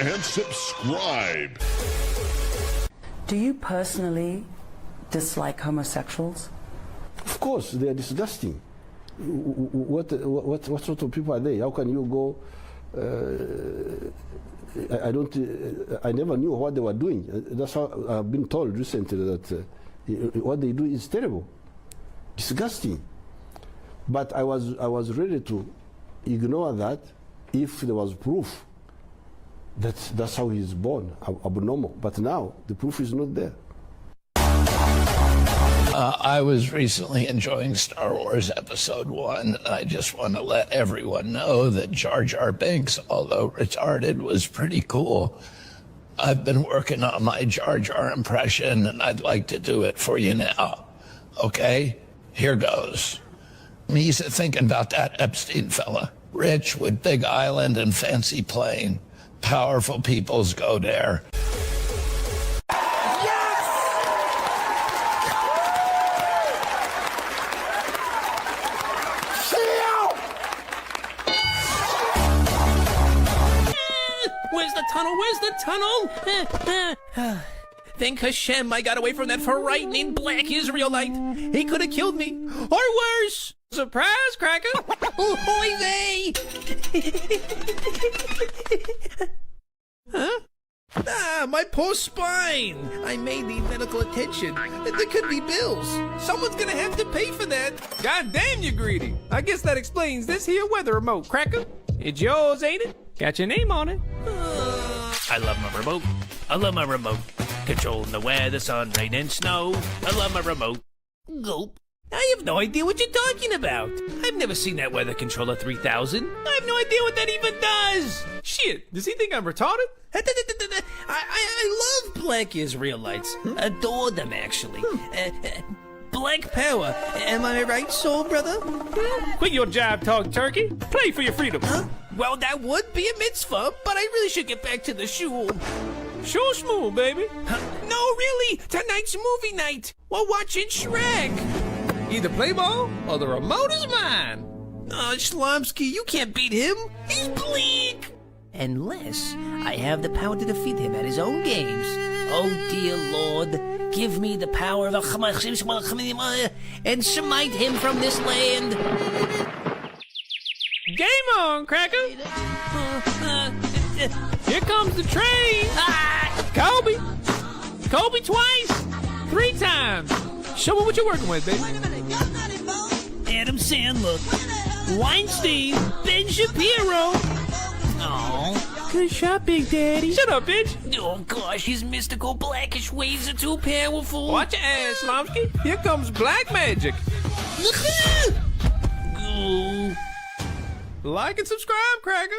and subscribe. Do you personally dislike homosexuals? Of course, they are disgusting. What sort of people are they? How can you go? I never knew what they were doing. That's how I've been told recently that what they do is terrible, disgusting. But I was ready to ignore that if there was proof that that's how he's born, abnormal. But now the proof is not there. I was recently enjoying Star Wars Episode 1, and I just want to let everyone know that Jar Jar Binks, although retarded, was pretty cool. I've been working on my Jar Jar impression, and I'd like to do it for you now. Okay? Here goes. He's thinking about that Epstein fella. Rich with big island and fancy plane. Powerful peoples go there. Where's the tunnel? Where's the tunnel? Thank Hashem I got away from that frightening black Israelite. He could have killed me. Or worse. Surprise, cracker. Ahoy vey. Huh? Ah, my poor spine. I may need medical attention. There could be bills. Someone's gonna have to pay for that. God damn, you greedy. I guess that explains this here weather remote, cracker. It's yours, ain't it? Got your name on it. I love my remote. I love my remote. Controlling the weather, sun, rain, and snow. I love my remote. Gulp. I have no idea what you're talking about. I've never seen that weather controller 3000. I have no idea what that even does. Shit, does he think I'm retarded? I love black Israelites. Adore them, actually. Black power. Am I right, soul brother? Quit your jive talk, turkey. Play for your freedom. Huh? Well, that would be a mitzvah, but I really should get back to the shul. Sure smooth, baby. No, really. Tonight's movie night. We're watching Shrek. Either play ball or the remote is mine. Shlomsky, you can't beat him. He's bleak. Unless I have the power to defeat him at his own games. Oh, dear Lord, give me the power of a and smite him from this land. Game on, cracker. Here comes the train. Kobe. Kobe twice. 3 times. Show me what you're working with, baby. Adam Sandler, Weinstein, Ben Shapiro. Oh, Good shot, Big Daddy. Shut up, bitch. oh gosh, his mystical blackish ways are too powerful. Watch your ass, Slomsky. Here comes black magic. Oh. Like and subscribe, cracker.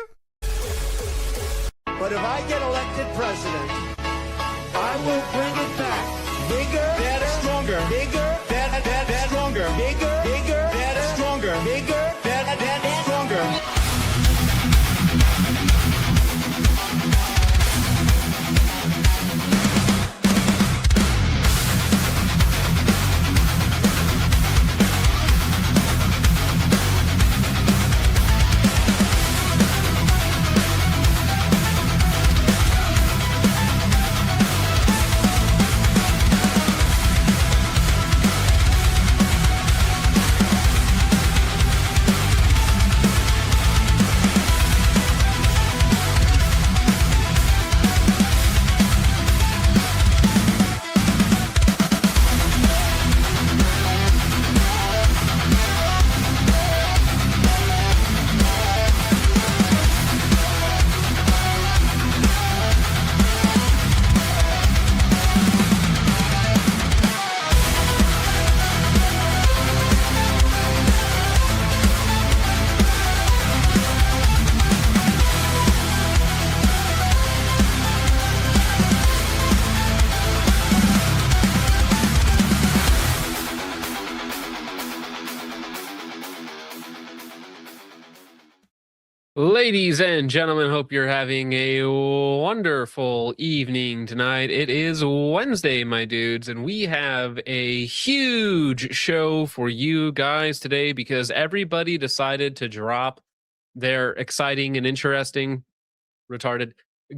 But if I get elected president, I will bring it back. Bigger, better, stronger. Bigger, better, stronger. Bigger, better, stronger. Bigger, better, stronger. Ladies and gentlemen, hope you're having a wonderful evening tonight. It is Wednesday, my dudes, and we have a huge show for you guys today because everybody decided to drop their exciting and interesting, retarded,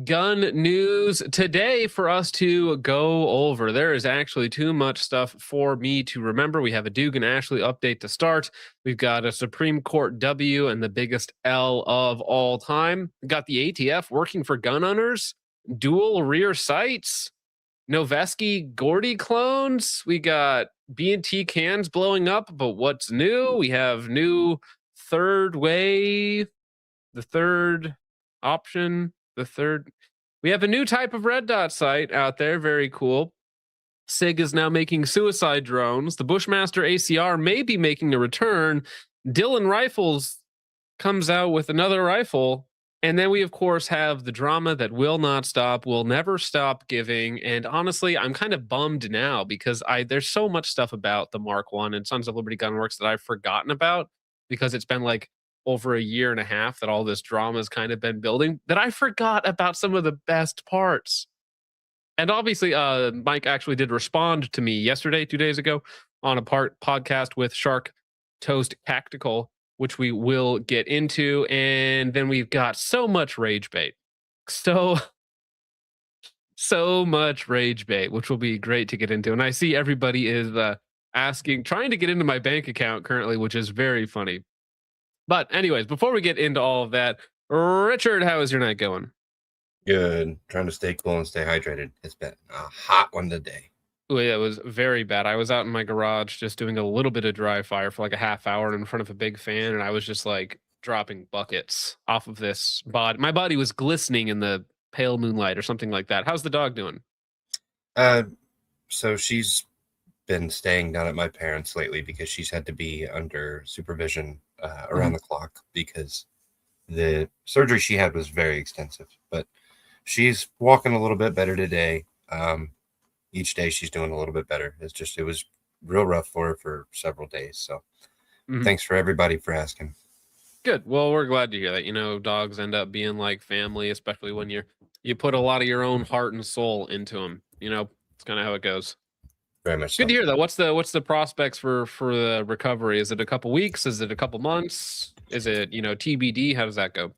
gun news today for us to go over. There is actually too much stuff for me to remember. We have a Dugan Ashley update to start. We've got a Supreme Court W and the biggest L of all time. We've got the ATF working for gun owners, dual rear sights, Noveski Gordy clones. We got B&T cans blowing up, but what's new? We have new third way, the third option. We have a new type of red dot sight out there. Very cool. SIG is now making suicide drones. The Bushmaster ACR may be making a return. Dillon Rifles comes out with another rifle. And then we, of course, have the drama that will not stop, will never stop giving. And honestly, I'm kind of bummed now because there's so much stuff about the Mark 1 and Sons of Liberty Gun Works that I've forgotten about because it's been like over a year and a half that all this drama has kind of been building, that I forgot about some of the best parts. And obviously, Mike actually did respond to me yesterday, 2 days ago, on a podcast with Shark Toast Tactical, which we will get into. And then we've got so much rage bait. So much rage bait, which will be great to get into. And I see everybody is trying to get into my bank account currently, which is very funny. But anyways, before we get into all of that, Richard, how is your night going? Good. Trying to stay cool and stay hydrated. It's been a hot one today. Oh, yeah, it was very bad. I was out in my garage just doing a little bit of dry fire for like a half hour in front of a big fan, and I was just like dropping buckets off of this body. My body was glistening in the pale moonlight or something like that. How's the dog doing? So she's been staying down at my parents' lately because she's had to be under supervision around the clock because the surgery she had was very extensive. But she's walking a little bit better today. Each day she's doing a little bit better. It was real rough for her for several days. So thanks for everybody for asking. Good. Well, we're glad to hear that. You know, dogs end up being like family, especially when you put a lot of your own heart and soul into them. You know, it's kind of how it goes. Very much. Good to hear that. What's the prospects for the recovery? Is it a couple weeks? Is it a couple months? Is it, TBD? How does that go?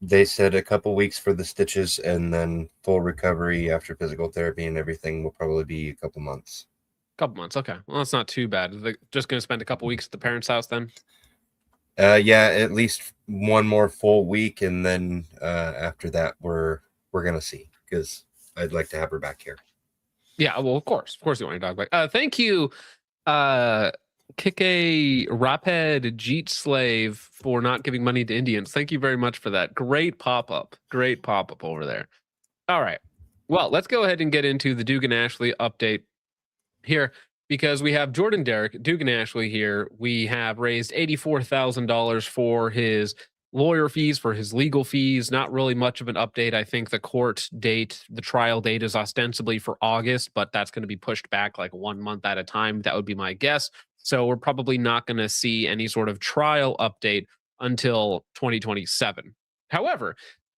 They said a couple weeks for the stitches, and then full recovery after physical therapy and everything will probably be a couple months. Couple months. Okay. Well, that's not too bad. Is they just going to spend a couple weeks at the parents' house then? Yeah, at least one more full week, and then after that, we're gonna see because I'd like to have her back here. Yeah, well, of course you want your dog back. Thank you, Kike Rapid Jeet Slave, for not giving money to Indians. Thank you very much for that. Great pop up over there. All right, well, let's go ahead and get into the Dugan Ashley update here. Because we have Jordan Derrick, Dugan Ashley here. We have raised $84,000 for his lawyer fees, for his legal fees. Not really much of an update. I think the trial date is ostensibly for August, but that's going to be pushed back like 1 month at a time. That would be my guess. So we're probably not going to see any sort of trial update until 2027. However,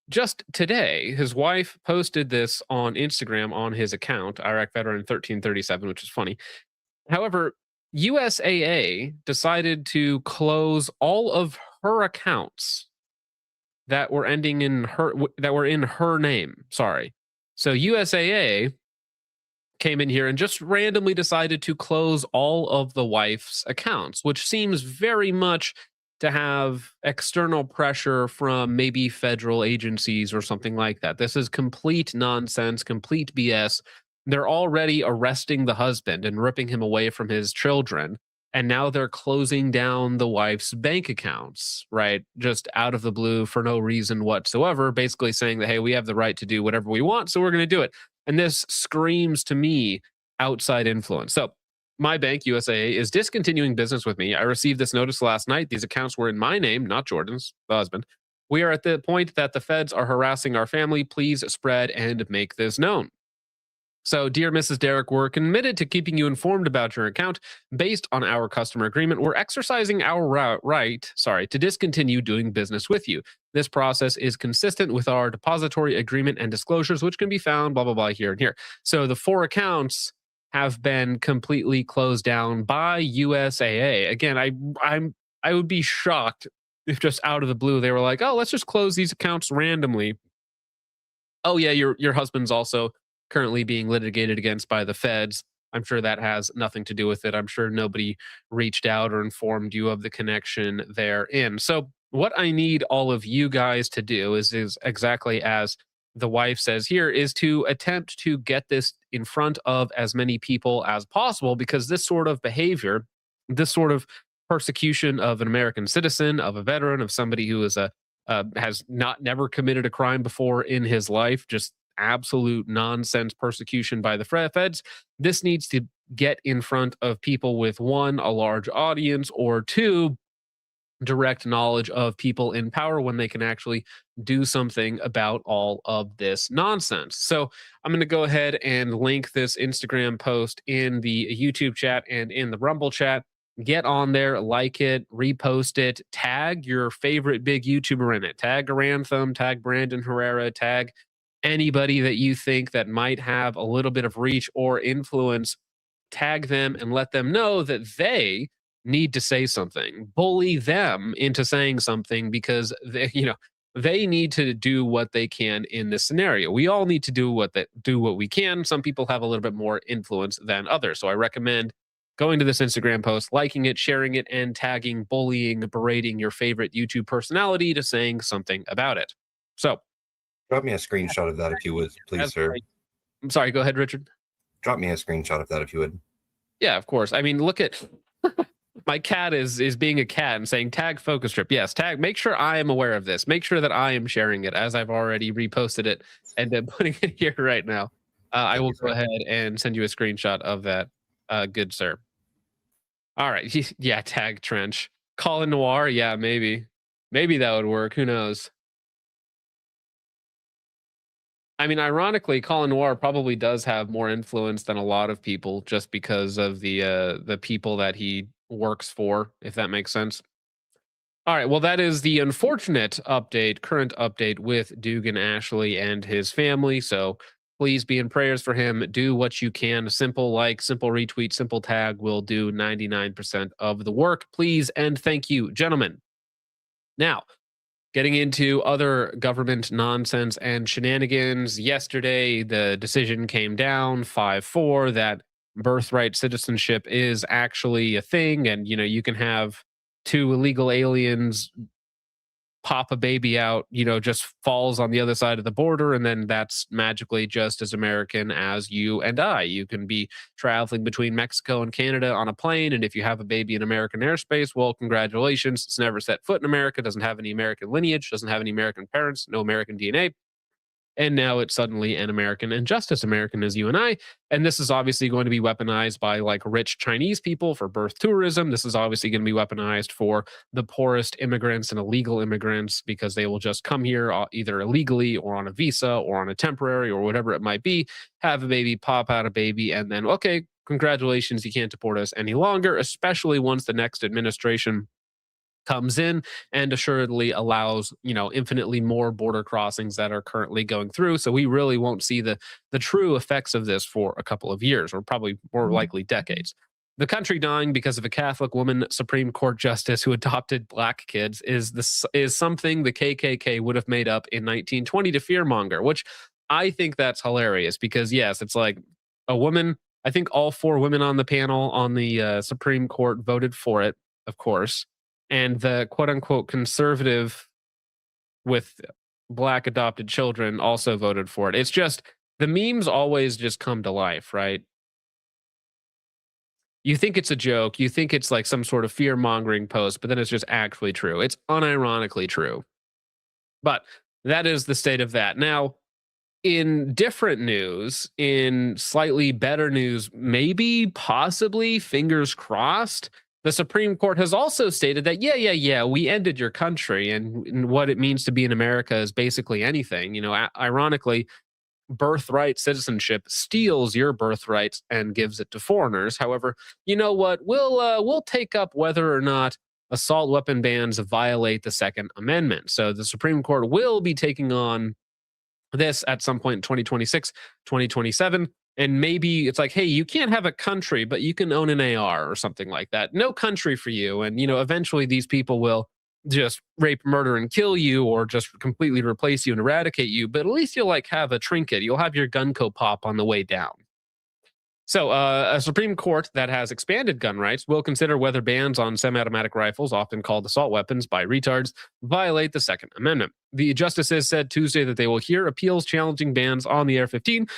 just today, his wife posted this on Instagram on his account, Iraq Veteran 1337, which is funny. However, USAA decided to close all of her accounts that were in her name. Sorry. So USAA came in here and just randomly decided to close all of the wife's accounts, which seems very much to have external pressure from maybe federal agencies or something like that. This is complete nonsense, complete BS. They're already arresting the husband and ripping him away from his children. And now they're closing down the wife's bank accounts, right? Just out of the blue for no reason whatsoever, basically saying that, hey, we have the right to do whatever we want, so we're going to do it. And this screams to me outside influence. So my bank, USAA, is discontinuing business with me. I received this notice last night. These accounts were in my name, not Jordan's, the husband. We are at the point that the feds are harassing our family. Please spread and make this known. So, dear Mrs. Derrick, we're committed to keeping you informed about your account. Based on our customer agreement, we're exercising our right to discontinue doing business with you. This process is consistent with our depository agreement and disclosures, which can be found, blah, blah, blah, here and here. So the 4 accounts have been completely closed down by USAA. Again, I would be shocked if just out of the blue they were like, oh, let's just close these accounts randomly oh yeah, your husband's also currently being litigated against by the feds. I'm sure that has nothing to do with it. I'm sure nobody reached out or informed you of the connection therein. So what I need all of you guys to do is exactly as the wife says here, is to attempt to get this in front of as many people as possible, because this sort of behavior, this sort of persecution of an American citizen, of a veteran, of somebody who is has never committed a crime before in his life, just absolute nonsense persecution by the feds. This needs to get in front of people with, one, a large audience, or two, direct knowledge of people in power when they can actually do something about all of this nonsense. So I'm going to go ahead and link this Instagram post in the YouTube chat and in the Rumble chat. Get on there, like it, repost it, tag your favorite big YouTuber in it. Tag Garanthem, tag Brandon Herrera, tag anybody that you think that might have a little bit of reach or influence. Tag them and let them know that they need to say something. Bully them into saying something, because they need to do what they can in this scenario. We all need to do what we can. Some people have a little bit more influence than others. So I recommend going to this Instagram post, liking it, sharing it, and tagging, bullying, berating your favorite YouTube personality to saying something about it. So drop me a screenshot of that if you would, please, sir. I'm sorry, go ahead, Richard. Drop me a screenshot of that if you would. Yeah, of course. I mean, look at my cat is being a cat and saying tag focus trip. Yes, tag. Make sure I am aware of this. Make sure that I am sharing it, as I've already reposted it and putting it here right now. I will go ahead and send you a screenshot of that, good sir. All right. Yeah, tag Trench. Colin Noir. Yeah, maybe that would work. Who knows? I mean, ironically, Colin Noir probably does have more influence than a lot of people, just because of the people that he works for, if that makes sense. All right, well, that is the unfortunate current update with Dugan Ashley and his family. So please be in prayers for him. Do what you can. Simple like, simple retweet, simple tag will do 99% of the work. Please and thank you, gentlemen. Now, getting into other government nonsense and shenanigans. Yesterday, the decision came down 5-4 that birthright citizenship is actually a thing, and you can have two illegal aliens pop a baby out, just falls on the other side of the border, and then that's magically just as American as you and I. You can be traveling between Mexico and Canada on a plane, and if you have a baby in American airspace, well, congratulations. It's never set foot in America, doesn't have any American lineage, doesn't have any American parents, no American DNA. And now it's suddenly an American and just as American as you and I. And this is obviously going to be weaponized by like rich Chinese people for birth tourism. This is obviously going to be weaponized for the poorest immigrants and illegal immigrants, because they will just come here either illegally or on a visa or on a temporary or whatever it might be, have a baby, pop out a baby, and then, okay, congratulations, you can't deport us any longer, especially once the next administration comes in and assuredly allows, infinitely more border crossings that are currently going through. So we really won't see the true effects of this for a couple of years, or probably more likely decades. The country dying because of a Catholic woman Supreme Court justice who adopted black kids is something the KKK would have made up in 1920 to fearmonger, which I think that's hilarious, because yes, it's like a woman. I think all 4 women on the panel on the Supreme Court voted for it, of course. And the quote unquote conservative with black adopted children also voted for it. It's just the memes always just come to life, right? You think it's a joke. You think it's like some sort of fear mongering post, but then it's just actually true. It's unironically true. But that is the state of that. Now, in different news, in slightly better news, maybe, possibly, fingers crossed, the Supreme Court has also stated that, we ended your country, and what it means to be in America is basically anything. Ironically, birthright citizenship steals your birthright and gives it to foreigners. However, you know what? We'll take up whether or not assault weapon bans violate the Second Amendment. So the Supreme Court will be taking on this at some point in 2026, 2027. And maybe it's like, hey, you can't have a country, but you can own an AR or something like that. No country for you. And, eventually these people will just rape, murder, and kill you, or just completely replace you and eradicate you, but at least you'll like have a trinket. You'll have your Gunko pop on the way down. So a Supreme Court that has expanded gun rights will consider whether bans on semi-automatic rifles, often called assault weapons by retards, violate the Second Amendment. The justices said Tuesday that they will hear appeals challenging bans on the AR-15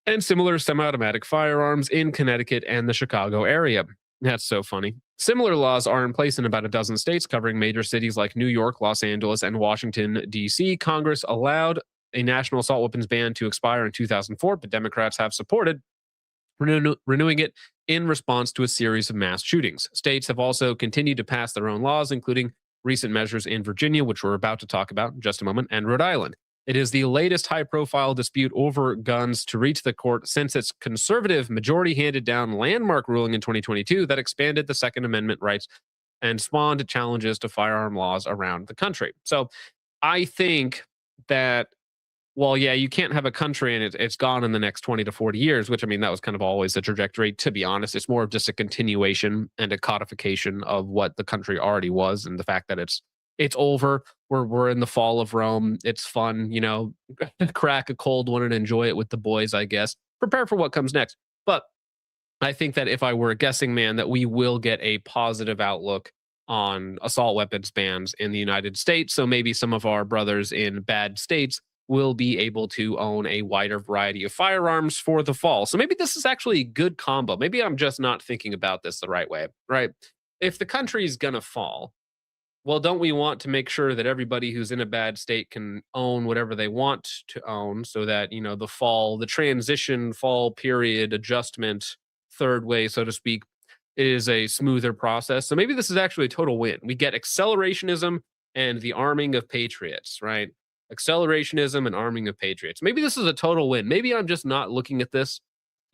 and similar semi-automatic firearms in Connecticut and the Chicago area. That's so funny. Similar laws are in place in about a dozen states covering major cities like New York, Los Angeles, and Washington, D.C. Congress allowed a national assault weapons ban to expire in 2004, but Democrats have supported renewing it in response to a series of mass shootings. States have also continued to pass their own laws, including recent measures in Virginia, which we're about to talk about in just a moment, and Rhode Island. It is the latest high-profile dispute over guns to reach the court since its conservative majority-handed-down landmark ruling in 2022 that expanded the Second Amendment rights and spawned challenges to firearm laws around the country. So I think that, well, yeah, you can't have a country and it's gone in the next 20 to 40 years, which, I mean, that was kind of always the trajectory, to be honest. It's more of just a continuation and a codification of what the country already was, and the fact that it's over. We're in the fall of Rome. It's fun, you know, crack a cold one and enjoy it with the boys, I guess. Prepare for what comes next. But I think that if I were a guessing man, that we will get a positive outlook on assault weapons bans in the United States. So maybe some of our brothers in bad states will be able to own a wider variety of firearms for the fall. So maybe this is actually a good combo. Maybe I'm just not thinking about this the right way, right? If the country is going to fall, well, don't we want to make sure that everybody who's in a bad state can own whatever they want to own, so that, you know, the transition fall period adjustment, third way, so to speak, is a smoother process? So maybe this is actually a total win. We get accelerationism and the arming of patriots, right? Accelerationism and arming of patriots. Maybe this is a total win. Maybe I'm just not looking at this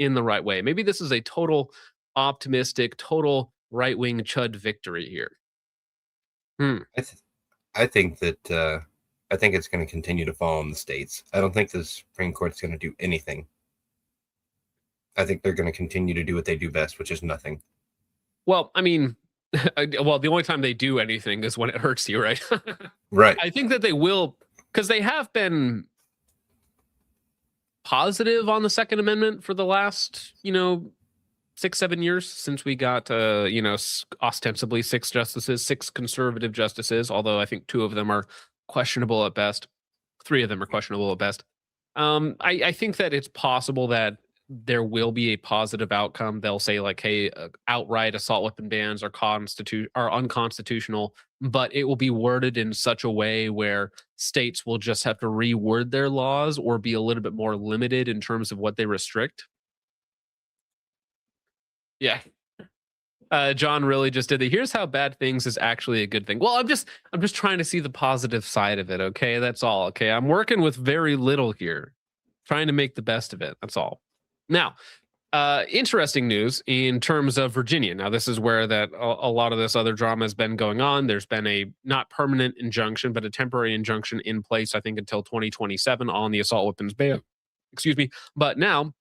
in the right way. Maybe this is a total optimistic, total right-wing chud victory here. I think that I think it's going to continue to fall in the states. I don't think the Supreme Court's going to do anything. I think they're going to continue to do what they do best, which is nothing. Well, I mean, well, the only time they do anything is when it hurts you, right? Right. I think that they will, because they have been positive on the Second Amendment for the last, 6-7 years since we got, ostensibly 6 justices, 6 conservative justices, although I think 2 of them are questionable at best. 3 of them are questionable at best. I think that it's possible that there will be a positive outcome. They'll say, like, hey, outright assault weapon bans are unconstitutional, but it will be worded in such a way where states will just have to reword their laws or be a little bit more limited in terms of what they restrict. Yeah. John really just did it. Here's how bad things is actually a good thing. Well, I'm just trying to see the positive side of it. Okay. That's all. Okay. I'm working with very little here, trying to make the best of it. That's all. Now, interesting news in terms of Virginia. Now, this is where that a lot of this other drama has been going on. There's been a not permanent injunction, but a temporary injunction in place, I think, until 2027 on the assault weapons ban. Excuse me. But now,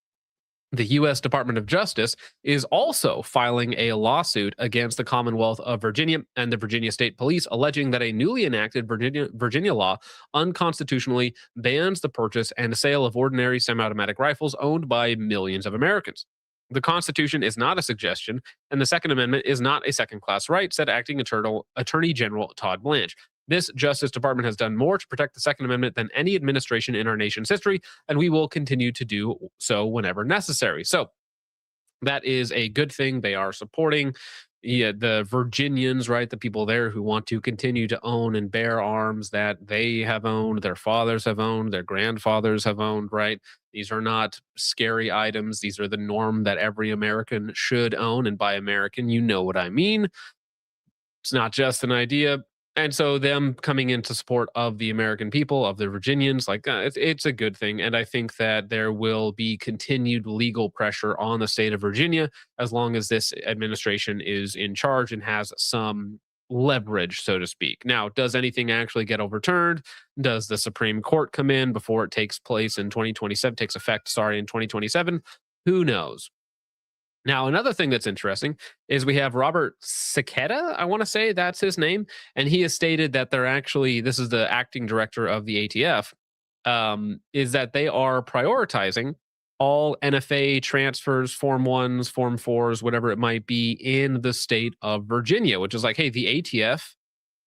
the U.S. Department of Justice is also filing a lawsuit against the Commonwealth of Virginia and the Virginia State Police, alleging that a newly enacted Virginia law unconstitutionally bans the purchase and sale of ordinary semi-automatic rifles owned by millions of Americans. The Constitution is not a suggestion, and the Second Amendment is not a second-class right, said Acting Attorney General Todd Blanche. This Justice Department has done more to protect the Second Amendment than any administration in our nation's history, and we will continue to do so whenever necessary. So that is a good thing. They are supporting the Virginians, right? The people there who want to continue to own and bear arms that they have owned, their fathers have owned, their grandfathers have owned, right? These are not scary items. These are the norm that every American should own. And by American, you know what I mean. It's not just an idea. And so them coming into support of the American people, of the Virginians, like it's a good thing. And I think that there will be continued legal pressure on the state of Virginia as long as this administration is in charge and has some leverage, so to speak. Now, does anything actually get overturned? Does the Supreme Court come in before it takes effect in 2027? Who knows? Now, another thing that's interesting is we have Robert Siketa, I want to say that's his name, and he has stated that they're actually, this is the acting director of the ATF, is that they are prioritizing all NFA transfers, Form 1s, Form 4s, whatever it might be, in the state of Virginia, which is like, hey, the ATF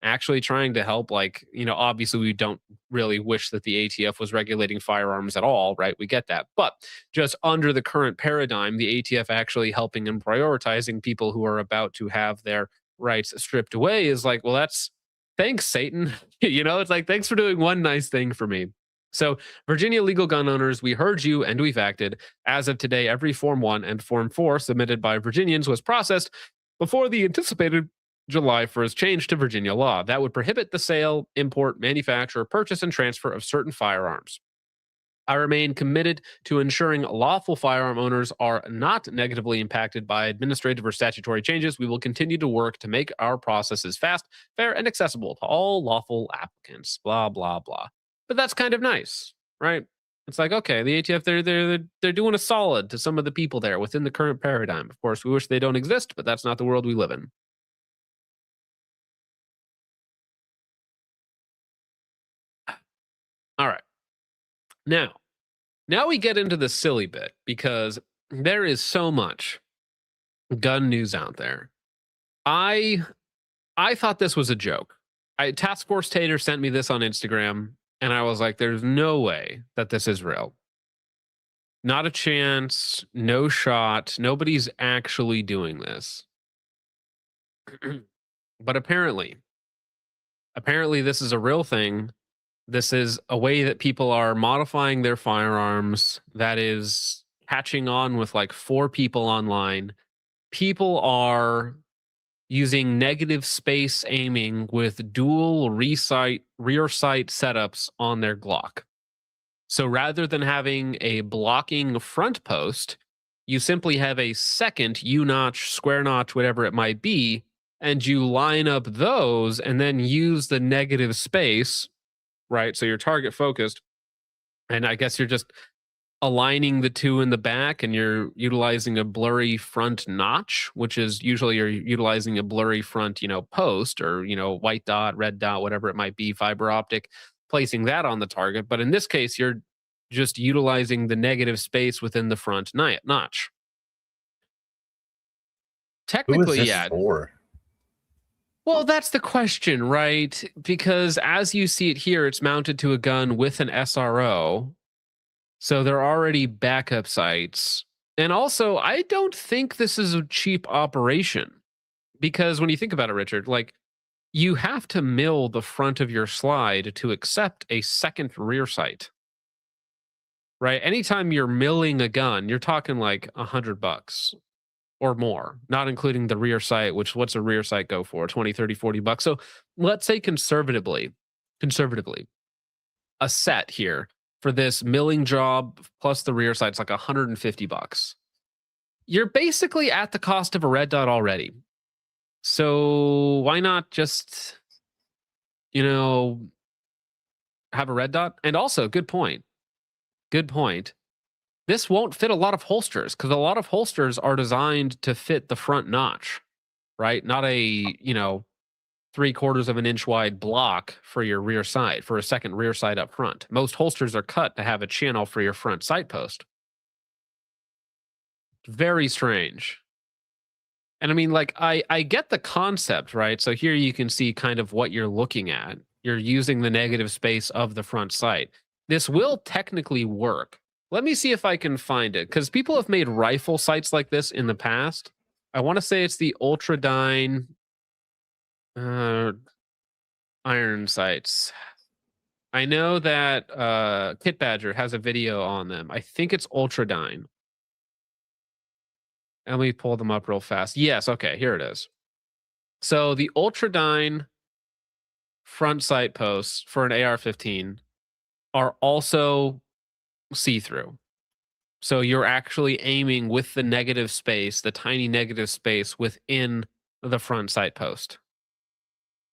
actually trying to help. Like, you know, obviously we don't really wish that the ATF was regulating firearms at all, right? We get that. But just under the current paradigm, the ATF actually helping and prioritizing people who are about to have their rights stripped away is like, well, that's thanks, Satan. You know, it's like, thanks for doing one nice thing for me. So, Virginia legal gun owners, we heard you and we've acted. As of today, every Form 1 and Form 4 submitted by Virginians was processed before the anticipated July 1st change to Virginia law that would prohibit the sale, import, manufacture, purchase, and transfer of certain firearms. I remain committed to ensuring lawful firearm owners are not negatively impacted by administrative or statutory changes. We will continue to work to make our processes fast, fair, and accessible to all lawful applicants. Blah, blah, blah. But that's kind of nice, right? It's like, okay, the ATF, they're doing a solid to some of the people there within the current paradigm. Of course, we wish they don't exist, but that's not the world we live in. All right. Now we get into the silly bit because there is so much gun news out there. I thought this was a joke. Task Force Tater sent me this on Instagram, and I was like, there's no way that this is real. Not a chance, no shot. Nobody's actually doing this. But apparently this is a real thing. This is a way that people are modifying their firearms that is catching on with like 4 people online. People are using negative space aiming with dual rear sight setups on their Glock. So rather than having a blocking front post, you simply have a second U-notch, square notch, whatever it might be, and you line up those and then use the negative space, right? So you're target focused, and I guess you're just aligning the two in the back, and you're utilizing a blurry front notch, which is usually you're utilizing a blurry front, post, or, white dot, red dot, whatever it might be, fiber optic, placing that on the target. But in this case, you're just utilizing the negative space within the front notch. Technically, Who is this yeah. for? Well, that's the question, right? Because as you see it here, it's mounted to a gun with an SRO. So there are already backup sights. And also, I don't think this is a cheap operation. Because when you think about it, Richard, like, you have to mill the front of your slide to accept a second rear sight. Right? Anytime you're milling a gun, you're talking like $100 or more, not including the rear sight, which what's a rear sight go for? 20, 30, 40 bucks. So let's say conservatively, a set here for this milling job plus the rear sight's like $150. You're basically at the cost of a red dot already. So why not just, have a red dot? And also, good point. This won't fit a lot of holsters because a lot of holsters are designed to fit the front notch, right? Not a, 3/4 of an inch wide block for your rear sight, for a second rear sight up front. Most holsters are cut to have a channel for your front sight post. Very strange. And I mean, like, I get the concept, right? So here you can see kind of what you're looking at. You're using the negative space of the front sight. This will technically work. Let me see if I can find it, because people have made rifle sights like this in the past. I want to say it's the Ultradyne iron sights. I know that Kit Badger has a video on them. I think it's Ultradyne. And let me pull them up real fast. Yes, okay, here it is. So the Ultradyne front sight posts for an AR-15 are also see-through. So you're actually aiming with the negative space, the tiny negative space within the front sight post.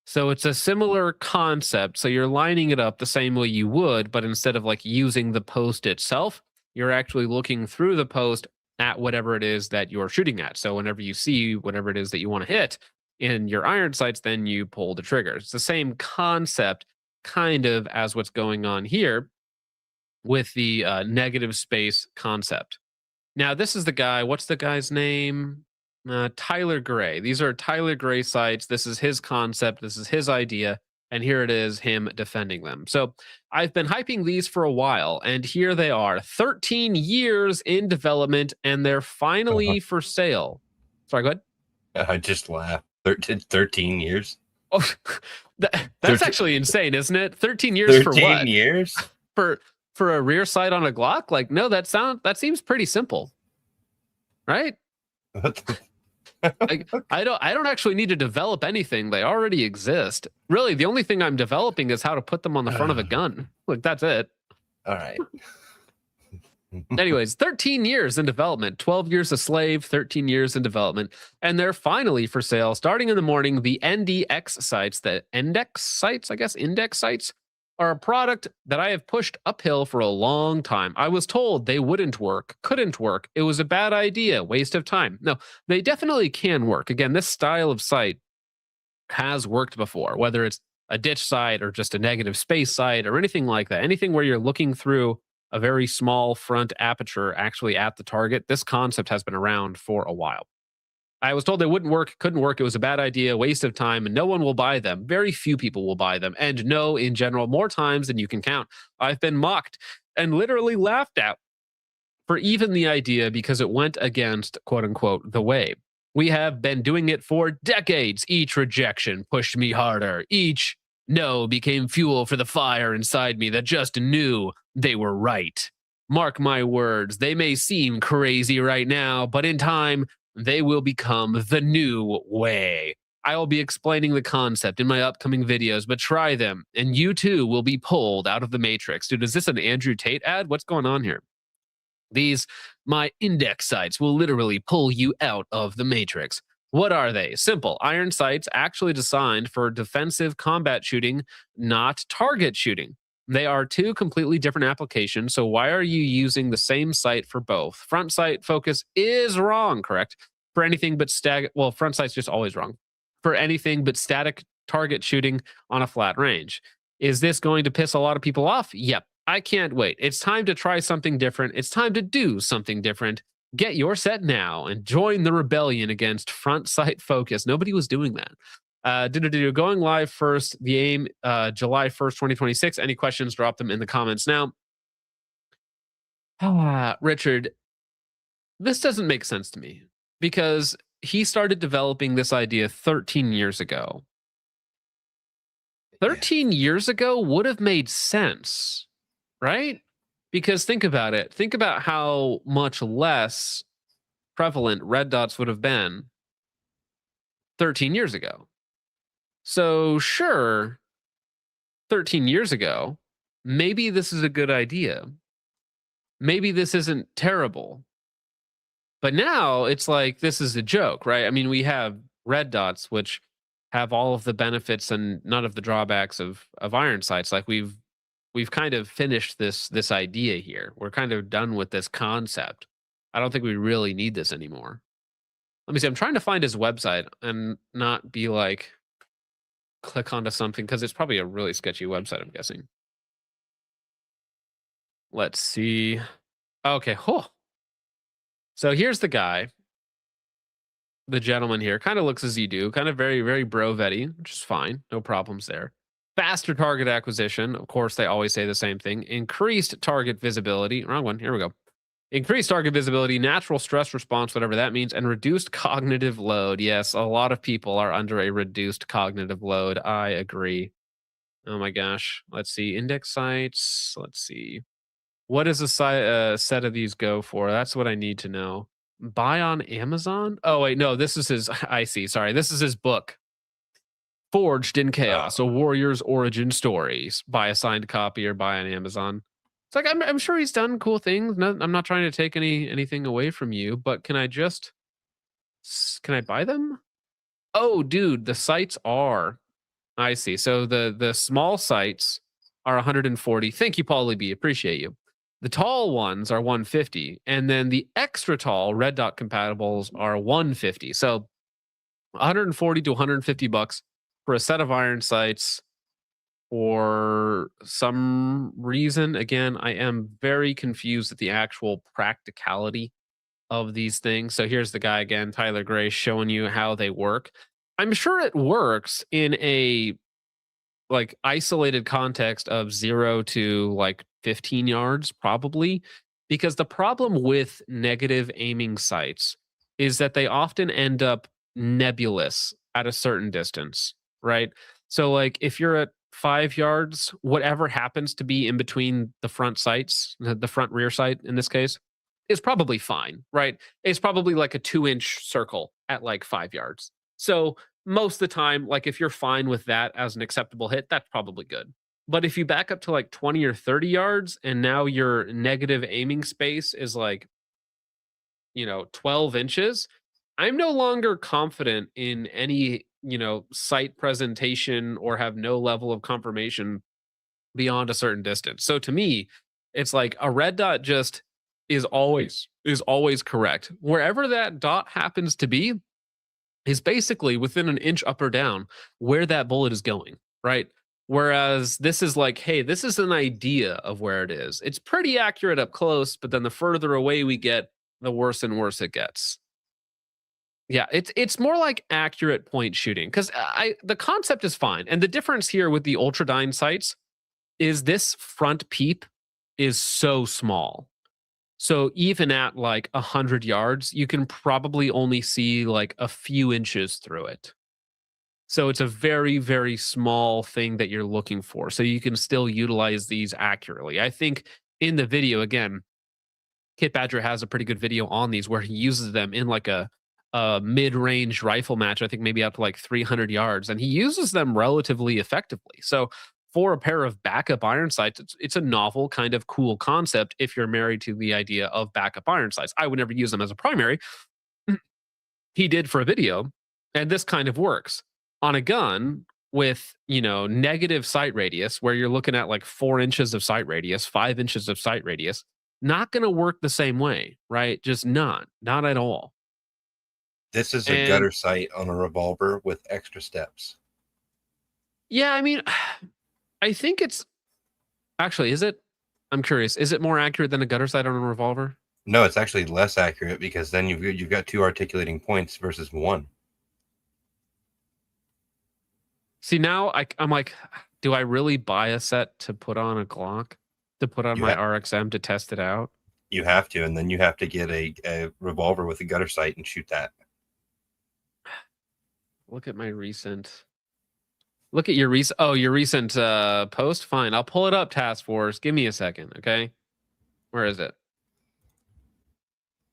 So it's a similar concept. So you're lining it up the same way you would, but instead of like using the post itself, you're actually looking through the post at whatever it is that you're shooting at. So whenever you see whatever it is that you want to hit in your iron sights, then you pull the trigger. It's the same concept, kind of, as what's going on here with the negative space concept. Now, this is the guy. What's the guy's name? Tyler Gray. These are Tyler Gray sites. This is his concept. This is his idea. And here it is, him defending them. So I've been hyping these for a while, and here they are, 13 years in development, and they're finally for sale. Sorry, go ahead. I just laughed. 13 years? Oh, that's actually insane, isn't it? 13 years for what? 13 years? For a rear sight on a Glock? Like, no, that seems pretty simple. Right? Like, I don't actually need to develop anything. They already exist. Really, the only thing I'm developing is how to put them on the front of a gun. Like, that's it. All right. Anyways, 13 years in development, 12 years a slave, 13 years in development, and they're finally for sale. Starting in the morning, the NDX sights, the index sights, I guess, index sights, are a product that I have pushed uphill for a long time. I was told they wouldn't work, couldn't work. It was a bad idea, waste of time. No, they definitely can work. Again, this style of sight has worked before, whether it's a ditch sight or just a negative space sight or anything like that. Anything where you're looking through a very small front aperture actually at the target. This concept has been around for a while. I was told they wouldn't work, couldn't work. It was a bad idea, waste of time, and no one will buy them. Very few people will buy them. And no, in general, more times than you can count, I've been mocked and literally laughed at for even the idea because it went against, quote unquote, the wave. We have been doing it for decades. Each rejection pushed me harder. Each no became fuel for the fire inside me that just knew they were right. Mark my words, they may seem crazy right now, but in time, they will become the new way. I will be explaining the concept in my upcoming videos, but try them, and you too will be pulled out of the matrix. Dude, is this an Andrew Tate ad? What's going on here? My index sights will literally pull you out of the matrix. What are they? Simple. Iron sights actually designed for defensive combat shooting, not target shooting. They are two completely different applications, so why are you using the same sight for both? Front sight focus is wrong, correct? For anything but static, well, front sight's just always wrong. For anything but static target shooting on a flat range. Is this going to piss a lot of people off? Yep. I can't wait. It's time to try something different. It's time to do something different. Get your set now and join the rebellion against front sight focus. Nobody was doing that. Going live first, the aim, July 1st, 2026. Any questions, drop them in the comments now. Richard, this doesn't make sense to me because he started developing this idea 13 years ago. 13 years ago would have made sense, right? Because think about it. Think about how much less prevalent red dots would have been 13 years ago. So sure, 13 years ago, maybe this is a good idea. Maybe this isn't terrible. But now it's like, this is a joke, right? I mean, we have red dots, which have all of the benefits and none of the drawbacks of iron sights. Like we've kind of finished this idea here. We're kind of done with this concept. I don't think we really need this anymore. Let me see. I'm trying to find his website and not be like, click onto something because it's probably a really sketchy website, I'm guessing. Let's see. Okay. Oh. So here's the guy. The gentleman here kind of looks as you do, kind of very, very bro-vetty, which is fine. No problems there. Faster target acquisition. Of course, they always say the same thing. Increased target visibility. Wrong one. Here we go. Increased target visibility, natural stress response, whatever that means, and reduced cognitive load. Yes, a lot of people are under a reduced cognitive load. I agree. Oh my gosh. Let's see. Index sights. Let's see. What does a set of these go for? That's what I need to know. Buy on Amazon? Oh, wait. No, this is his. I see. Sorry. This is his book. Forged in Chaos, a warrior's origin stories. Buy a signed copy or buy on Amazon. It's like, I'm sure he's done cool things. No, I'm not trying to take anything away from you, but can I buy them? Oh, dude, the sites are. I see. So the small sites are 140. Thank you, Paulie B. Appreciate you. The tall ones are 150, and then the extra tall red dot compatibles are 150. So 140 to 150 bucks for a set of iron sights. For some reason, again, I am very confused at the actual practicality of these things. So here's the guy again, Tyler Gray, showing you how they work. I'm sure it works in a like isolated context of 0 to like 15 yards, probably, because the problem with negative aiming sights is that they often end up nebulous at a certain distance, right? So like if you're at 5 yards, whatever happens to be in between the front sights, the front rear sight in this case, is probably fine, right? It's probably like a 2-inch circle at like 5 yards. So most of the time, like if you're fine with that as an acceptable hit, that's probably good. But if you back up to like 20 or 30 yards and now your negative aiming space is like, 12 inches, I'm no longer confident in any, sight presentation or have no level of confirmation beyond a certain distance. So to me, it's like a red dot just is always correct. Wherever that dot happens to be is basically within an inch up or down where that bullet is going, right? Whereas this is like, hey, this is an idea of where it is. It's pretty accurate up close, but then the further away we get, the worse and worse it gets. Yeah, it's more like accurate point shooting because the concept is fine. And the difference here with the Ultradyne sights is this front peep is so small. So even at like 100 yards, you can probably only see like a few inches through it. So it's a very, very small thing that you're looking for. So you can still utilize these accurately. I think in the video, again, Kit Badger has a pretty good video on these where he uses them in like a mid-range rifle match, I think maybe out to like 300 yards, and he uses them relatively effectively. So for a pair of backup iron sights, it's a novel kind of cool concept if you're married to the idea of backup iron sights. I would never use them as a primary. He did for a video, and this kind of works. On a gun with, negative sight radius, where you're looking at like 4 inches of sight radius, 5 inches of sight radius, not going to work the same way, right? Just not at all. This is a gutter sight on a revolver with extra steps. Yeah, I mean, I think it's actually, is it? I'm curious. Is it more accurate than a gutter sight on a revolver? No, it's actually less accurate because then you've got 2 articulating points versus 1. See, now I'm like, do I really buy a set to put on a Glock, to put on my RXM to test it out? You have to, and then you have to get a revolver with a gutter sight and shoot that. Look at my recent. Look at your recent. Oh, your recent post. Fine, I'll pull it up. Task Force. Give me a second, okay? Where is it?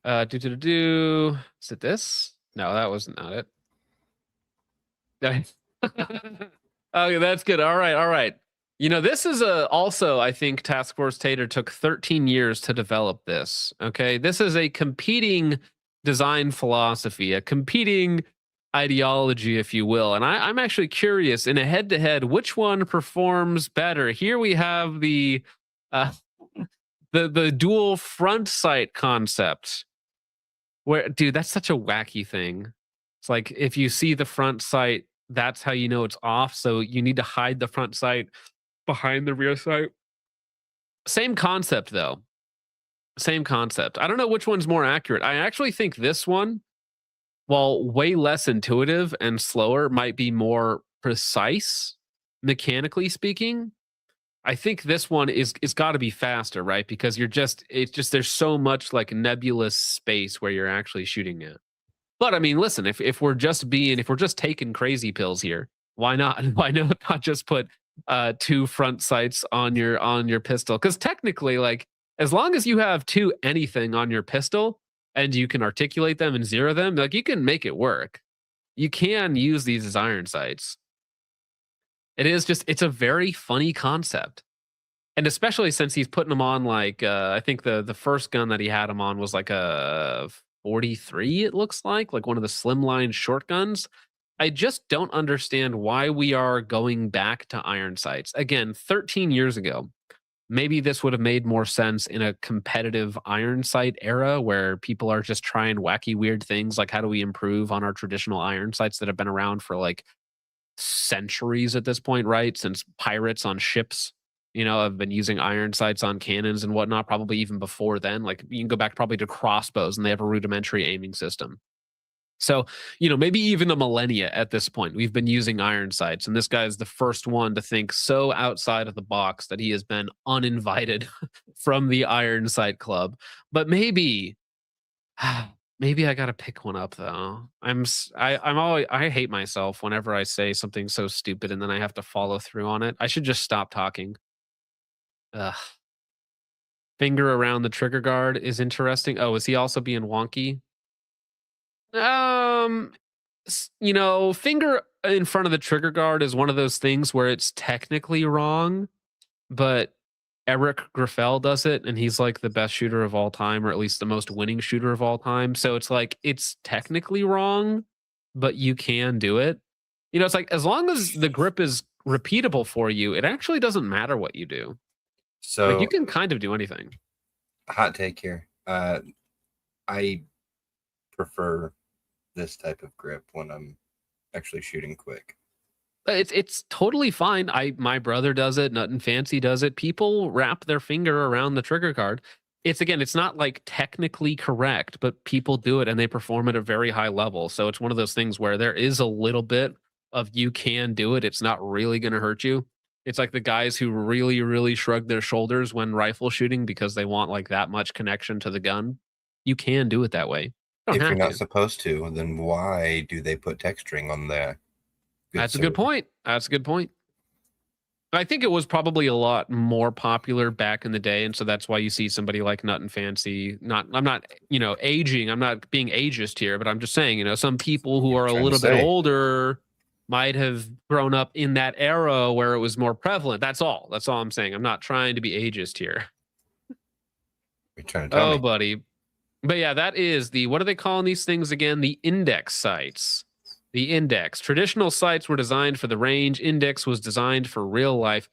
Is it this? No, that was not it. Okay, that's good. All right. This is also, I think Task Force Tater took 13 years to develop this. Okay, this is a competing design philosophy, a competing ideology, if you will. And I'm actually curious in a head-to-head, which one performs better? Here we have the dual front sight concept. Where, dude, that's such a wacky thing. It's like if you see the front sight, that's how you know it's off. So you need to hide the front sight behind the rear sight. Same concept, though. Same concept. I don't know which one's more accurate. I actually think this one, while way less intuitive and slower, might be more precise, mechanically speaking. I think this one is got to be faster, right? Because there's so much like nebulous space where you're actually shooting at. But I mean, listen, if we're just taking crazy pills here, why not? Why not just put 2 front sights on your pistol? Because technically, like, as long as you have 2 anything on your pistol and you can articulate them and zero them, like, you can make it work. You can use these as iron sights. It's a very funny concept. And especially since he's putting them on like, I think the first gun that he had them on was like a 43, it looks like one of the slimline short guns. I just don't understand why we are going back to iron sights. Again, 13 years ago, maybe this would have made more sense in a competitive iron sight era where people are just trying wacky, weird things like how do we improve on our traditional iron sights that have been around for like centuries at this point, right? Since pirates on ships, have been using iron sights on cannons and whatnot, probably even before then. Like you can go back probably to crossbows and they have a rudimentary aiming system. So, maybe even a millennia at this point, we've been using iron sights, and this guy is the first one to think so outside of the box that he has been uninvited from the iron sight club. But maybe I got to pick one up though. I hate myself whenever I say something so stupid and then I have to follow through on it. I should just stop talking. Ugh. Finger around the trigger guard is interesting. Oh, is he also being wonky? Finger in front of the trigger guard is one of those things where it's technically wrong, but Eric Greffel does it, and he's like the best shooter of all time, or at least the most winning shooter of all time. So it's like it's technically wrong, but you can do it. It's like as long as the grip is repeatable for you, it actually doesn't matter what you do. So like, you can kind of do anything. Hot take here. I prefer this type of grip when I'm actually shooting quick. It's totally fine. My brother does it. Nut and Fancy does it. People wrap their finger around the trigger guard. It's not like technically correct, but people do it and they perform at a very high level. So it's one of those things where there is a little bit of you can do it. It's not really going to hurt you. It's like the guys who really, really shrug their shoulders when rifle shooting because they want like that much connection to the gun. You can do it that way. If you're not supposed to, then why do they put texturing on there? That's a good point. That's a good point. I think it was probably a lot more popular back in the day, and so that's why you see somebody like Nut and Fancy. I'm not, aging. I'm not being ageist here, but I'm just saying, some people who are a little bit older might have grown up in that era where it was more prevalent. That's all. That's all I'm saying. I'm not trying to be ageist here. You're trying to tell me. Buddy. But yeah, that is what are they calling these things again? The index sights. The index. Traditional sights were designed for the range. Index was designed for real life.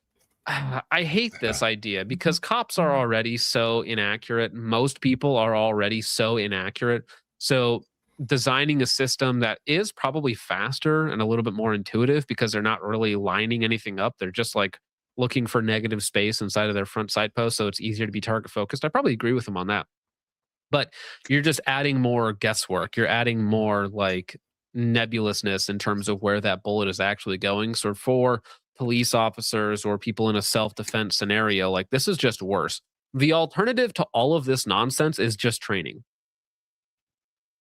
I hate this idea because cops are already so inaccurate. Most people are already so inaccurate. So designing a system that is probably faster and a little bit more intuitive because they're not really lining anything up. They're just like looking for negative space inside of their front sight post. So it's easier to be target focused. I probably agree with them on that. But you're just adding more guesswork. You're adding more like nebulousness in terms of where that bullet is actually going. So for police officers or people in a self-defense scenario, like this is just worse. The alternative to all of this nonsense is just training.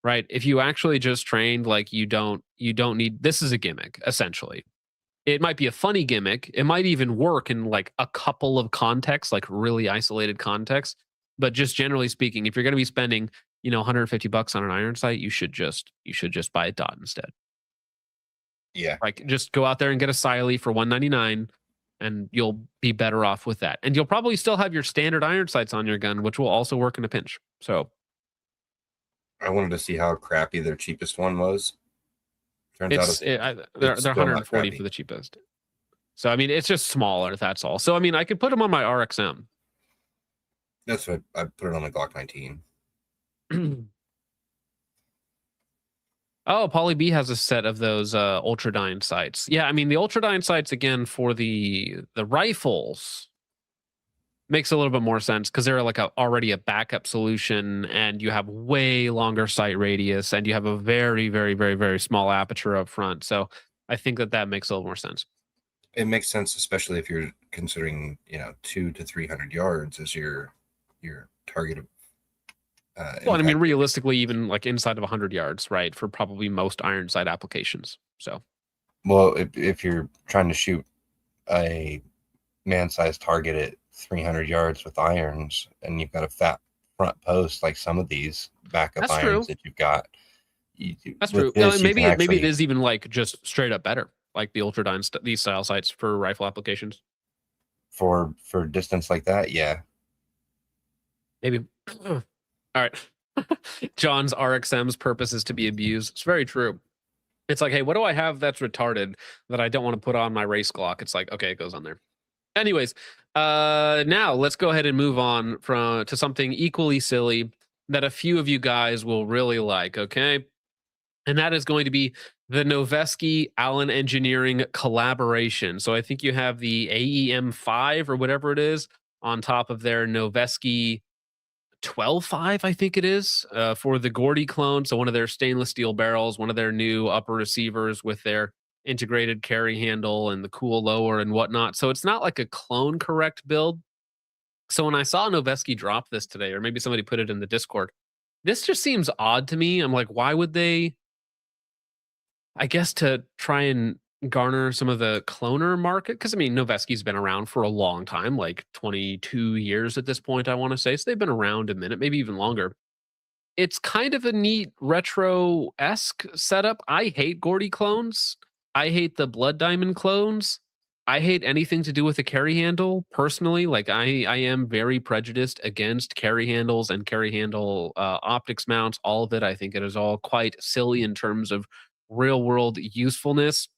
Right? If you actually just trained, like you don't need, this is a gimmick, essentially. It might be a funny gimmick. It might even work in like a couple of contexts, like really isolated contexts. But just generally speaking, if you're going to be spending, $150 on an iron sight, you should just buy a dot instead. Yeah. Like just go out there and get a Siley for $199 and you'll be better off with that. And you'll probably still have your standard iron sights on your gun, which will also work in a pinch. So I wanted to see how crappy their cheapest one was. Turns out they're 140 for the cheapest. So I mean, it's just smaller. That's all. So I mean, I could put them on my RXM. That's what I put it on the Glock 19. Oh, Poly B has a set of those Ultradyne sights. Yeah, I mean the Ultradyne sights again for the rifles makes a little bit more sense because they're like already a backup solution, and you have way longer sight radius, and you have a very, very, very, very small aperture up front. So I think that makes a little more sense. It makes sense, especially if you're considering 200 to 300 yards as your target. Well, I mean, realistically, even like inside of 100 yards, right, for probably most iron sight applications. So, well, if you're trying to shoot a man-sized target at 300 yards with irons, and you've got a fat front post like some of these backup irons that you've got, that's true. Maybe it is even like just straight up better, like the Ultradyne these style sights for rifle applications. For distance like that, yeah. Maybe. All right. John's RXM's purpose is to be abused. It's very true. It's like, hey, what do I have that's retarded that I don't want to put on my race Glock? It's like, okay, it goes on there. Anyways, now let's go ahead and move on to something equally silly that a few of you guys will really like, okay? And that is going to be the Noveski Allen Engineering collaboration. So I think you have the AEM5 or whatever it is on top of their Noveski 12.5, I think it is, for the Gordy clone. So one of their stainless steel barrels, one of their new upper receivers with their integrated carry handle and the cool lower and whatnot. So it's not like a clone correct build. So when I saw Noveski drop this today, or maybe somebody put it in the Discord, this just seems odd to me. I'm like, why would they? I guess to try and garner some of the cloner market, because I mean Noveski's been around for a long time, like 22 years at this point, I want to say. So they've been around a minute, maybe even longer. It's kind of a neat retro-esque setup. I hate Gordy clones. I hate the Blood Diamond clones. I hate anything to do with a carry handle personally. Like I am very prejudiced against carry handles and carry handle optics mounts, all of it. I think it is all quite silly in terms of real world usefulness.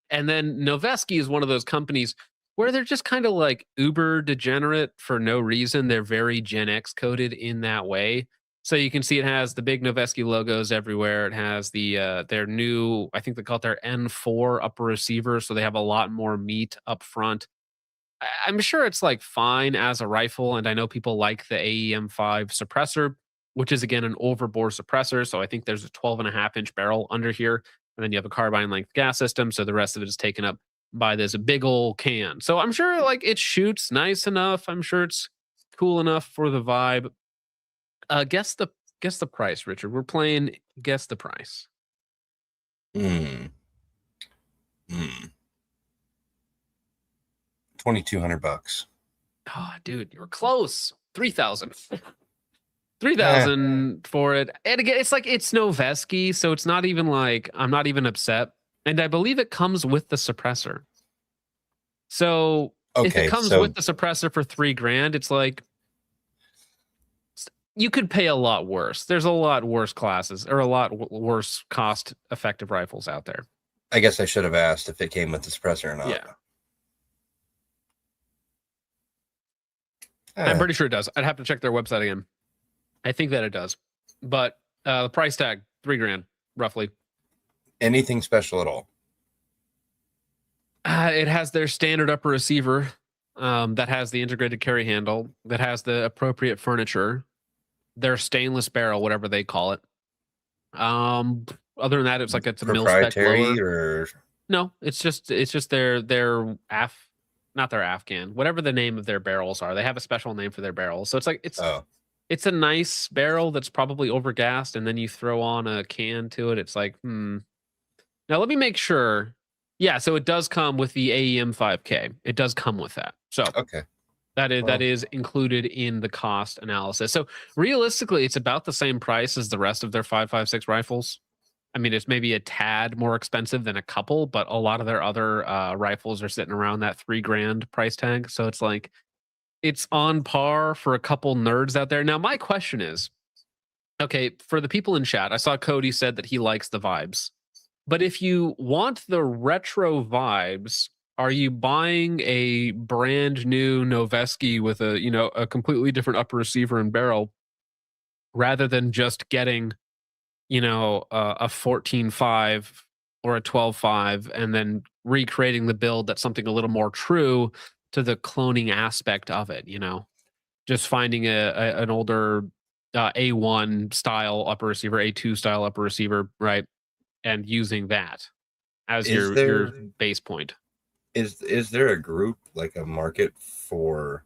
And then Noveski is one of those companies where they're just kind of like uber degenerate for no reason. They're very Gen X coded in that way. So you can see it has the big Noveski logos everywhere. It has the their new, I think they call it their N4 upper receiver. So they have a lot more meat up front. I'm sure it's like fine as a rifle. And I know people like the AEM5 suppressor, which is again an overbore suppressor. So I think there's a 12.5-inch barrel under here. And then you have a carbine length gas system. So the rest of it is taken up by this big old can. So I'm sure like it shoots nice enough. I'm sure it's cool enough for the vibe. Guess the price, Richard. We're playing guess the price. 2,200 bucks. Oh, dude, you were close. 3,000. 3,000 for it. And again, it's like it's Noveski, so it's not even like I'm not even upset. And I believe it comes with the suppressor. So if it comes with the suppressor for $3,000, it's like you could pay a lot worse. There's a lot worse classes or a lot worse cost-effective rifles out there. I guess I should have asked if it came with the suppressor or not. Yeah. I'm pretty sure it does. I'd have to check their website again. I think that it does. But the price tag, $3,000, roughly. Anything special at all? It has their standard upper receiver that has the integrated carry handle, that has the appropriate furniture, their stainless barrel, whatever they call it. Other than that, it's like it's a proprietary mil-spec lower. or No, it's just their not their Afghan, whatever the name of their barrels are. They have a special name for their barrels. So it's like it's a nice barrel that's probably overgassed, and then you throw on a can to it. It's like, Now let me make sure. Yeah, so it does come with the AEM 5K. It does come with that. So okay. That is included in the cost analysis. So realistically, it's about the same price as the rest of their 5.56 rifles. I mean, it's maybe a tad more expensive than a couple, but a lot of their other rifles are sitting around that $3,000 price tag. So it's like, it's on par for a couple nerds out there. Now, my question is, okay, for the people in chat, I saw Cody said that he likes the vibes. But if you want the retro vibes, are you buying a brand new Noveski with a completely different upper receiver and barrel rather than just getting, a 14.5 or a 12.5 and then recreating the build that's something a little more true to the cloning aspect of it, just finding an older A1 style upper receiver, A2 style upper receiver, right? And using that as your base point. Is there a group, like a market for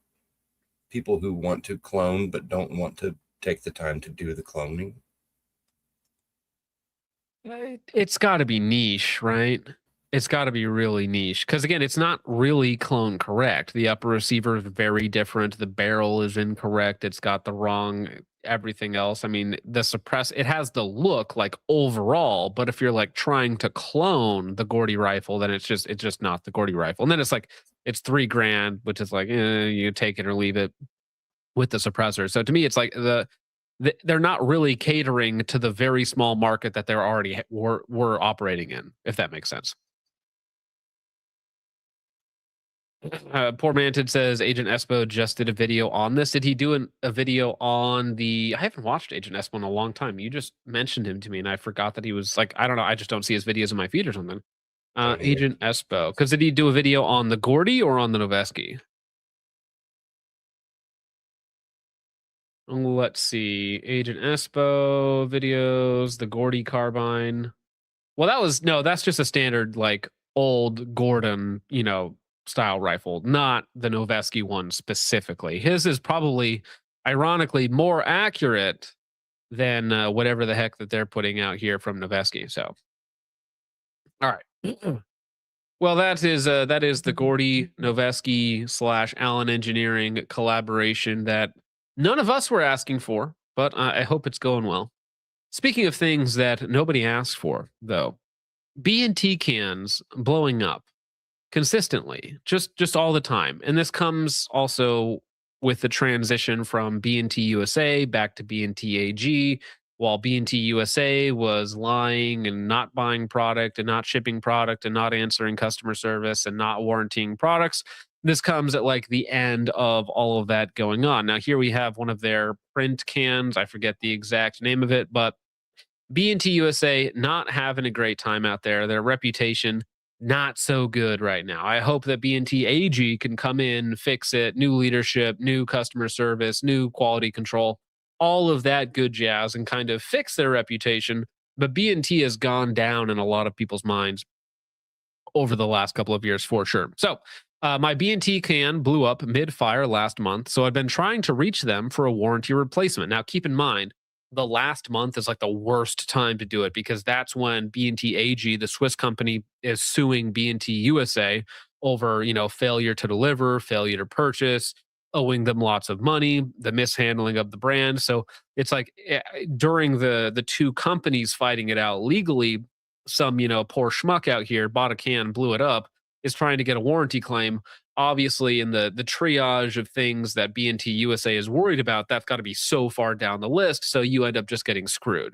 people who want to clone but don't want to take the time to do the cloning? It's got to be niche, right? It's got to be really niche. Because again, it's not really clone correct. The upper receiver is very different. The barrel is incorrect. It's got the wrong everything else. I mean, it has the look like overall, but if you're like trying to clone the Gordy rifle, then it's just not the Gordy rifle. And then it's like, it's $3,000, which is like, you take it or leave it with the suppressor. So to me, it's like they're not really catering to the very small market that they're already were operating in, if that makes sense. Poor Manted says Agent Espo just did a video on this. Did he do a video on the? I haven't watched Agent Espo in a long time. You just mentioned him to me, and I forgot that he was like, I don't know. I just don't see his videos in my feed or something. Agent Espo, because did he do a video on the Gordy or on the Noveski? Let's see. Agent Espo videos, the Gordy carbine. Well, that's just a standard like old Gordon, style rifle, not the Noveski one specifically. His is probably, ironically, more accurate than whatever the heck that they're putting out here from Noveski. So, all right. Well, that is the Gordy Noveski / Allen Engineering collaboration that none of us were asking for, but I hope it's going well. Speaking of things that nobody asked for, though, B&T cans blowing up consistently, just all the time. And this comes also with the transition from B&T USA back to B&T AG, while B&T USA was lying and not buying product and not shipping product and not answering customer service and not warranting products. This comes at like the end of all of that going on. Now, here we have one of their print cans. I forget the exact name of it, but B&T USA not having a great time out there. Their reputation not so good right now. I hope that B&T AG can come in, fix it, new leadership, new customer service, new quality control, all of that good jazz, and kind of fix their reputation. But B&T has gone down in a lot of people's minds over the last couple of years for sure. So my B&T can blew up mid-fire last month, so I've been trying to reach them for a warranty replacement. Now, keep in mind, the last month is like the worst time to do it because that's when B&T AG, the Swiss company, is suing B&T USA over, failure to deliver, failure to purchase, owing them lots of money, the mishandling of the brand. So it's like during the two companies fighting it out legally, some, poor schmuck out here bought a can, blew it up, is trying to get a warranty claim. Obviously, in the triage of things that B&T USA is worried about, that's got to be so far down the list, so you end up just getting screwed.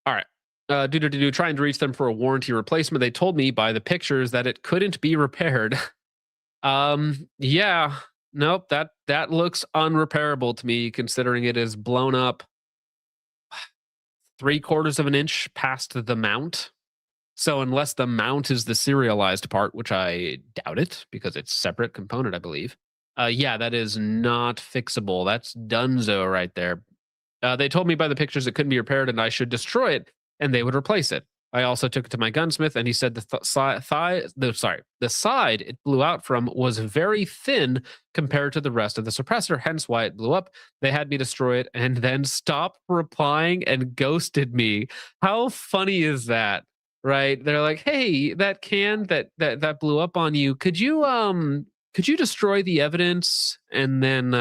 All right. Trying to reach them for a warranty replacement. They told me by the pictures that it couldn't be repaired. Yeah. Nope, that looks unrepairable to me, considering it is blown up 3/4 of an inch past the mount. So unless the mount is the serialized part, which I doubt it because it's separate component, I believe. Yeah, that is not fixable. That's donezo right there. They told me by the pictures it couldn't be repaired and I should destroy it and they would replace it. I also took it to my gunsmith and he said the side it blew out from was very thin compared to the rest of the suppressor, hence why it blew up. They had me destroy it and then stop replying and ghosted me. How funny is that? Right? They're like, hey, that can that blew up on you. Could you destroy the evidence and then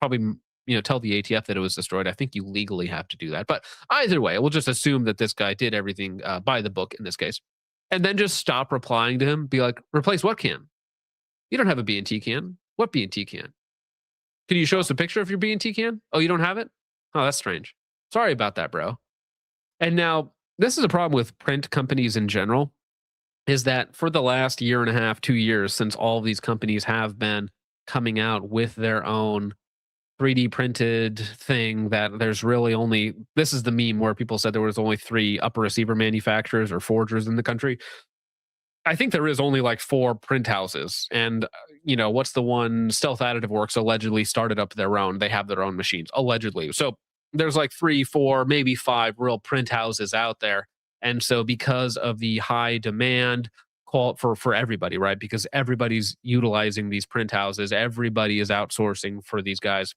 probably tell the ATF that it was destroyed. I think you legally have to do that. But either way, we'll just assume that this guy did everything by the book in this case. And then just stop replying to him. Be like, replace what can? You don't have a B&T can. What B&T can? Can you show us a picture of your B&T can? Oh, you don't have it? Oh, that's strange. Sorry about that, bro. And now, this is a problem with print companies in general, is that for the last 1.5, 2 years, since all of these companies have been coming out with their own 3D printed thing, that there's really only, this is the meme where people said there was only 3 upper receiver manufacturers or forgers in the country. I think there is only like 4 print houses. And, what's the one? Stealth Additive Works allegedly started up their own. They have their own machines, allegedly. So there's like 3, 4, maybe 5 real print houses out there. And so because of the high demand for everybody, right? Because everybody's utilizing these print houses, everybody is outsourcing for these guys.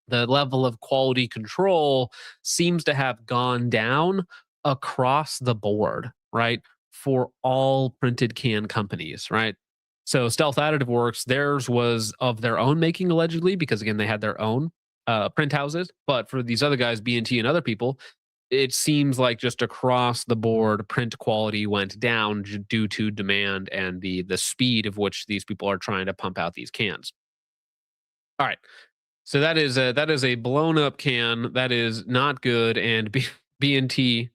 The level of quality control seems to have gone down across the board, right? For all printed can companies, right? So Stealth Additive Works, theirs was of their own making allegedly, because again, they had their own print houses. But for these other guys, B&T and other people, it seems like just across the board, print quality went down due to demand and the speed of which these people are trying to pump out these cans. All right. So that is a blown up can. That is not good. And B&T,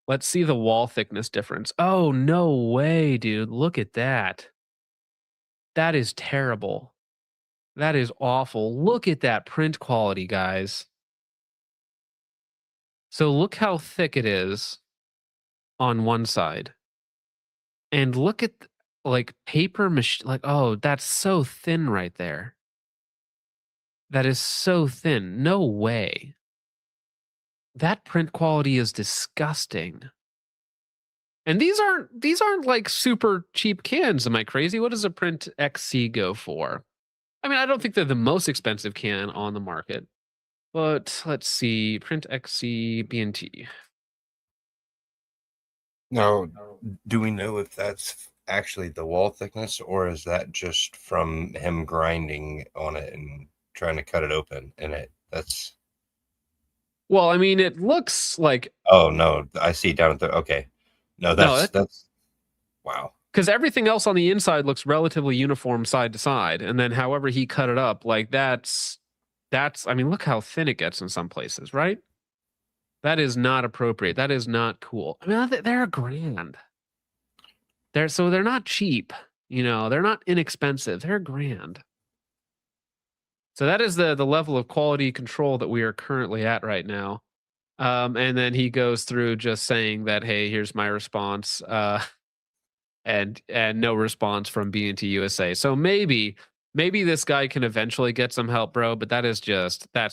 let's see the wall thickness difference. Oh, no way, dude. Look at that. That is terrible. That is awful. Look at that print quality, guys. So look how thick it is on one side. And look at like paper machine, like, oh, that's so thin right there. That is so thin. No way. That print quality is disgusting. And these aren't like super cheap cans. Am I crazy? What does a Print XC go for? I mean, I don't think they're the most expensive can on the market. But let's see, Print XC B&T. Now, do we know if that's actually the wall thickness, or is that just from him grinding on it and trying to cut it open? And that's. Well, I mean, it looks like. Oh no, I see down at the. Okay, no, that's wow. Because everything else on the inside looks relatively uniform side to side, and then however he cut it up, like that's. I mean, look how thin it gets in some places, right? That is not appropriate. That is not cool. I mean, they're $1,000. They're not cheap. You know, they're not inexpensive. They're $1,000. So that is the level of quality control that we are currently at right now. And then he goes through just saying that, hey, here's my response, and no response from B&T USA. So maybe this guy can eventually get some help, bro. But that's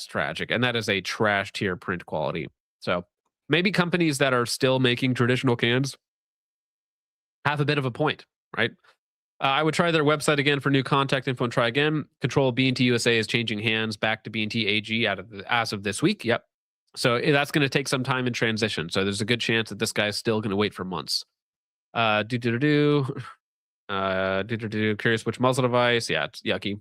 tragic, and that is a trash tier print quality. So maybe companies that are still making traditional cans have a bit of a point, right? I would try their website again for new contact info and try again. Control B&T USA is changing hands back to B&T AG as of this week. Yep. So that's going to take some time in transition. So there's a good chance that this guy's still going to wait for months. Curious which muzzle device. Yeah, it's yucky.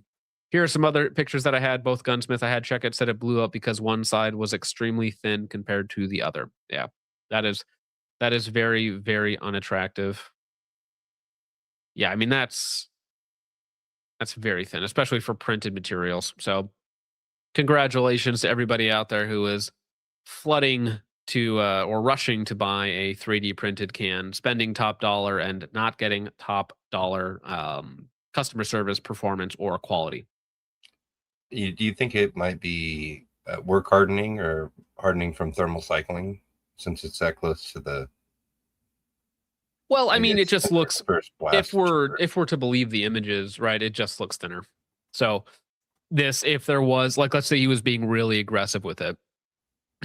Here are some other pictures that I had. Both Gunsmith I had check it, said it blew up because one side was extremely thin compared to the other. Yeah, that is very, very unattractive. Yeah, I mean, that's very thin, especially for printed materials. So congratulations to everybody out there who is flooding to or rushing to buy a 3D printed can, spending top dollar and not getting top dollar customer service, performance, or quality. Do you think it might be work hardening or hardening from thermal cycling, since it's that close to the? Well, I mean, it just looks, if we're to believe the images, right, it just looks thinner. So if there was, like, let's say he was being really aggressive with it,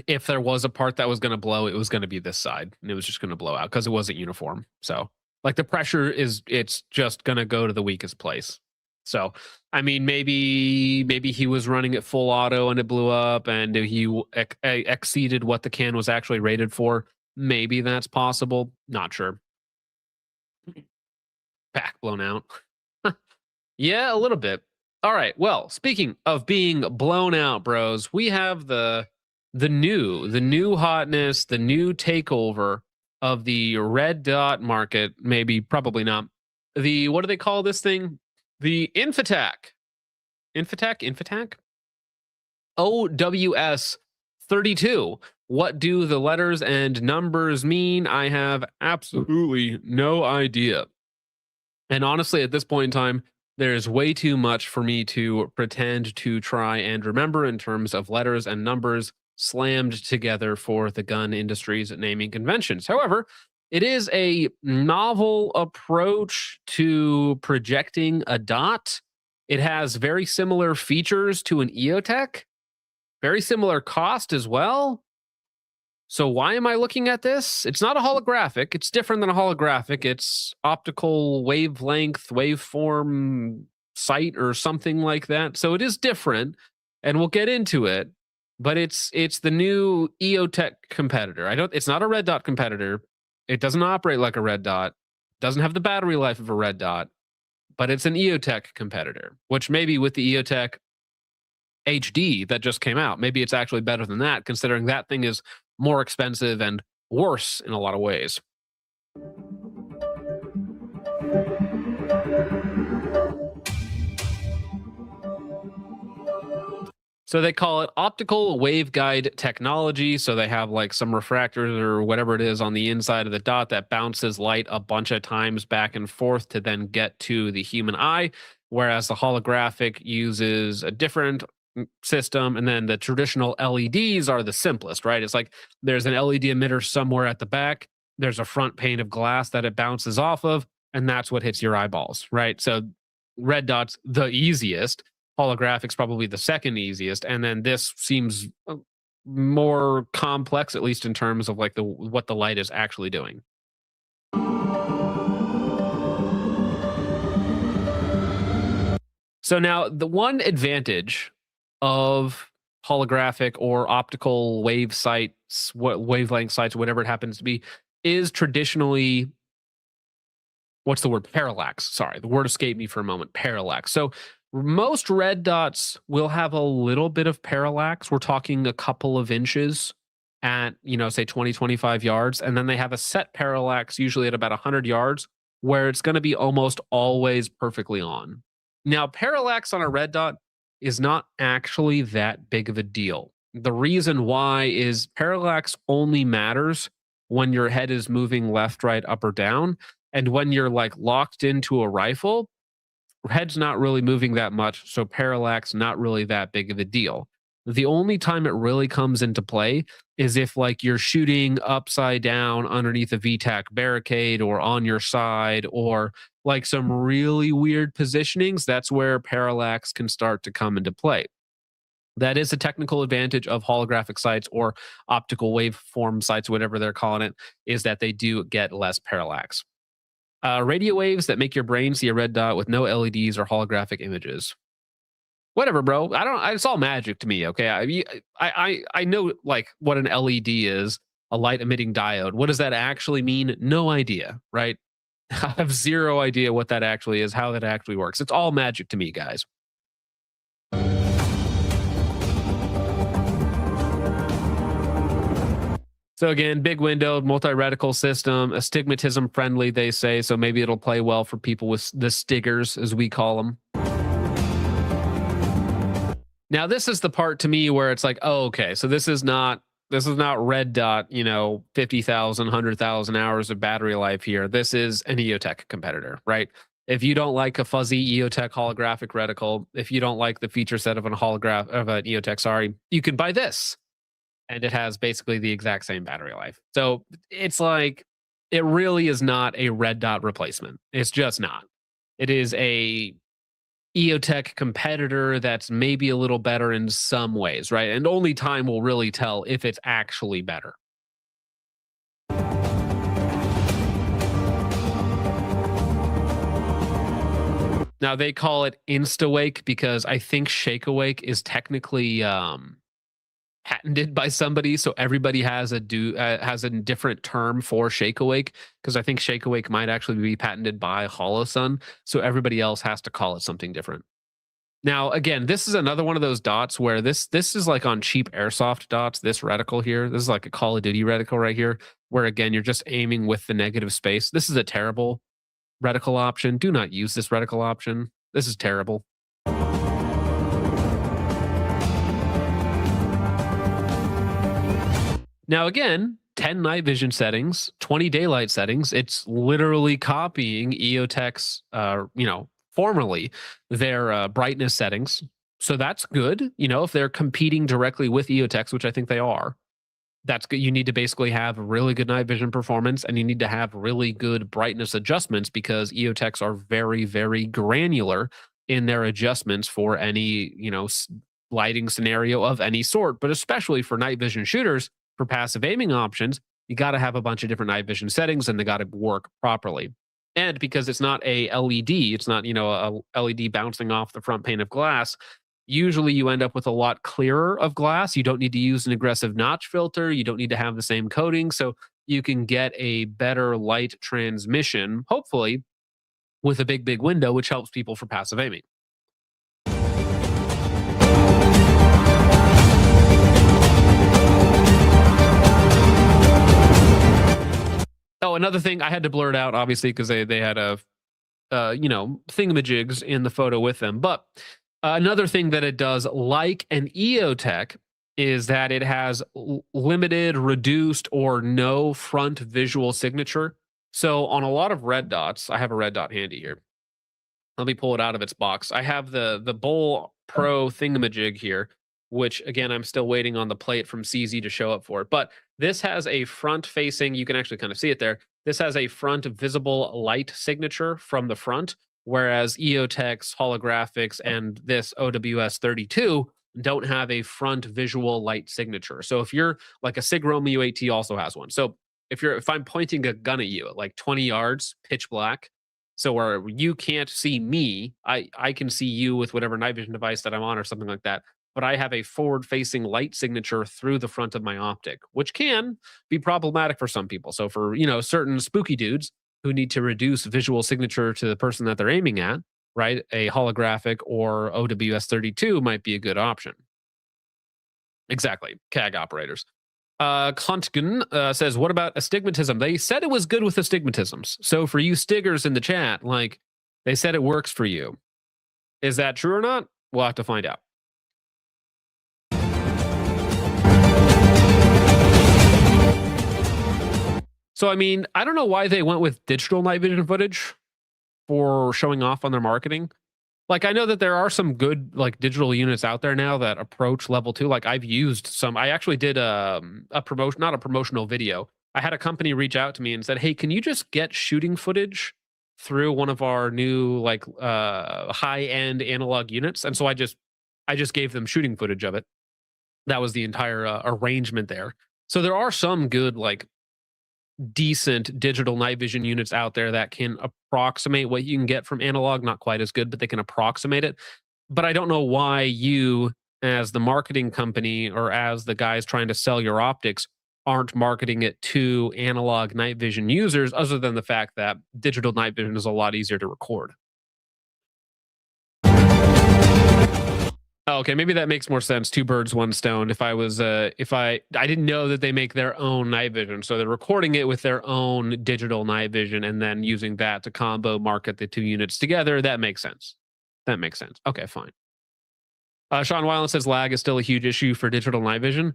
if there was a part that was going to blow, it was going to be this side, and it was just going to blow out because it wasn't uniform. So, like, the pressure it's just going to go to the weakest place. So, I mean, maybe he was running it full auto and it blew up, and he exceeded what the can was actually rated for. Maybe that's possible. Not sure. Pack blown out. Yeah, a little bit. All right. Well, speaking of being blown out, bros, we have the new hotness, the new takeover of the red dot market. Probably not. What do they call this thing? The Infitac. Infitac? OWS 32. What do the letters and numbers mean? I have absolutely no idea. And honestly, at this point in time, there's way too much for me to pretend to try and remember in terms of letters and numbers slammed together for the gun industry's naming conventions. However, it is a novel approach to projecting a dot. It has very similar features to an EOTech, very similar cost as well. So why am I looking at this? It's not a holographic. It's different than a holographic. It's optical wavelength, waveform sight or something like that. So it is different, and we'll get into it. But it's the new EOTech competitor. It's not a red dot competitor. It doesn't operate like a red dot. Doesn't have the battery life of a red dot. But it's an EOTech competitor, which maybe with the EOTech HD that just came out, maybe it's actually better than that, considering that thing is more expensive and worse in a lot of ways. So they call it optical waveguide technology. So they have like some refractors or whatever it is on the inside of the dot that bounces light a bunch of times back and forth to then get to the human eye. whereas the holographic uses a different system, and then the traditional LEDs are the simplest, right? It's like there's an LED emitter somewhere at the back, there's a front pane of glass that it bounces off of, and that's what hits your eyeballs, right? So red dot's the easiest, holographic's probably the second easiest, and then this seems more complex, at least in terms of like what the light is actually doing. So now the one advantage of holographic or optical wave sights, wavelength sights, whatever it happens to be, is traditionally, what's the word? Parallax. Sorry, the word escaped me for a moment. Parallax. So most red dots will have a little bit of parallax. We're talking a couple of inches at, say 20, 25 yards. And then they have a set parallax, usually at about 100 yards, where it's going to be almost always perfectly on. Now, parallax on a red dot is not actually that big of a deal. The reason why is parallax only matters when your head is moving left, right, up, or down. And when you're like locked into a rifle, head's not really moving that much, so parallax not really that big of a deal. The only time it really comes into play is if like you're shooting upside down underneath a VTAC barricade or on your side or like some really weird positionings. That's where parallax can start to come into play. That is a technical advantage of holographic sights or optical waveform sights, whatever they're calling it, is that they do get less parallax. Radio waves that make your brain see a red dot with no LEDs or holographic images. Whatever, bro. It's all magic to me. Okay, I know like what an LED is, a light emitting diode. What does that actually mean? No idea, right? I have zero idea what that actually is, how that actually works. It's all magic to me, guys. So again, big windowed, multi-reticle system, astigmatism friendly, they say. So maybe it'll play well for people with the stiggers, as we call them. Now, this is the part to me where it's like, oh, okay, so this is not red dot, 50,000, 100,000 hours of battery life here. This is an EOTech competitor, right? If you don't like a fuzzy EOTech holographic reticle, if you don't like the feature set of an EOTech, you can buy this. And it has basically the exact same battery life. So it's like, it really is not a red dot replacement. It's just not. It is a EOTech competitor that's maybe a little better in some ways, right? And only time will really tell if it's actually better. Now they call it InstaWake because I think ShakeAwake is technically patented by somebody, so everybody has a different term for ShakeAwake, because I think ShakeAwake might actually be patented by HoloSun, so everybody else has to call it something different. Now, again, this is another one of those dots where this is like on cheap airsoft dots. This reticle here, this is like a Call of Duty reticle right here, where again you're just aiming with the negative space. This is a terrible reticle option. Do not use this reticle option. This is terrible. Now, again, 10 night vision settings, 20 daylight settings. It's literally copying EOTech's, formerly their brightness settings. So that's good. If they're competing directly with EOTech's, which I think they are, that's good. You need to basically have really good night vision performance, and you need to have really good brightness adjustments, because EOTech's are very, very granular in their adjustments for any, lighting scenario of any sort, but especially for night vision shooters. For passive aiming options, you got to have a bunch of different night vision settings, and they got to work properly. And because it's not a LED, it's not, a LED bouncing off the front pane of glass, usually you end up with a lot clearer of glass. You don't need to use an aggressive notch filter. You don't need to have the same coating. So you can get a better light transmission, hopefully, with a big, big window, which helps people for passive aiming. Oh, another thing, I had to blur it out, obviously, because they had a, thingamajigs in the photo with them. But another thing that it does, like an EOTech, is that it has limited, reduced, or no front visual signature. So on a lot of red dots, I have a red dot handy here. Let me pull it out of its box. I have the Bowl Pro thingamajig here, which again I'm still waiting on the plate from CZ to show up for it. But this has a front-facing. You can actually kind of see it there. This has a front visible light signature from the front, whereas EOTech, holographics, and this OWS 32 don't have a front visual light signature. So if you're like a Sig Romeo AT also has one. So if I'm pointing a gun at you at like 20 yards, pitch black, so where you can't see me, I can see you with whatever night vision device that I'm on or something like that. But I have a forward-facing light signature through the front of my optic, which can be problematic for some people. So for certain spooky dudes who need to reduce visual signature to the person that they're aiming at, right? A holographic or OWS 32 might be a good option. Exactly, CAG operators. Klontgen says, what about astigmatism? They said it was good with astigmatisms. So for you stiggers in the chat, like, they said it works for you. Is that true or not? We'll have to find out. So, I mean, I don't know why they went with digital night vision footage for showing off on their marketing. Like, I know that there are some good like digital units out there now that approach level 2. Like, I've used some. I actually did a promotion, not a promotional video. I had a company reach out to me and said, "Hey, can you just get shooting footage through one of our new like high-end analog units?" And so I just gave them shooting footage of it. That was the entire arrangement there. So there are some good like decent digital night vision units out there that can approximate what you can get from analog. Not quite as good, but they can approximate it. But I don't know why you, as the marketing company or as the guys trying to sell your optics, aren't marketing it to analog night vision users, other than the fact that digital night vision is a lot easier to record. Oh, okay, maybe that makes more sense. Two birds, one stone. If I was, I didn't know that they make their own night vision, so they're recording it with their own digital night vision and then using that to combo market the two units together. That makes sense. That makes sense. Okay, fine. Sean Weiland says lag is still a huge issue for digital night vision.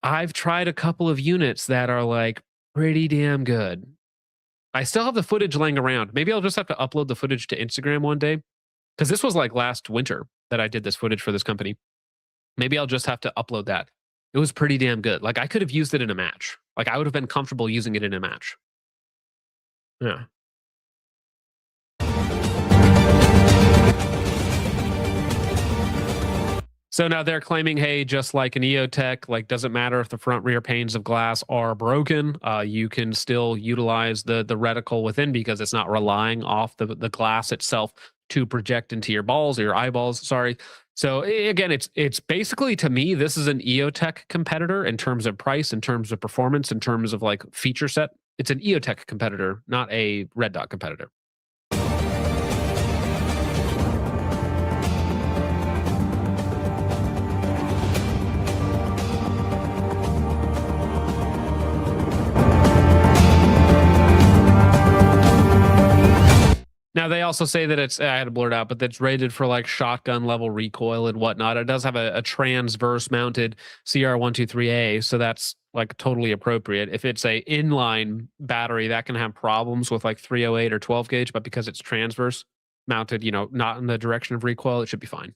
I've tried a couple of units that are like pretty damn good. I still have the footage laying around. Maybe I'll just have to upload the footage to Instagram one day, because this was like last winter that I did this footage for this company. Maybe I'll just have to upload that. It was pretty damn good. Like, I could have used it in a match. Like, I would have been comfortable using it in a match. Yeah. So now they're claiming, hey, just like an EOTech, like, doesn't matter if the front rear panes of glass are broken, you can still utilize the reticle within, because it's not relying off the glass itself to project into your balls or your eyeballs. Sorry. So again, it's basically, to me, this is an EOTech competitor in terms of price, in terms of performance, in terms of like feature set. It's an EOTech competitor, not a Red Dot competitor. Now, they also say that it's, I had to blur it out, but that's rated for like shotgun level recoil and whatnot. It does have a transverse mounted CR123A, so that's like totally appropriate. If it's a inline battery, that can have problems with like 308 or 12 gauge, but because it's transverse mounted, not in the direction of recoil, it should be fine.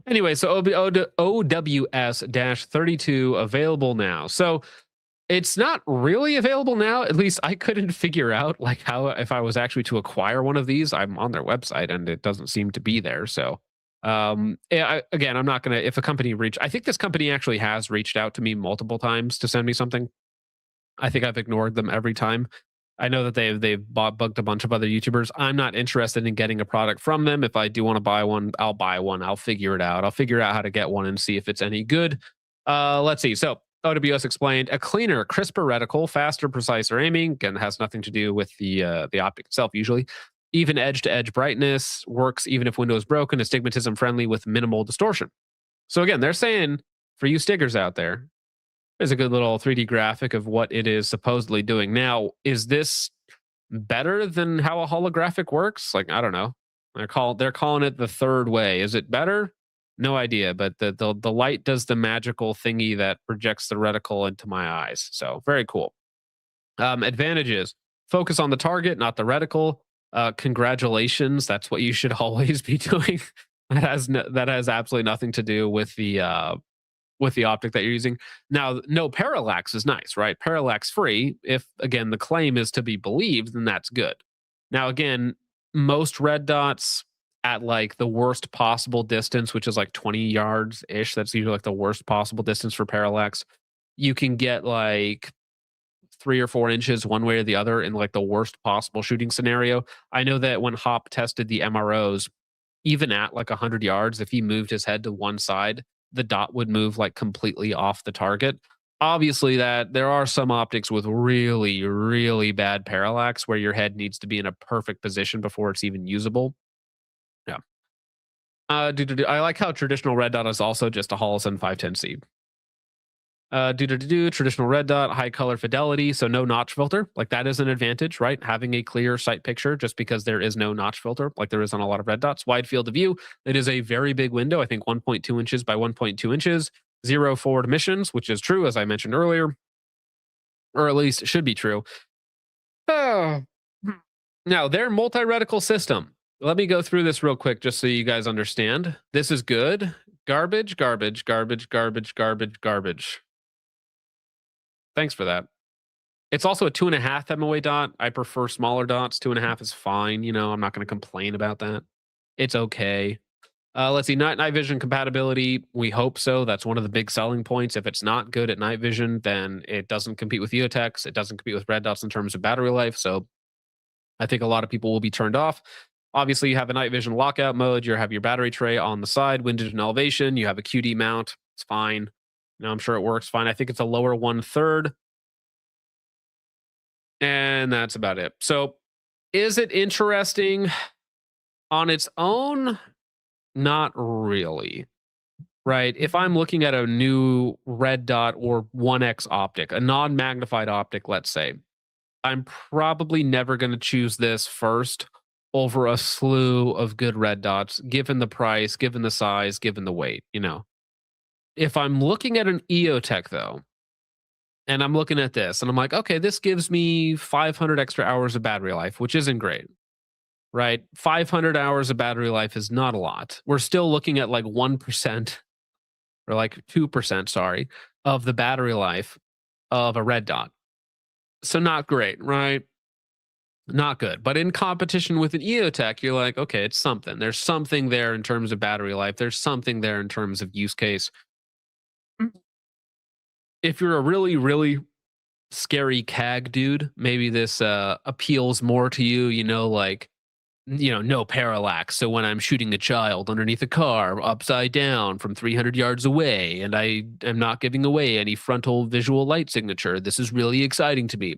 Anyway, so OWS-32 available now. So it's not really available now. At least I couldn't figure out like how, if I was actually to acquire one of these. I'm on their website and it doesn't seem to be there. So again, I'm not going to, if a company I think this company actually has reached out to me multiple times to send me something. I think I've ignored them every time. I know that they've bugged a bunch of other YouTubers. I'm not interested in getting a product from them. If I do want to buy one, I'll buy one. I'll figure it out. I'll figure out how to get one and see if it's any good. Let's see. So OWS explained a cleaner, crisper reticle, faster, preciser aiming. Again, has nothing to do with the optic itself usually. Even edge-to-edge brightness, works even if window is broken, astigmatism friendly with minimal distortion. So again, they're saying for you stickers out there, there's a good little 3D graphic of what it is supposedly doing. Now, is this better than how a holographic works. Like, I don't know. They're calling it the third way. Is it better? No idea. But the light does the magical thingy that projects the reticle into my eyes. So very cool. Advantages: focus on the target, not the reticle. Congratulations. That's what you should always be doing. That has absolutely nothing to do with the optic that you're using. Now, no parallax is nice, right? Parallax free. If again the claim is to be believed, then that's good. Now, again, most red dots at like the worst possible distance, which is like 20 yards ish. That's usually like the worst possible distance for parallax. You can get like 3 or 4 inches one way or the other in like the worst possible shooting scenario. I know that when Hop tested the MROs, even at like 100 yards, if he moved his head to one side, the dot would move like completely off the target. Obviously, that there are some optics with really, really bad parallax where your head needs to be in a perfect position before it's even usable. Yeah. I like how traditional red dot is also just a Holosun 510C. Traditional red dot, high color fidelity, so no notch filter. Like that is an advantage, right? Having a clear sight picture just because there is no notch filter, like there is on a lot of red dots. Wide field of view. It is a very big window. I think 1.2 inches by 1.2 inches. 0 forward emissions, which is true, as I mentioned earlier, or at least should be true. Now, their multi-reticle system. Let me go through this real quick just so you guys understand. This is good. Garbage, garbage, garbage, garbage, garbage, garbage. Thanks for that. It's also a 2.5 MOA dot. I prefer smaller dots. 2.5 is fine. I'm not going to complain about that. It's okay. Let's see, night vision compatibility. We hope so. That's one of the big selling points. If it's not good at night vision, then it doesn't compete with EOTechs. It doesn't compete with red dots in terms of battery life. So I think a lot of people will be turned off. Obviously, you have a night vision lockout mode. You have your battery tray on the side, windage and elevation. You have a QD mount. It's fine. I'm sure it works fine. I think it's a lower 1/3. And that's about it. So is it interesting on its own? Not really, right? If I'm looking at a new red dot or 1X optic, a non-magnified optic, let's say, I'm probably never going to choose this first over a slew of good red dots, given the price, given the size, given the weight, If I'm looking at an EOTech, though, and I'm looking at this, and I'm like, okay, this gives me 500 extra hours of battery life, which isn't great. Right? 500 hours of battery life is not a lot. We're still looking at like 1% or like 2%, sorry, of the battery life of a red dot. So not great, right? Not good. But in competition with an EOTech, you're like, okay, it's something. There's something there in terms of battery life. There's something there in terms of use case. If you're a really, really scary CAG dude, maybe this appeals more to you, like, no parallax. So when I'm shooting a child underneath a car, upside down from 300 yards away, and I am not giving away any frontal visual light signature, this is really exciting to me.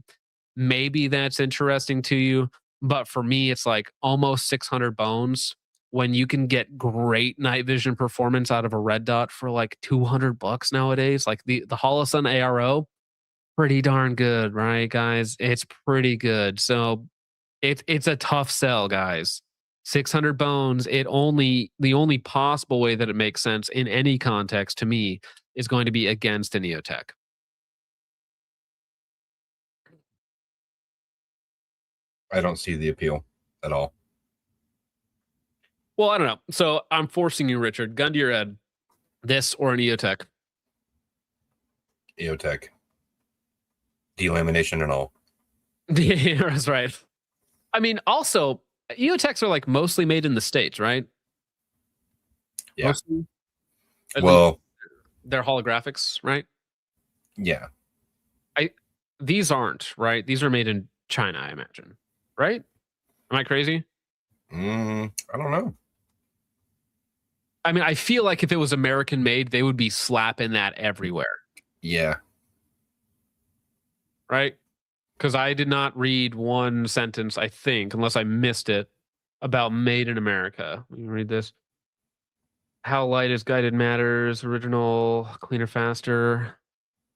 Maybe that's interesting to you. But for me, it's like almost 600 bones when you can get great night vision performance out of a red dot for like $200 nowadays. Like the Holosun ARO, pretty darn good, right, guys? It's pretty good. So it's a tough sell, guys. 600 bones. The only possible way that it makes sense in any context to me is going to be against an EOTech. I don't see the appeal at all. Well, I don't know. So I'm forcing you, Richard. Gun to your head. This or an EOTech? EOTech. Delamination and all. Yeah, that's right. I mean, also, EOTechs are like mostly made in the States, right? Yeah. Mostly? Well, they're holographics, right? Yeah. These aren't, right? These are made in China, I imagine. Right? Am I crazy? I don't know. I mean, I feel like if it was American made, they would be slapping that everywhere. Yeah. Right? Because I did not read one sentence, I think, unless I missed it, about made in America. Let me read this. How light is guided matters. Original, cleaner, faster.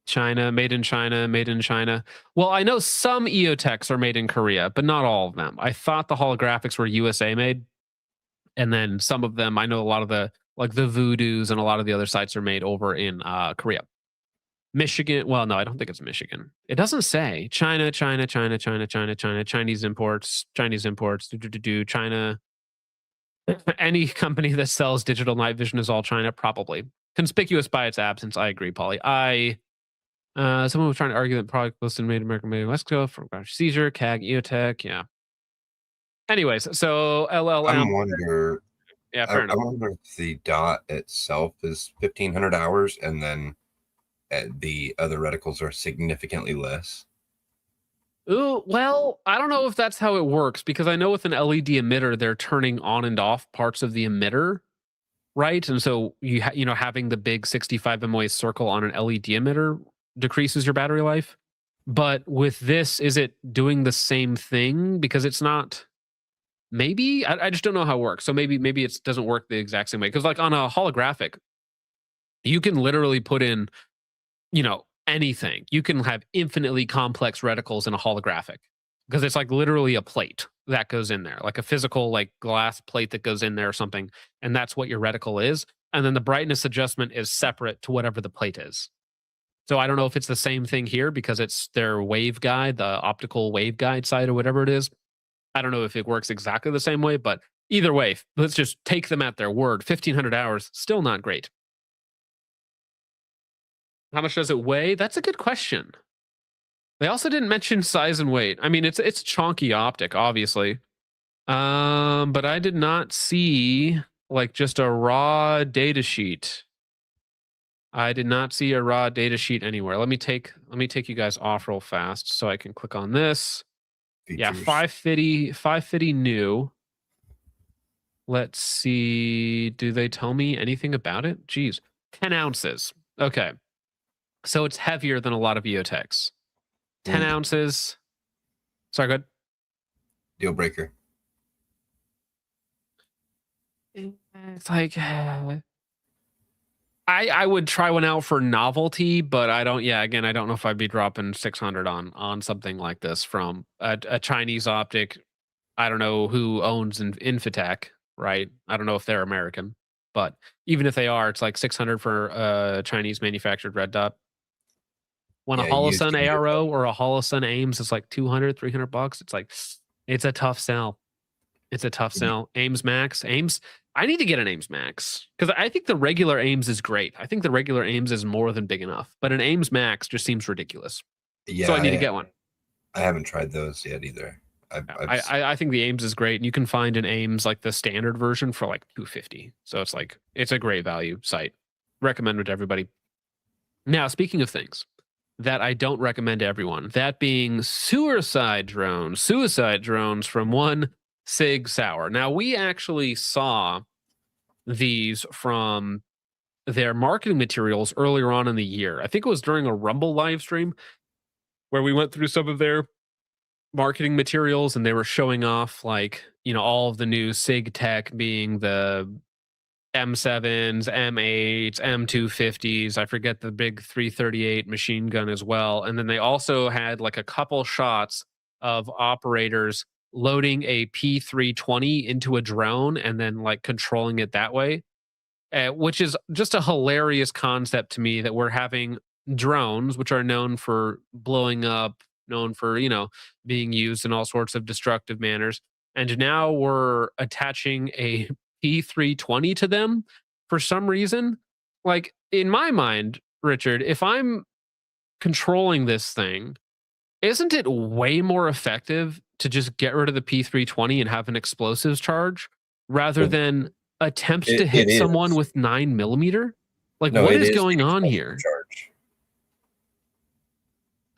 China, made in China, made in China. Well, I know some EOTechs are made in Korea, but not all of them. I thought the holographics were USA made. And then some of them, I know a lot of the Voodoos and a lot of the other sites are made over in Korea. Michigan. Well, no, I don't think it's Michigan. It doesn't say China, China, China, China, China, China, Chinese imports, China. Any company that sells digital night vision is all China, probably. Conspicuous by its absence. I agree, Polly. Someone was trying to argue that product listed made in America, made in Mexico from Seizure, CAG, EOTech. Yeah. Anyways, so LLM. I wonder. Yeah, fair enough. I wonder if the dot itself is 1,500 hours, and then the other reticles are significantly less. Ooh, well, I don't know if that's how it works, because I know with an LED emitter, they're turning on and off parts of the emitter, right? And so having the big 65 MOA circle on an LED emitter decreases your battery life. But with this, is it doing the same thing? Because it's not. Maybe I just don't know how it works. So maybe it doesn't work the exact same way. Because like on a holographic, you can literally put in, anything. You can have infinitely complex reticles in a holographic, because it's like literally a plate that goes in there, like a physical like glass plate that goes in there or something, and that's what your reticle is. And then the brightness adjustment is separate to whatever the plate is. So I don't know if it's the same thing here because it's their waveguide, the optical waveguide side or whatever it is. I don't know if it works exactly the same way, but either way, let's just take them at their word. 1,500 hours, still not great. How much does it weigh? That's a good question. They also didn't mention size and weight. I mean, it's chunky optic, obviously. But I did not see like just a raw data sheet. I did not see a raw data sheet anywhere. Let me take you guys off real fast so I can click on this. Features. Yeah, 550 new. Let's see. Do they tell me anything about it? Geez, 10 ounces. Okay. So it's heavier than a lot of EOTechs. 10 ounces. Sorry, go ahead. Deal breaker. It's like I would try one out for novelty, but I don't. Yeah, again, I don't know if I'd be dropping 600 on something like this from a Chinese optic. I don't know who owns Infotech, right? I don't know if they're American, but even if they are, it's like 600 for a Chinese manufactured red dot. When a Holosun ARO or a Holosun Ames is like 200, 300 bucks, it's like, it's a tough sell. It's a tough sell. Ames Max, Ames. I need to get an Ames Max because I think the regular Ames is great. I think the regular Ames is more than big enough, but an Ames Max just seems ridiculous. Yeah, so I need to get one. I haven't tried those yet either. I think the Ames is great, and you can find an Ames like the standard version for like $250. So it's a great value site. Recommend it to everybody. Now, speaking of things that I don't recommend to everyone, that being suicide drones from one Sig Sauer. Now, we actually saw these from their marketing materials earlier on in the year. I think it was during a Rumble live stream where we went through some of their marketing materials, and they were showing off like, all of the new Sig tech, being the M7s, M8s, M250s. I forget the big 338 machine gun as well. And then they also had like a couple shots of operators loading a P320 into a drone and then like controlling it that way, which is just a hilarious concept to me, that we're having drones, which are known for blowing up, known for, being used in all sorts of destructive manners. And now we're attaching a P320 to them for some reason. Like, in my mind, Richard, if I'm controlling this thing, isn't it way more effective to just get rid of the P320 and have an explosives charge rather than attempt to hit someone with 9mm? Like, no, what is going on here? Charge.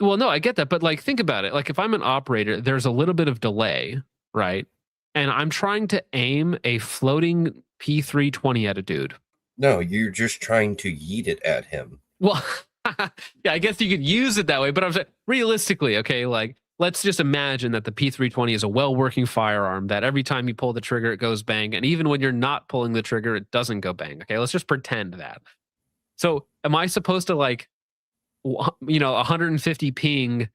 Well, no, I get that, but like, think about it. Like, if I'm an operator, there's a little bit of delay, right? And I'm trying to aim a floating P320 at a dude. No, you're just trying to yeet it at him. Well, yeah, I guess you could use it that way, but I'm saying realistically, okay, like, let's just imagine that the P320 is a well-working firearm, that every time you pull the trigger, it goes bang. And even when you're not pulling the trigger, it doesn't go bang. Okay, let's just pretend that. So am I supposed to like 150 ping,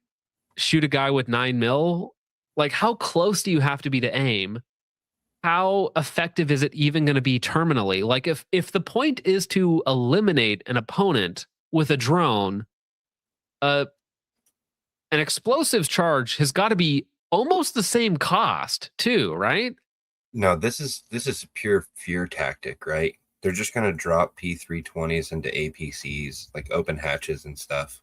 shoot a guy with 9 mil. Like, how close do you have to be to aim? How effective is it even going to be terminally? Like, if the point is to eliminate an opponent with a drone, an explosives charge has got to be almost the same cost too, right? No, this is pure fear tactic, right? They're just gonna drop P320s into APCs, like open hatches and stuff.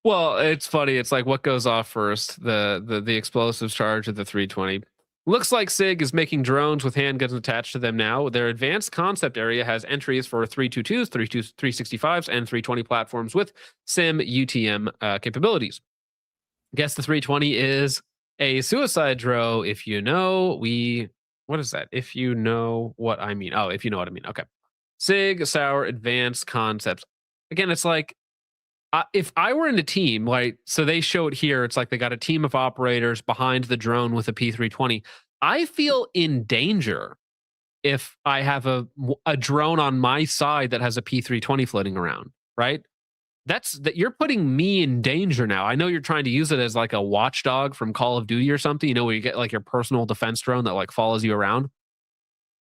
Well, it's funny. It's like, what goes off first, the explosives charge of the 320? Looks like SIG is making drones with handguns attached to them now. Their advanced concept area has entries for 322s, 365s, and 320 platforms with SIM UTM capabilities. Guess the 320 is a suicide drone. If you know, what is that? If you know what I mean. Oh, if you know what I mean. Okay. SIG Sauer advanced concepts. Again, it's like, if I were in a team, like, so they show it here, it's like they got a team of operators behind the drone with a P320. I feel in danger if I have a drone on my side that has a P320 floating around, right? That you're putting me in danger now. I know you're trying to use it as like a watchdog from Call of Duty or something, where you get like your personal defense drone that like follows you around.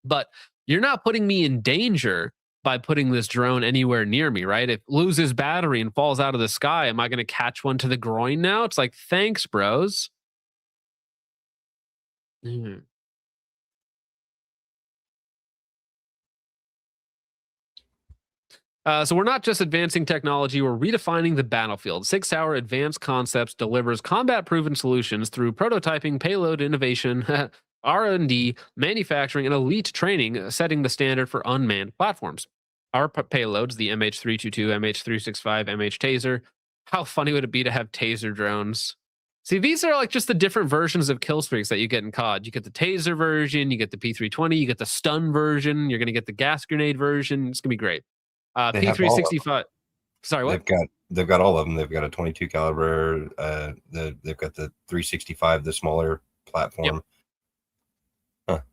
But you're not putting me in danger by putting this drone anywhere near me, right? If it loses battery and falls out of the sky, am I going to catch one to the groin now? It's like, thanks, bros. Mm. So we're not just advancing technology, we're redefining the battlefield. 6 Sauer Advanced Concepts delivers combat-proven solutions through prototyping, payload innovation, R&D, manufacturing, and elite training, setting the standard for unmanned platforms. Our payloads, the MH322, MH365, MH Taser. How funny would it be to have Taser drones? See, these are like just the different versions of kill streaks that you get in COD. You get the Taser version, you get the P320, you get the stun version, you're going to get the gas grenade version. It's going to be great. P365. Sorry, what? They've got all of them. They've got a 22 caliber. They've got the 365, the smaller platform. Yep.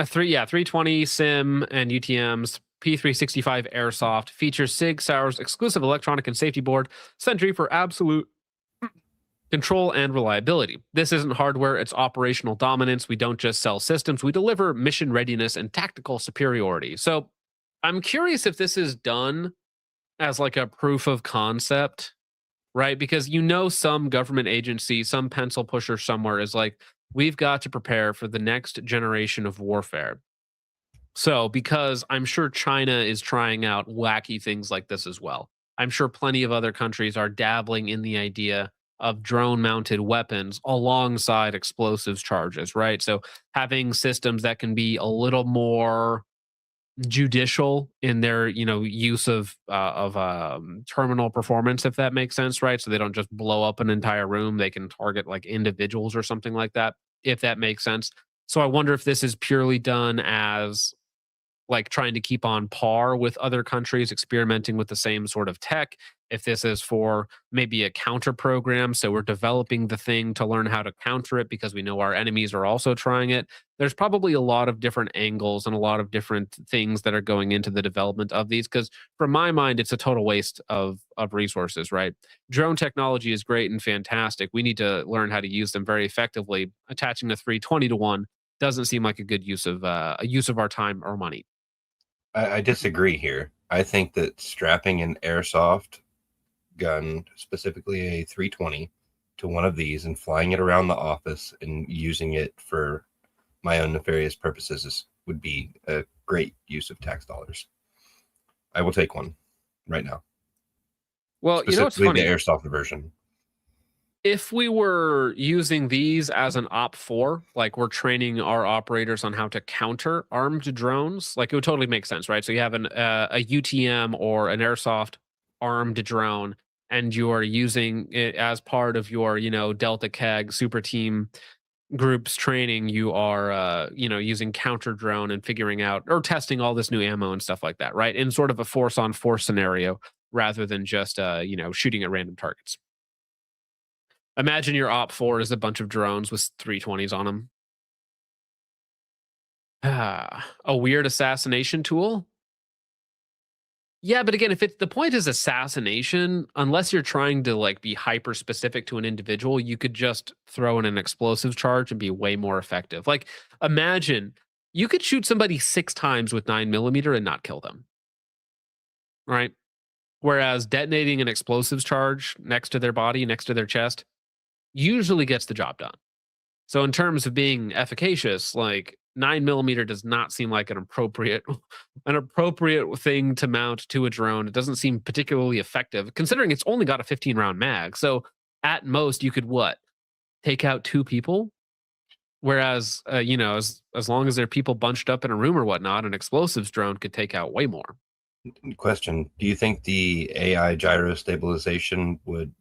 320 SIM and UTMs. P365 Airsoft features SIG Sauer's exclusive electronic and safety board, Sentry, for absolute control and reliability. This isn't hardware, it's operational dominance. We don't just sell systems, we deliver mission readiness and tactical superiority. So I'm curious if this is done as like a proof of concept, right? Because some government agency, some pencil pusher somewhere is like, we've got to prepare for the next generation of warfare. So, because I'm sure China is trying out wacky things like this as well. I'm sure plenty of other countries are dabbling in the idea of drone-mounted weapons alongside explosives charges, right? So, having systems that can be a little more judicial in their, use of terminal performance, if that makes sense, right? So they don't just blow up an entire room; they can target like individuals or something like that, if that makes sense. So, I wonder if this is purely done as like trying to keep on par with other countries experimenting with the same sort of tech. If this is for maybe a counter program, so we're developing the thing to learn how to counter it because we know our enemies are also trying it. There's probably a lot of different angles and a lot of different things that are going into the development of these, because from my mind, it's a total waste of resources, right? Drone technology is great and fantastic. We need to learn how to use them very effectively. Attaching the 320 to one doesn't seem like a good use of our time or money. I disagree here. I think that strapping an airsoft gun, specifically a 320, to one of these and flying it around the office and using it for my own nefarious purposes would be a great use of tax dollars. I will take one right now. Well, specifically what's funny? The airsoft version. If we were using these as an OP4, like we're training our operators on how to counter armed drones, like it would totally make sense, right? So you have a UTM or an airsoft armed drone, and you are using it as part of your, Delta CAG super team group's training. You are, using counter drone and figuring out or testing all this new ammo and stuff like that, right? In sort of a force on force scenario rather than just, shooting at random targets. Imagine your OP4 is a bunch of drones with 320s on them. A weird assassination tool? Yeah, but again, if it's the point is assassination, unless you're trying to like be hyper specific to an individual, you could just throw in an explosive charge and be way more effective. Like imagine you could shoot somebody 6 times with 9mm and not kill them. Right? Whereas detonating an explosives charge next to their body, next to their chest, usually gets the job done. So in terms of being efficacious, like 9mm does not seem like an appropriate thing to mount to a drone. It doesn't seem particularly effective considering it's only got a 15-round mag. So at most you could what? Take out 2 people? Whereas as long as there are people bunched up in a room or whatnot, an explosives drone could take out way more. Question: do you think the AI gyro stabilization would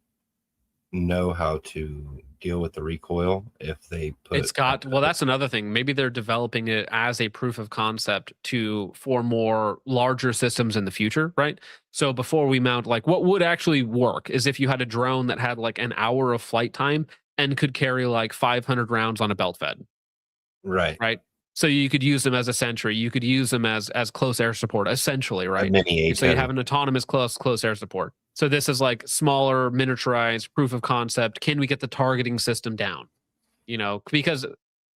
know how to deal with the recoil if they put that's another thing. Maybe they're developing it as a proof of concept for more larger systems in the future, right? So before we mount, like what would actually work is if you had a drone that had like an hour of flight time and could carry like 500 rounds on a belt fed. Right. So you could use them as a sentry. You could use them as close air support, essentially, right? So you have an autonomous close air support. So this is like smaller, miniaturized proof of concept. Can we get the targeting system down? Because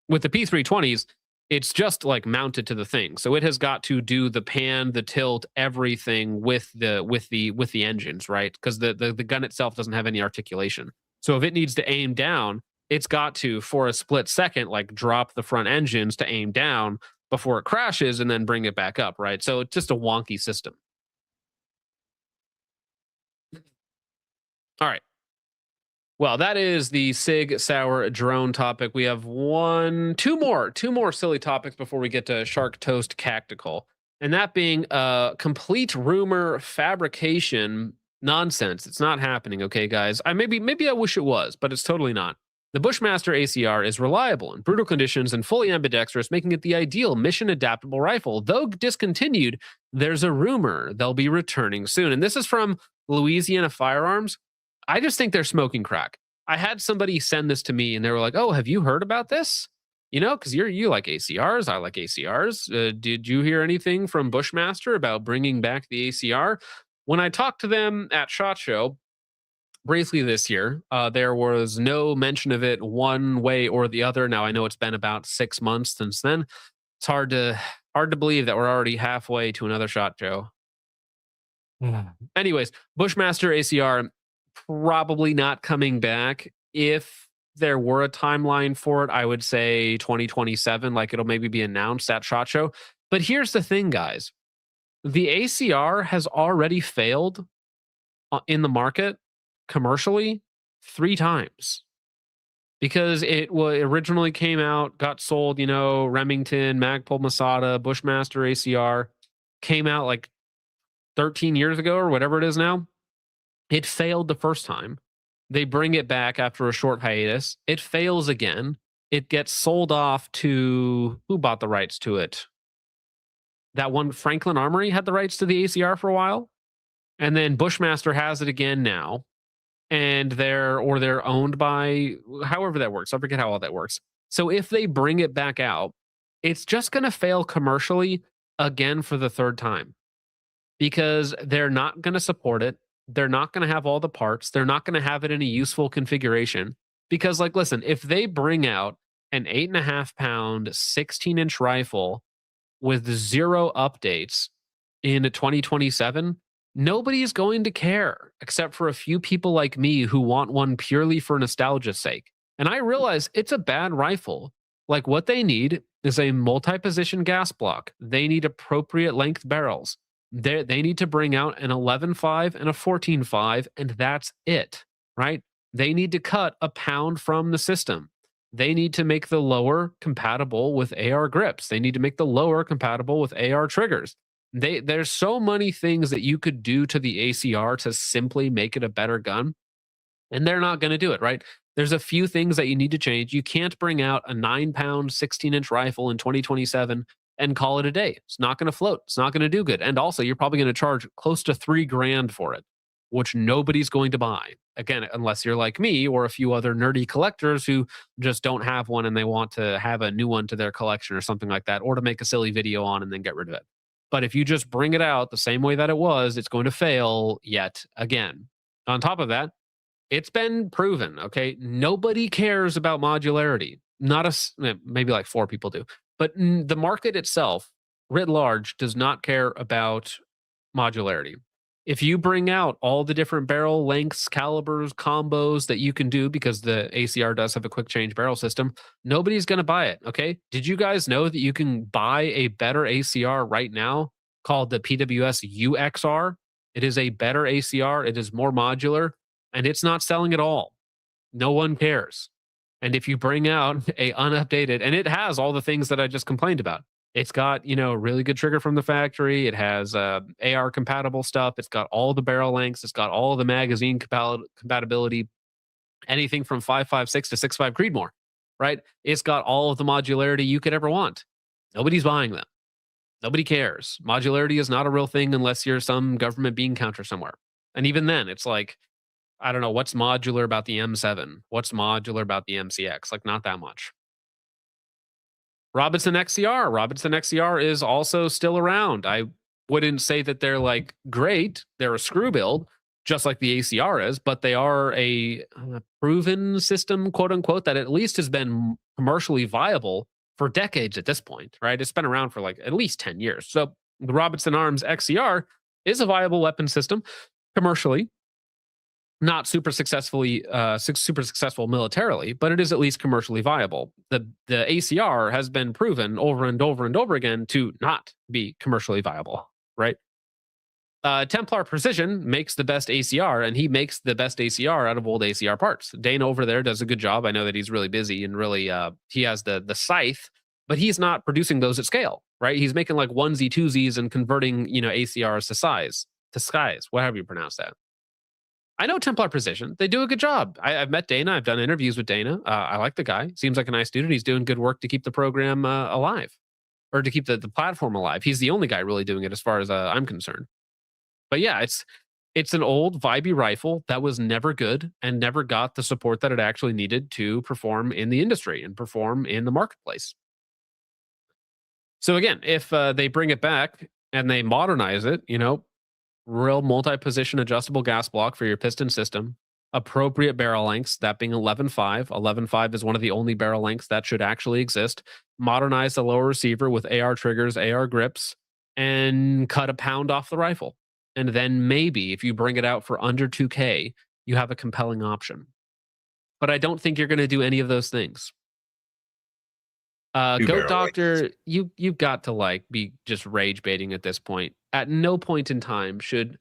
with the P320s, it's just like mounted to the thing. So it has got to do the pan, the tilt, everything with the engines, right? Because the gun itself doesn't have any articulation. So if it needs to aim down, it's got to, for a split second, like drop the front engines to aim down before it crashes and then bring it back up, right? So it's just a wonky system. All right. Well, that is the Sig Sauer drone topic. We have two more silly topics before we get to Shark Toast Cactical. And that being complete rumor fabrication nonsense. It's not happening, okay, guys? Maybe I wish it was, but it's totally not. The Bushmaster ACR is reliable in brutal conditions and fully ambidextrous, making it the ideal mission-adaptable rifle. Though discontinued, there's a rumor they'll be returning soon. And this is from Louisiana Firearms. I just think they're smoking crack. I had somebody send this to me, and they were like, oh, have you heard about this? Because you like ACRs. I like ACRs. Did you hear anything from Bushmaster about bringing back the ACR? When I talked to them at SHOT Show, briefly this year, there was no mention of it one way or the other. Now I know it's been about 6 months since then. It's hard to believe that we're already halfway to another SHOT Show. Anyways, Bushmaster ACR probably not coming back. If there were a timeline for it, I would say 2027. Like it'll maybe be announced at SHOT Show. But here's the thing, guys: the ACR has already failed in the market commercially 3 times because it originally came out, got sold, Remington, Magpul Masada, Bushmaster ACR came out like 13 years ago or whatever it is now. It failed the first time. They bring it back after a short hiatus. It fails again. It gets sold off to who bought the rights to it? That one, Franklin Armory, had the rights to the ACR for a while. And then Bushmaster has it again now. And they're owned by, however that works. I forget how all that works. So if they bring it back out, it's just going to fail commercially again for the 3rd time because they're not going to support it. They're not going to have all the parts. They're not going to have it in a useful configuration because, like, listen, if they bring out an 8.5-pound, 16-inch rifle with 0 updates in 2027, nobody is going to care except for a few people like me who want one purely for nostalgia's sake. And I realize it's a bad rifle. Like what they need is a multi-position gas block. They need appropriate length barrels. They need to bring out an 11.5 and a 14.5, and that's it, right? They need to cut a pound from the system. They need to make the lower compatible with AR grips. They need to make the lower compatible with AR triggers. There's so many things that you could do to the ACR to simply make it a better gun, and they're not going to do it, right? There's a few things that you need to change. You can't bring out a 9-pound, 16-inch rifle in 2027 and call it a day. It's not going to float. It's not going to do good. And also, you're probably going to charge close to $3,000 for it, which nobody's going to buy. Again, unless you're like me or a few other nerdy collectors who just don't have one and they want to have a new one to their collection or something like that, or to make a silly video on and then get rid of it. But if you just bring it out the same way that it was, it's going to fail yet again. On top of that, it's been proven, okay? Nobody cares about modularity. Maybe like 4 people do. But the market itself, writ large, does not care about modularity. If you bring out all the different barrel lengths, calibers, combos that you can do, because the ACR does have a quick change barrel system, nobody's going to buy it, okay? Did you guys know that you can buy a better ACR right now called the PWS UXR? It is a better ACR. It is more modular, and it's not selling at all. No one cares. And if you bring out a unupdated, and it has all the things that I just complained about. It's got, really good trigger from the factory. It has AR compatible stuff. It's got all the barrel lengths. It's got all the magazine compatibility, anything from 5.56 to 6.5 Creedmoor, right? It's got all of the modularity you could ever want. Nobody's buying them. Nobody cares. Modularity is not a real thing unless you're some government bean counter somewhere. And even then, it's like, I don't know, what's modular about the M7? What's modular about the MCX? Like, not that much. Robinson XCR. Robinson XCR is also still around. I wouldn't say that they're like great. They're a screw build, just like the ACR is, but they are a proven system, quote unquote, that at least has been commercially viable for decades at this point, right? It's been around for like at least 10 years. So the Robinson Arms XCR is a viable weapon system commercially. Not super successful militarily, but it is at least commercially viable. The ACR has been proven over and over and over again to not be commercially viable, right? Templar Precision makes the best ACR, and he makes the best ACR out of old ACR parts. Dane over there does a good job. I know that he's really busy and really he has the scythe, but he's not producing those at scale, right? He's making like onesie twosies and converting ACRs to skies, whatever you pronounce that. I know Templar Precision. They do a good job. I've met Dana. I've done interviews with Dana. I like the guy. Seems like a nice dude. He's doing good work to keep the program alive, or to keep the platform alive. He's the only guy really doing it as far as I'm concerned. But yeah, it's an old vibey rifle that was never good and never got the support that it actually needed to perform in the industry and perform in the marketplace. So again, if they bring it back and they modernize it, real multi-position adjustable gas block for your piston system, appropriate barrel lengths, that being 11.5. 11.5 is one of the only barrel lengths that should actually exist. Modernize the lower receiver with AR triggers, AR grips, and cut a pound off the rifle. And then maybe if you bring it out for under 2K, you have a compelling option. But I don't think you're going to do any of those things. Goat Doctor, you've got to be just rage baiting at this point. At no point in time should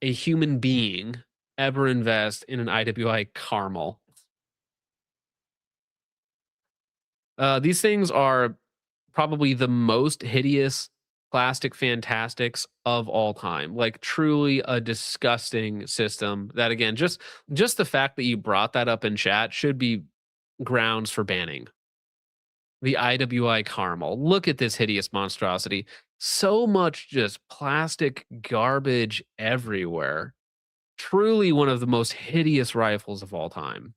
a human being ever invest in an IWI Carmel. These things are probably the most hideous plastic fantastics of all time. Like, truly a disgusting system that, again, just the fact that you brought that up in chat should be grounds for banning. The IWI Carmel. Look at this hideous monstrosity. So much just plastic garbage everywhere. Truly one of the most hideous rifles of all time.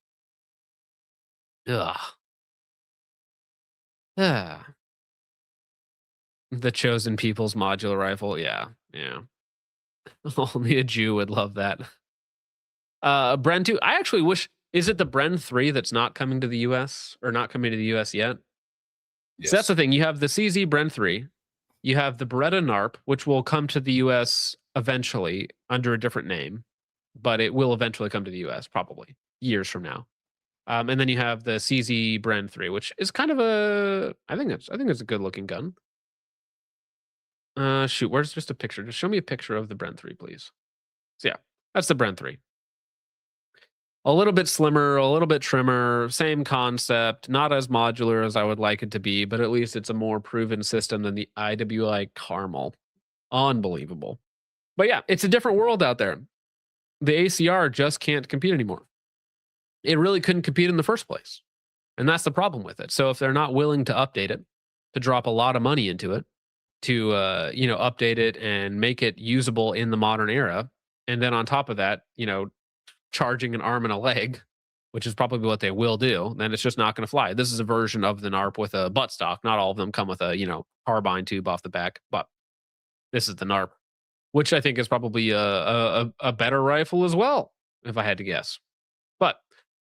Ugh. Ah. The Chosen People's modular rifle. Yeah. Only a Jew would love that. Bren 2. I actually wish... Is it the Bren 3 that's not coming to the US? Or not coming to the US yet? Yes. So that's the thing. You have the CZ Bren 3. You have the Beretta NARP, which will come to the US eventually under a different name. But it will eventually come to the US, probably years from now. And then you have the CZ Bren 3, which is kind of a... I think it's a good looking gun. Shoot, where's just a picture? Just show me a picture of the Bren 3, please. So yeah, that's the Bren 3. A little bit slimmer, a little bit trimmer, same concept, not as modular as I would like it to be, but at least it's a more proven system than the IWI Carmel. Unbelievable. But yeah, it's a different world out there. The ACR just can't compete anymore. It really couldn't compete in the first place. And that's the problem with it. So if they're not willing to update it, to drop a lot of money into it, to update it and make it usable in the modern era, and then on top of that, charging an arm and a leg, which is probably what they will do, then it's just not going to fly. This is a version of the NARP with a buttstock. Not all of them come with a, carbine tube off the back, but This is the NARP, which I think is probably a better rifle as well, if I had to guess. But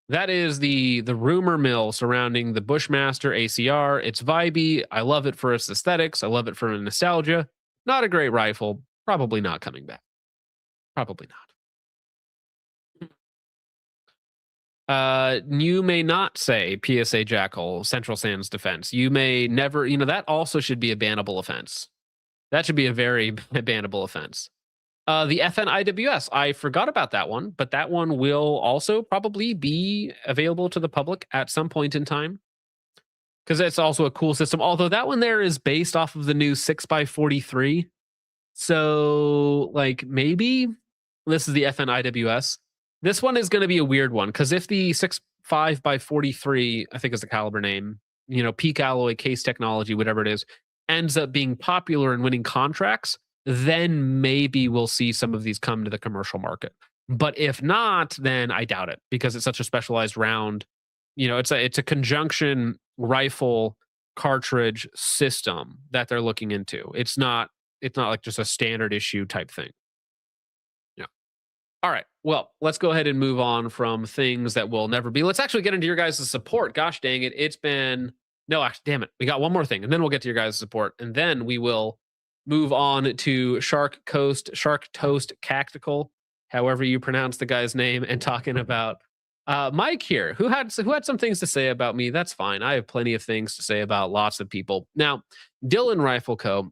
that is the rumor mill surrounding the Bushmaster ACR. It's vibey. I love it for its aesthetics. I love it for nostalgia. Not a great rifle. Probably not coming back. Probably not. You may not say PSA Jackal, Central Sands Defense. You may never, that also should be a bannable offense. That should be a very bannable offense. The FNIWS, I forgot about that one, but that one will also probably be available to the public at some point in time, because it's also a cool system. Although that one there is based off of the new 6x43. So, like, maybe this is the FNIWS. This one is going to be a weird one, because if the 6.5x43, I think is the caliber name, peak alloy, case technology, whatever it is, ends up being popular and winning contracts, then maybe we'll see some of these come to the commercial market. But if not, then I doubt it, because it's such a specialized round. It's a conjunction rifle cartridge system that they're looking into. It's not like just a standard issue type thing. Yeah. All right. Well, let's go ahead and move on from things that will never be. Let's actually get into your guys' support. Gosh dang it. It's been actually, damn it. We got one more thing, and then we'll get to your guys' support, and then we will move on to Shark Toast Tactical, however you pronounce the guy's name, and talking about Mike here, who had some things to say about me. That's fine. I have plenty of things to say about lots of people. Now, Dillon Rifle Co.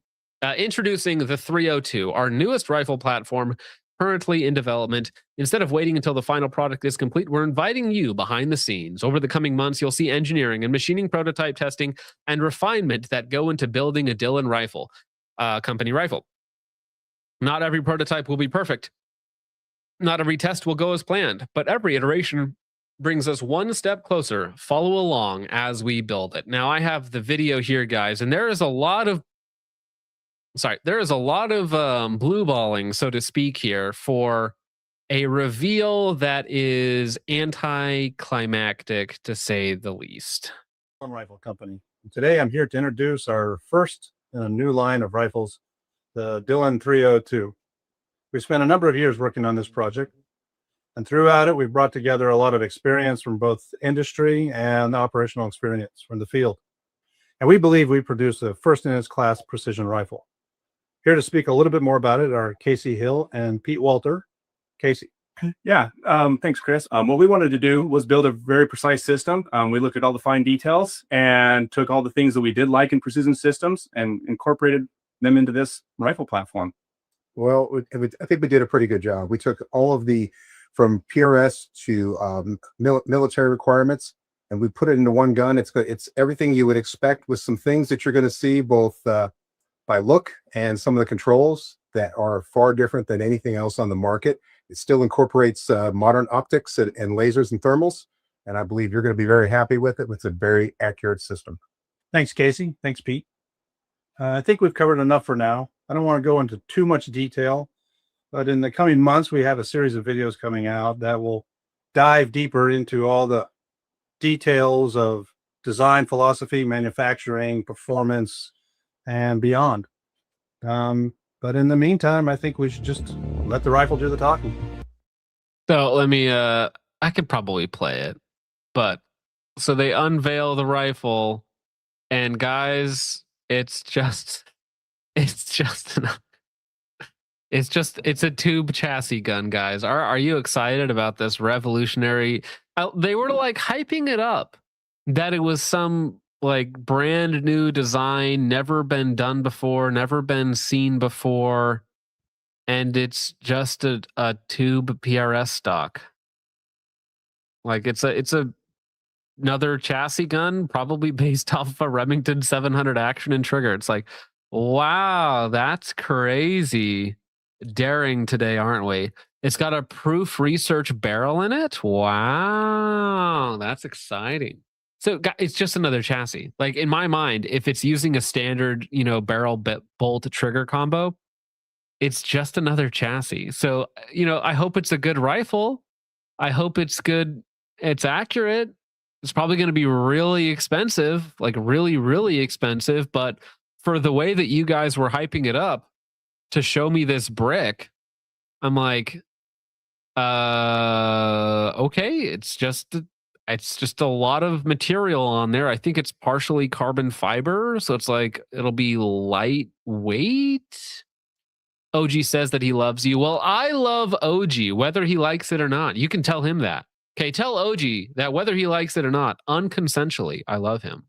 Introducing the 302, our newest rifle platform currently in development. Instead of waiting until the final product is complete, we're inviting you behind the scenes. Over the coming months, you'll see engineering and machining, prototype testing, and refinement that go into building a Dillon Rifle company rifle. Not every prototype will be perfect. Not every test will go as planned, but every iteration brings us one step closer. Follow along as we build it. Now, I have the video here, guys, and there is a lot of blue balling, so to speak, here for a reveal that is anticlimactic, to say the least. Rifle Company. Today, I'm here to introduce our first in a new line of rifles, the Dillon 302. We spent a number of years working on this project, and throughout it, we've brought together a lot of experience from both industry and operational experience from the field. And we believe we produced a first in its class precision rifle. Here to speak a little bit more about it are Casey Hill and Pete Walter. Casey. Yeah, thanks, Chris. What we wanted to do was build a very precise system. We looked at all the fine details and took all the things that we did like in precision systems and incorporated them into this rifle platform. Well, I think we did a pretty good job. We took all of from PRS to military requirements, and we put it into one gun. It's everything you would expect, with some things that you're going to see both by look and some of the controls that are far different than anything else on the market. It still incorporates modern optics and lasers and thermals, and I believe you're going to be very happy with it. It's a very accurate system. Thanks, Casey. Thanks, Pete. I think we've covered enough for now. I don't want to go into too much detail, but in the coming months, we have a series of videos coming out that will dive deeper into all the details of design philosophy, manufacturing, performance, and beyond. But in the meantime, I think we should just let the rifle do the talking. So let me, I could probably play it, but so they unveil the rifle, and guys, it's a tube chassis gun, guys. Are you excited about this revolutionary? They were like hyping it up that it was some like brand new design, never been done before, never been seen before, and it's just a tube PRS stock. Like it's another chassis gun, probably based off of a Remington 700 action and trigger. It's like, wow, that's crazy. Daring today, aren't we? It's got a proof research barrel in it. Wow, that's exciting. So it's just another chassis. Like in my mind, if it's using a standard, barrel bolt trigger combo, it's just another chassis. So, I hope it's a good rifle. I hope it's good. It's accurate. It's probably going to be really expensive, like really, really expensive. But for the way that you guys were hyping it up, to show me this brick. I'm like, okay, it's just a lot of material on there. I think it's partially carbon fiber, so it's like it'll be lightweight. OG says that he loves you. Well, I love OG, whether he likes it or not. You can tell him that. Okay, tell OG that whether he likes it or not, unconsensually, I love him.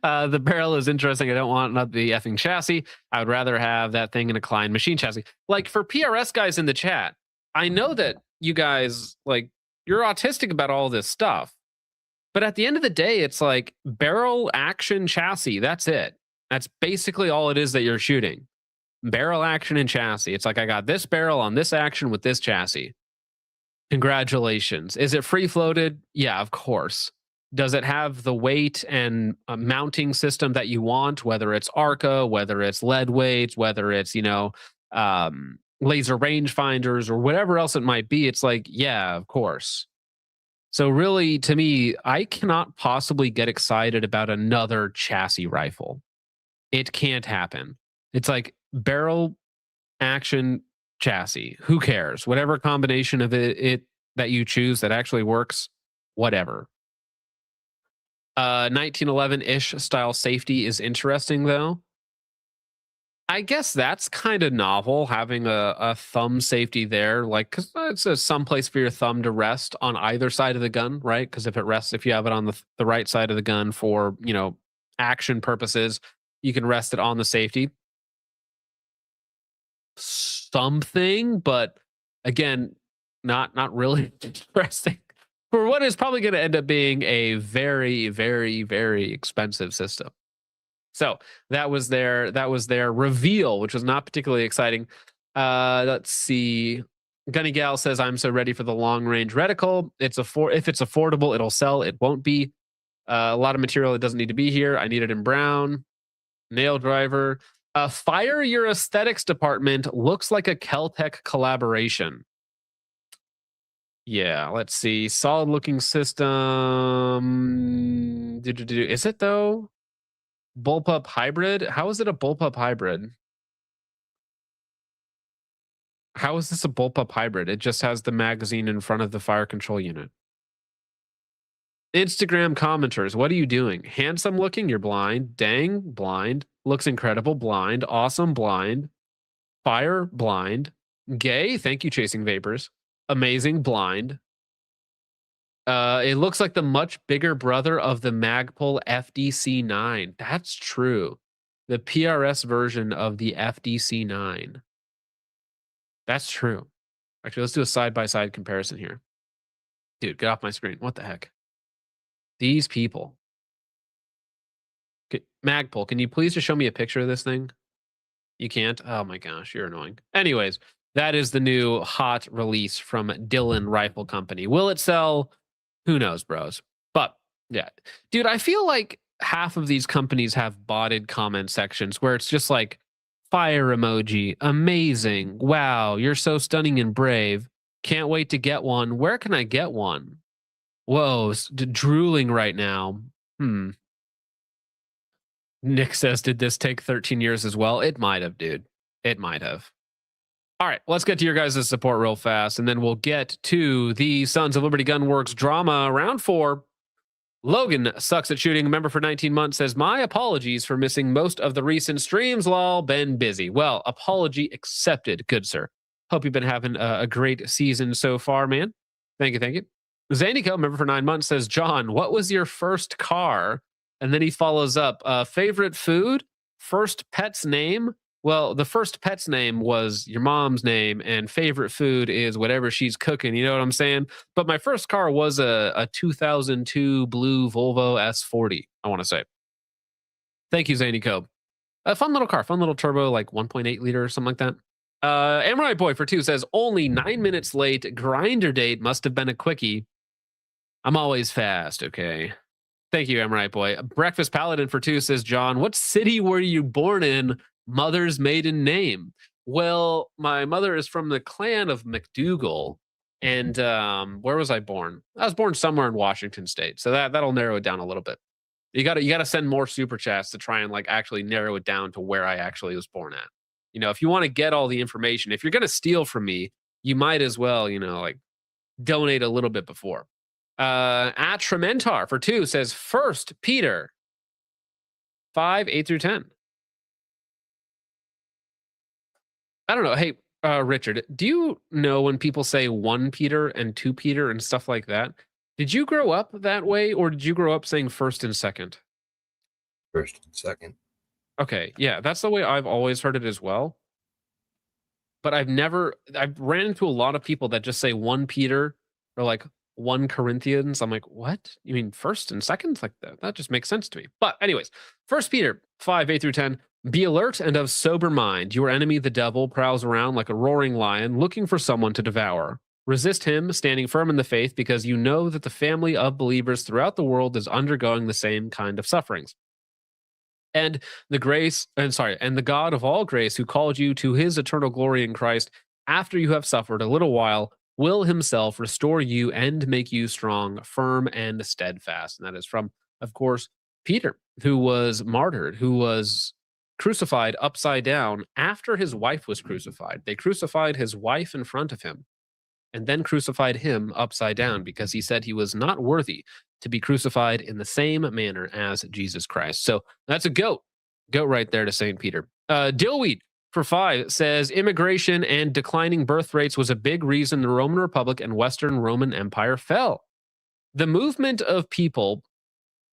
The barrel is interesting. I don't want not the effing chassis. I would rather have that thing in a Klein machine chassis. Like, for PRS guys in the chat, I know that you guys, like, you're autistic about all this stuff. But at the end of the day, it's like barrel action chassis. That's it. That's basically all it is that you're shooting. Barrel action and chassis. It's like, I got this barrel on this action with this chassis. Congratulations. Is it free floated? Yeah, of course. Does it have the weight and mounting system that you want, whether it's ARCA, whether it's lead weights, whether it's, laser rangefinders or whatever else it might be? It's like, yeah, of course. So really, to me, I cannot possibly get excited about another chassis rifle. It can't happen. It's like barrel action chassis. Who cares? Whatever combination of it that you choose that actually works, whatever. 1911-ish style safety is interesting, though. I guess that's kind of novel, having a thumb safety there, like, because it's some place for your thumb to rest on either side of the gun, right? Because if you have it on the right side of the gun for, action purposes, you can rest it on the safety. Something, but again, not really interesting for what is probably going to end up being a very, very, very expensive system. So that was their reveal, which was not particularly exciting. Let's see. Gunny Gal says, I'm so ready for the long range reticle. If it's affordable, it'll sell. It won't be. A lot of material that doesn't need to be here. I need it in brown. Nail driver. Fire Your Aesthetics department looks like a Keltec collaboration. Yeah, let's see. Solid looking system. Is it though? Bullpup hybrid? How is it a bullpup hybrid? How is this a bullpup hybrid? It just has the magazine in front of the fire control unit. Instagram commenters, what are you doing? Handsome looking, you're blind. Dang, blind. Looks incredible, blind. Awesome, blind. Fire, blind. Gay, thank you, Chasing Vapors. Amazing, blind. It looks like the much bigger brother of the Magpul FDC-9. That's true. The PRS version of the FDC-9. That's true. Actually, let's do a side-by-side comparison here. Dude, get off my screen. What the heck? These people. Magpul, can you please just show me a picture of this thing? You can't? Oh my gosh, you're annoying. Anyways, that is the new hot release from Dillon Rifle Company. Will it sell? Who knows, bros? But yeah, dude, I feel like half of these companies have botted comment sections where it's just like, fire emoji, amazing, wow, you're so stunning and brave, can't wait to get one. Where can I get one? Whoa, drooling right now. Nick says, did this take 13 years as well? It might have, dude. It might have. All right, let's get to your guys' support real fast, and then we'll get to the Sons of Liberty Gunworks drama. Round 4. Logan sucks at shooting. Member for 19 months says, my apologies for missing most of the recent streams. Lol, been busy. Well, apology accepted, good sir. Hope you've been having a great season so far, man. Thank you, thank you. Zanico, member for 9 months, says, John, what was your first car? And then he follows up, favorite food? First pet's name? Well, the first pet's name was your mom's name, and favorite food is whatever she's cooking. You know what I'm saying? But my first car was a 2002 blue Volvo S40, I want to say. Thank you, Zany Cope. A fun little car, fun little turbo, like 1.8 liter or something like that. Amorai Boy for 2 says, only 9 minutes late. Grinder date must have been a quickie. I'm always fast, okay? Thank you, Amorai Boy. Breakfast Paladin for 2 says, John, what city were you born in? Mother's maiden name. Well, my mother is from the clan of McDougal. And where was I born? I was born somewhere in Washington State. So that'll narrow it down a little bit. You gotta send more super chats to try and like actually narrow it down to where I actually was born at. If you want to get all the information, if you're gonna steal from me, you might as well, like donate a little bit before. At Trementar for 2 says 1 Peter 5, 8 through 10. I don't know. Hey, Richard, do you know when people say 1 Peter and 2 Peter and stuff like that? Did you grow up that way, or did you grow up saying 1st and 2nd? 1st and 2nd. Okay, yeah, that's the way I've always heard it as well. But I've ran into a lot of people that just say 1 Peter or like 1 Corinthians. I'm like, what? You mean 1st and 2nd? Like that just makes sense to me. But anyways, 1 Peter 5, 8 through 10. Be alert and of sober mind. Your enemy, the devil, prowls around like a roaring lion, looking for someone to devour. Resist him, standing firm in the faith, because you know that the family of believers throughout the world is undergoing the same kind of sufferings. And the God of all grace, who called you to his eternal glory in Christ, after you have suffered a little while, will himself restore you and make you strong, firm, and steadfast. And that is from, of course, Peter, who was martyred, who was crucified upside down after his wife was crucified. They crucified his wife in front of him and then crucified him upside down because he said he was not worthy to be crucified in the same manner as Jesus Christ. So that's a goat right there to St. Peter. Dillweed for 5 says immigration and declining birth rates was a big reason the Roman Republic and Western Roman Empire fell. The movement of people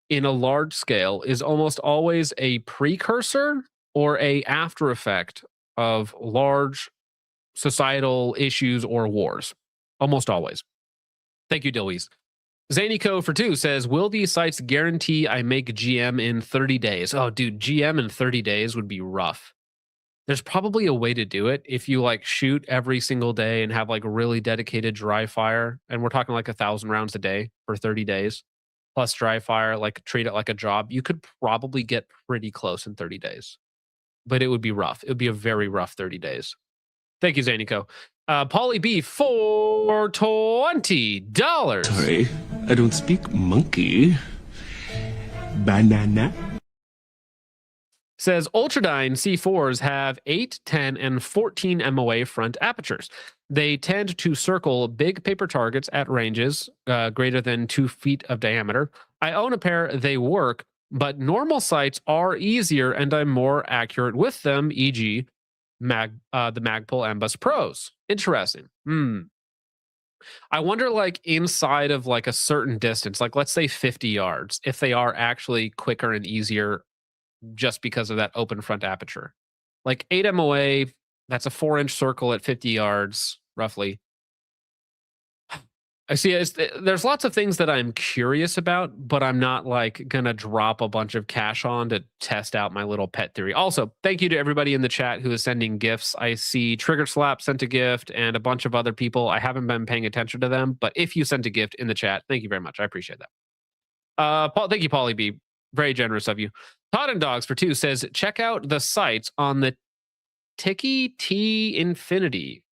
in a large scale is almost always a precursor or a after effect of large societal issues or wars. Almost always. Thank you, Dillweed. Zanico for 2 says, will these sites guarantee I make GM in 30 days? Oh, dude, GM in 30 days would be rough. There's probably a way to do it if you like shoot every single day and have like a really dedicated dry fire. And we're talking like 1,000 rounds a day for 30 days plus dry fire, like treat it like a job. You could probably get pretty close in 30 days, but it would be rough. It would be a very rough 30 days. Thank you, Zanico. Pauly B for $20. Sorry, I don't speak monkey. Banana. Says Ultradyne C4s have 8, 10, and 14 MOA front apertures. They tend to circle big paper targets at ranges greater than 2 feet of diameter. I own a pair. They work, but normal sights are easier and I'm more accurate with them, e.g. the Magpul Ambus Pros. Interesting. I wonder, like, inside of like a certain distance, like let's say 50 yards, if they are actually quicker and easier just because of that open front aperture. Like 8 MOA, that's a 4-inch circle at 50 yards, roughly. I see. There's lots of things that I'm curious about, but I'm not like gonna drop a bunch of cash on to test out my little pet theory. Also, thank you to everybody in the chat who is sending gifts. I see Trigger Slap sent a gift and a bunch of other people. I haven't been paying attention to them, but if you sent a gift in the chat, thank you very much. I appreciate that. Thank you, Pauly B. Very generous of you. Todd and Dogs for 2 says, check out the sites on the Tiki T Infinity.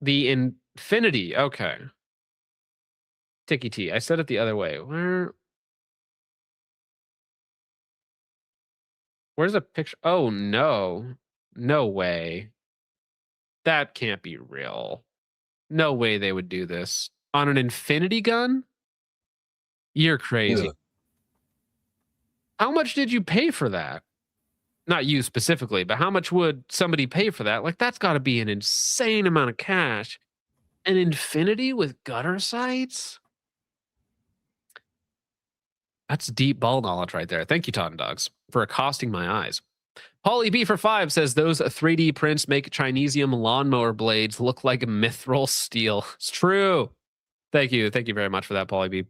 The Infinity. Okay. Tiki T. I said it the other way. Where's a picture? Oh, no. No way. That can't be real. No way they would do this. On an infinity gun? You're crazy. Yeah. How much did you pay for that? Not you specifically, but how much would somebody pay for that? Like, that's got to be an insane amount of cash. An infinity with gutter sights? That's deep ball knowledge right there. Thank you, Todd and Dogs, for accosting my eyes. Pauly B for 5 says those 3D prints make Chinesium lawnmower blades look like mithril steel. It's true. Thank you. Thank you very much for that, Pauly B.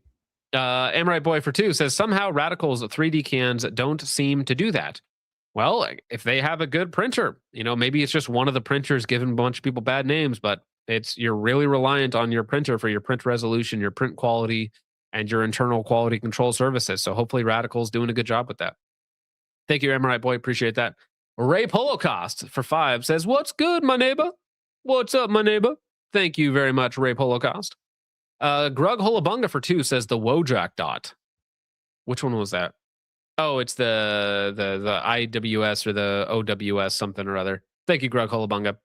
Amrite Boy for 2 says somehow Radical's 3D cans don't seem to do that. Well, if they have a good printer, maybe it's just one of the printers giving a bunch of people bad names, but you're really reliant on your printer for your print resolution, your print quality, and your internal quality control services. So hopefully Radical's doing a good job with that. Thank you, Amrite Boy. Appreciate that. Ray Holocaust for 5 says, what's good, my neighbor? What's up, my neighbor? Thank you very much, Ray Holocaust. Grug Holabunga for 2 says the Wojak dot. Which one was that? Oh, it's the IWS or the OWS something or other. Thank you, Grug Holabunga.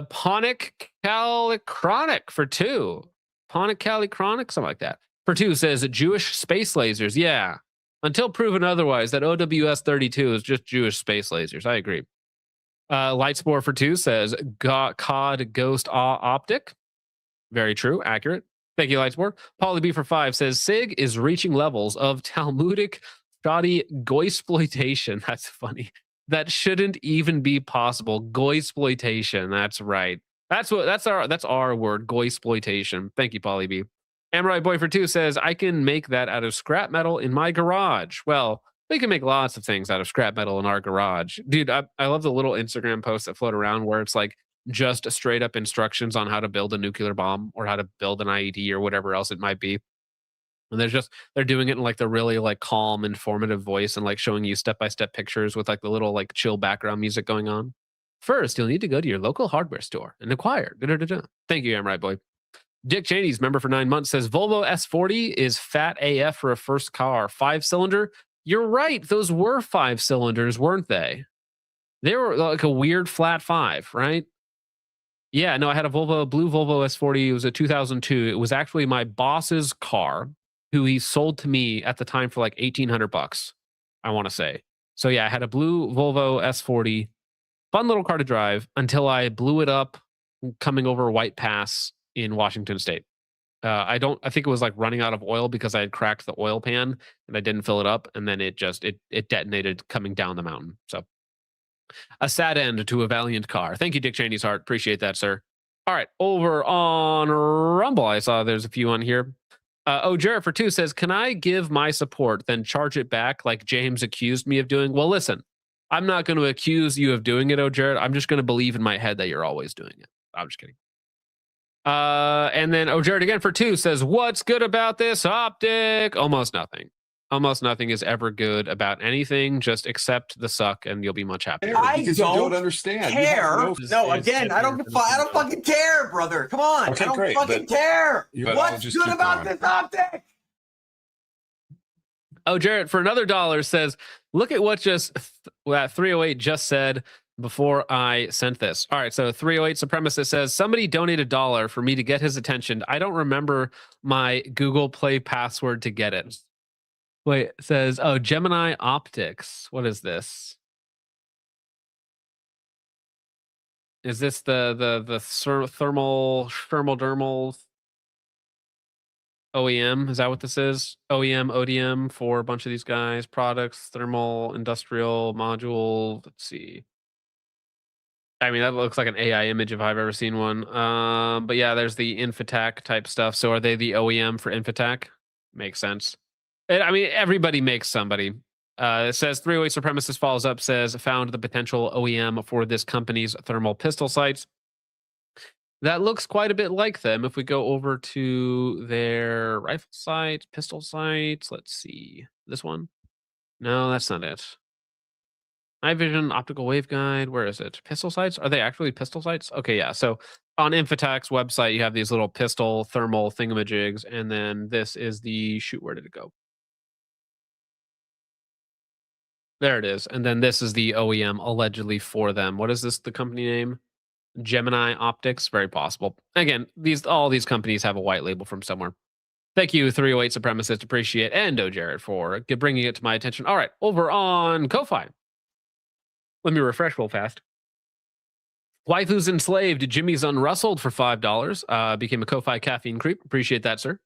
Ponic Calichronic for 2. Ponic Calichronic, something like that. For 2 says Jewish space lasers. Yeah. Until proven otherwise, that OWS 32 is just Jewish space lasers. I agree. Lightspore for 2 says COD Ghost Optic. Very true. Accurate. Thank you, Lightspore. Pauly B for 5 says SIG is reaching levels of Talmudic shoddy goysploitation. That's funny. That shouldn't even be possible. Goysploitation. That's right. That's our word. Goysploitation. Thank you, Pauly B. Amroy Boy for 2 says I can make that out of scrap metal in my garage. Well, we can make lots of things out of scrap metal in our garage. Dude, I love the little Instagram posts that float around where it's like just straight up instructions on how to build a nuclear bomb or how to build an IED or whatever else it might be. And they're doing it in like the really like calm, informative voice and like showing you step-by-step pictures with like the little like chill background music going on. First, you'll need to go to your local hardware store and acquire. Thank you, Amroy Boy. Dick Cheney's member for 9 months says Volvo S40 is fat AF for a first car. 5-cylinder. You're right. Those were 5 cylinders, weren't they? They were like a weird flat 5, right? Yeah, no, I had a blue Volvo S40. It was a 2002. It was actually my boss's car, who he sold to me at the time for like $1,800, I want to say. So yeah, I had a blue Volvo S40, fun little car to drive until I blew it up coming over White Pass in Washington State. I think it was like running out of oil because I had cracked the oil pan and I didn't fill it up, and then it detonated coming down the mountain. So a sad end to a valiant car. Thank you, Dick Cheney's heart. Appreciate that, sir. All right, over on Rumble, I saw there's a few on here. Jarrett for 2 says, can I give my support, then charge it back like James accused me of doing? Well, listen, I'm not going to accuse you of doing it, Jarrett. I'm just going to believe in my head that you're always doing it. I'm just kidding. And then Jarrett again for 2 says, what's good about this optic? Almost nothing. Almost nothing is ever good about anything. Just accept the suck and you'll be much happier. I don't understand. Care. No, again, I don't fucking care, brother. Come on. Okay, I don't great, fucking care. but What's good about this optic? Jarrett for another $1 says, look at what that 308 just said before I sent this. All right, so 308 Supremacist says, somebody donate $1 for me to get his attention. I don't remember my Google Play password to get it. Wait, it says, Gemini Optics. What is this? Is this the thermal OEM? Is that what this is? OEM, ODM for a bunch of these guys. Products, thermal, industrial, module. Let's see. I mean, that looks like an AI image if I've ever seen one. But yeah, there's the Infotech type stuff. So are they the OEM for Infotech? Makes sense. I mean, everybody makes somebody. It says 308 Supremacist follows up, says, found the potential OEM for this company's thermal pistol sights. That looks quite a bit like them. If we go over to their rifle sights, pistol sights, let's see. This one? No, that's not it. Night vision, optical waveguide. Where is it? Pistol sights? Are they actually pistol sights? Okay, yeah. So on Infotech's website, you have these little pistol thermal thingamajigs, and then this is the shoot. Where did it go? There it is. And then this is the OEM allegedly for them. What is this, the company name? Gemini Optics? Very possible. Again, all these companies have a white label from somewhere. Thank you, 308 Supremacist. Appreciate, and Jarrett for bringing it to my attention. All right, over on Ko-Fi. Let me refresh real fast. Waifu's Enslaved. Jimmy's Unrustled for $5. Became a Ko-Fi caffeine creep. Appreciate that, sir.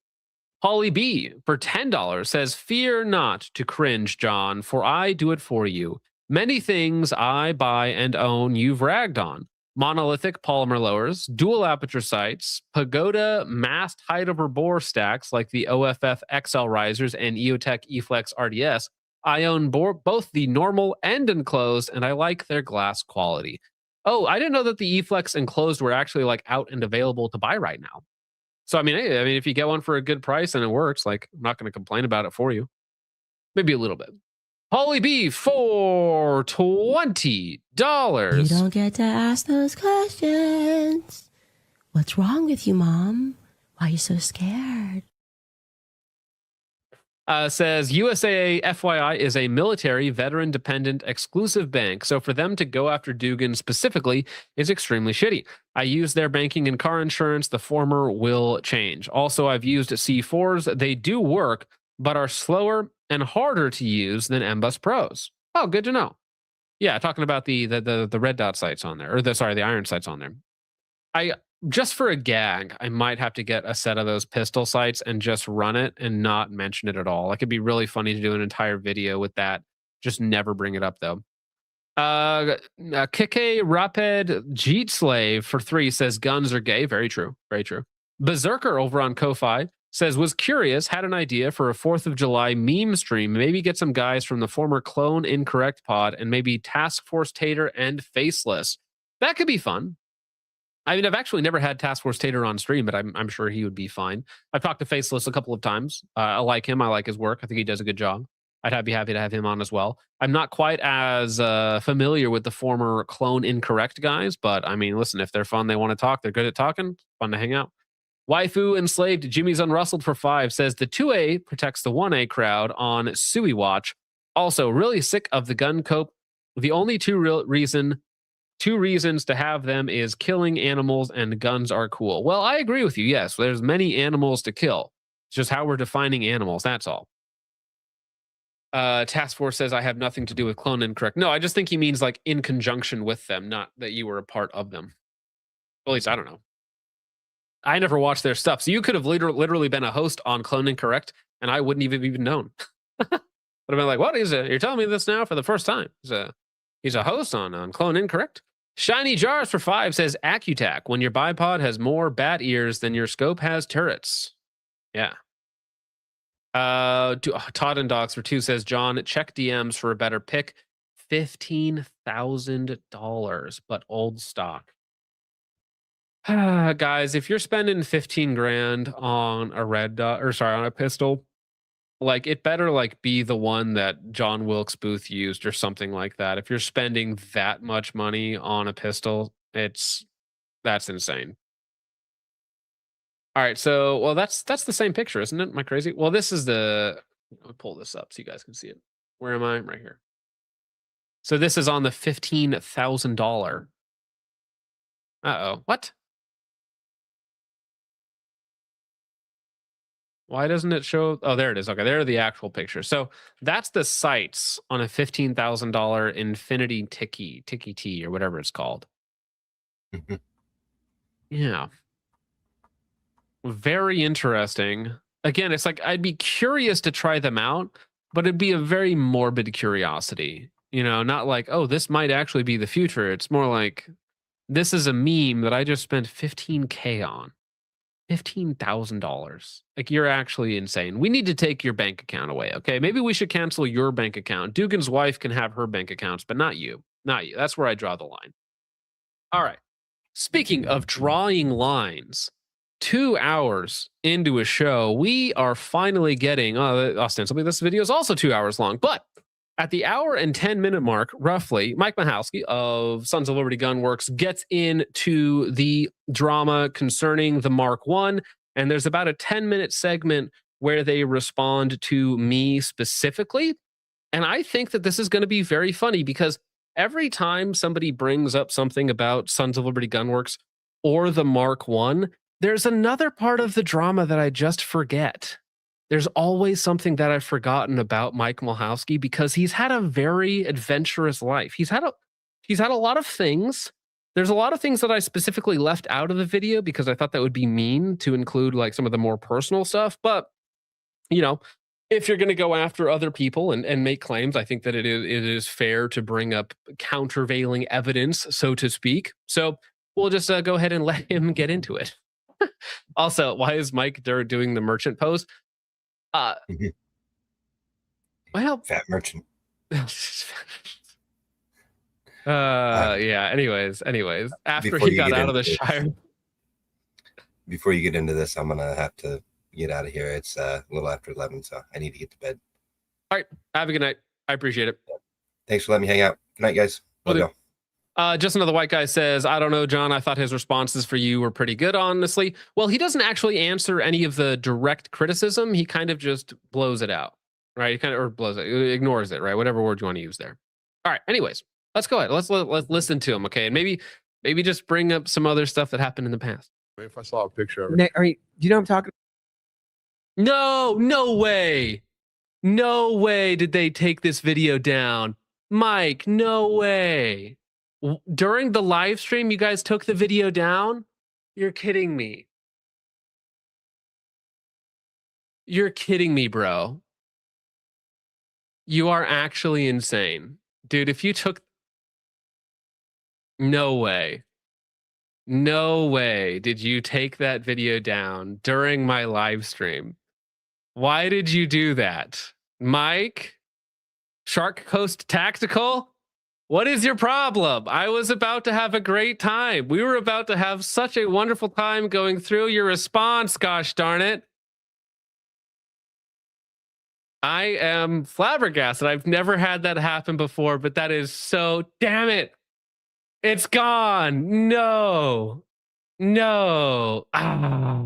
Holly B for $10 says, fear not to cringe, John, for I do it for you. Many things I buy and own you've ragged on. Monolithic polymer lowers, dual aperture sights, Pagoda masked height over bore stacks like the OFF XL risers and EOTech eFlex RDS. I own both the normal and enclosed, and I like their glass quality. Oh, I didn't know that the eFlex enclosed were actually like out and available to buy right now. So, I mean, if you get one for a good price and it works, like, I'm not going to complain about it for you. Maybe a little bit. Holly B for $20. You don't get to ask those questions. What's wrong with you, Mom? Why are you so scared? Says USAA FYI is a military, veteran dependent, exclusive bank. So for them to go after Dugan specifically is extremely shitty. I use their banking and car insurance. The former will change. Also, I've used C4s. They do work, but are slower and harder to use than MBus Pros. Oh, good to know. Yeah, talking about the red dot sights on there, or the iron sights on there. Just for a gag, I might have to get a set of those pistol sights and just run it and not mention it at all. Like, it'd be really funny to do an entire video with that. Just never bring it up, though. Kike Rapid Jeet Slave for 3 says guns are gay. Very true. Very true. Berserker over on Ko-Fi says, was curious, had an idea for a 4th of July meme stream. Maybe get some guys from the former Clone Incorrect pod and maybe Task Force Tater and Faceless. That could be fun. I mean, I've actually never had Task Force Tater on stream, but I'm sure he would be fine. I've talked to Faceless a couple of times. I like him. I like his work. I think he does a good job. I'd be happy to have him on as well. I'm not quite as familiar with the former Clone Incorrect guys, but I mean, listen, if they're fun, they want to talk, they're good at talking, fun to hang out. Waifu Enslaved Jimmy's Unrustled for 5 says the 2A protects the 1A crowd on Sui Watch. Also, really sick of the gun cope. The only two reasons to have them is killing animals and guns are cool. Well, I agree with you. Yes, there's many animals to kill. It's just how we're defining animals. That's all. Task Force says I have nothing to do with Clone Incorrect. No, I just think he means like in conjunction with them, not that you were a part of them. At least I don't know. I never watched their stuff. So you could have literally been a host on Clone Incorrect and I wouldn't even known. But I've been like, what? You're telling me this now for the first time. He's a host on Clone Incorrect. Shiny Jars for 5 says Accutac. When your bipod has more bat ears than your scope has turrets. Yeah. Todd and Dogs for 2 says, John, check DMs for a better pick. $15,000, but old stock. Guys, if you're spending 15 grand on a on a pistol, like, it better like be the one that John Wilkes Booth used or something like that. If you're spending that much money on a pistol, that's insane. All right, so well, that's the same picture, isn't it? Am I crazy? Well, this is I'll pull this up so you guys can see it. Where am I? I'm right here. So this is on the $15,000. Uh-oh. What? Why doesn't it show? Oh, there it is. Okay, there are the actual pictures. So that's the sights on a $15,000 Infinity Tiki T or whatever it's called. Yeah. Very interesting. Again, it's like I'd be curious to try them out, but it'd be a very morbid curiosity. You know, not like, oh, this might actually be the future. It's more like, this is a meme that I just spent $15K on. $15,000. Like, you're actually insane. We need to take your bank account away, okay? Maybe we should cancel your bank account. Dugan's wife can have her bank accounts, but not you. Not you. That's where I draw the line. All right. Speaking of drawing lines, 2 hours into a show, we are finally getting, ostensibly this video is also 2 hours long, but at the hour and 10-minute mark, roughly, Mike Michalski of Sons of Liberty Gunworks gets into the drama concerning the Mark I, and there's about a 10-minute segment where they respond to me specifically. And I think that this is going to be very funny because every time somebody brings up something about Sons of Liberty Gunworks or the Mark I, there's another part of the drama that I just forget. There's always something that I've forgotten about Mike Michalski because he's had a very adventurous life. He's had a lot of things. There's a lot of things that I specifically left out of the video because I thought that would be mean to include like some of the more personal stuff. But, you know, if you're going to go after other people and make claims, I think that it is fair to bring up countervailing evidence, so to speak. So we'll just go ahead and let him get into it. Also, why is Mike doing the merchant pose? Well, fat merchant. Yeah. Anyways, after he got out of the Shire. Before you get into this, I'm gonna have to get out of here. It's a little after 11, so I need to get to bed. All right. Have a good night. I appreciate it. Thanks for letting me hang out. Good night, guys. Love y'all. Just another white guy says, I don't know, John. I thought his responses for you were pretty good, honestly. Well, he doesn't actually answer any of the direct criticism. He kind of just blows it out, right? He kind of, or blows it, ignores it, right? Whatever word you want to use there. All right. Anyways, let's go ahead. Let's listen to him, okay? And maybe just bring up some other stuff that happened in the past. If I saw a picture of it. Nick, I mean, do you know what I'm talking? No way. No way did they take this video down. Mike, no way. During the live stream, you guys took the video down? You're kidding me. You're kidding me, bro. You are actually insane. Dude, if you took... No way. No way did you take that video down during my live stream. Why did you do that? Mike? Shark Coast Tactical? What is your problem? I was about to have a great time. We were about to have such a wonderful time going through your response, gosh darn it. I am flabbergasted. I've never had that happen before, but that is so... Damn it. It's gone. No. No. Ah.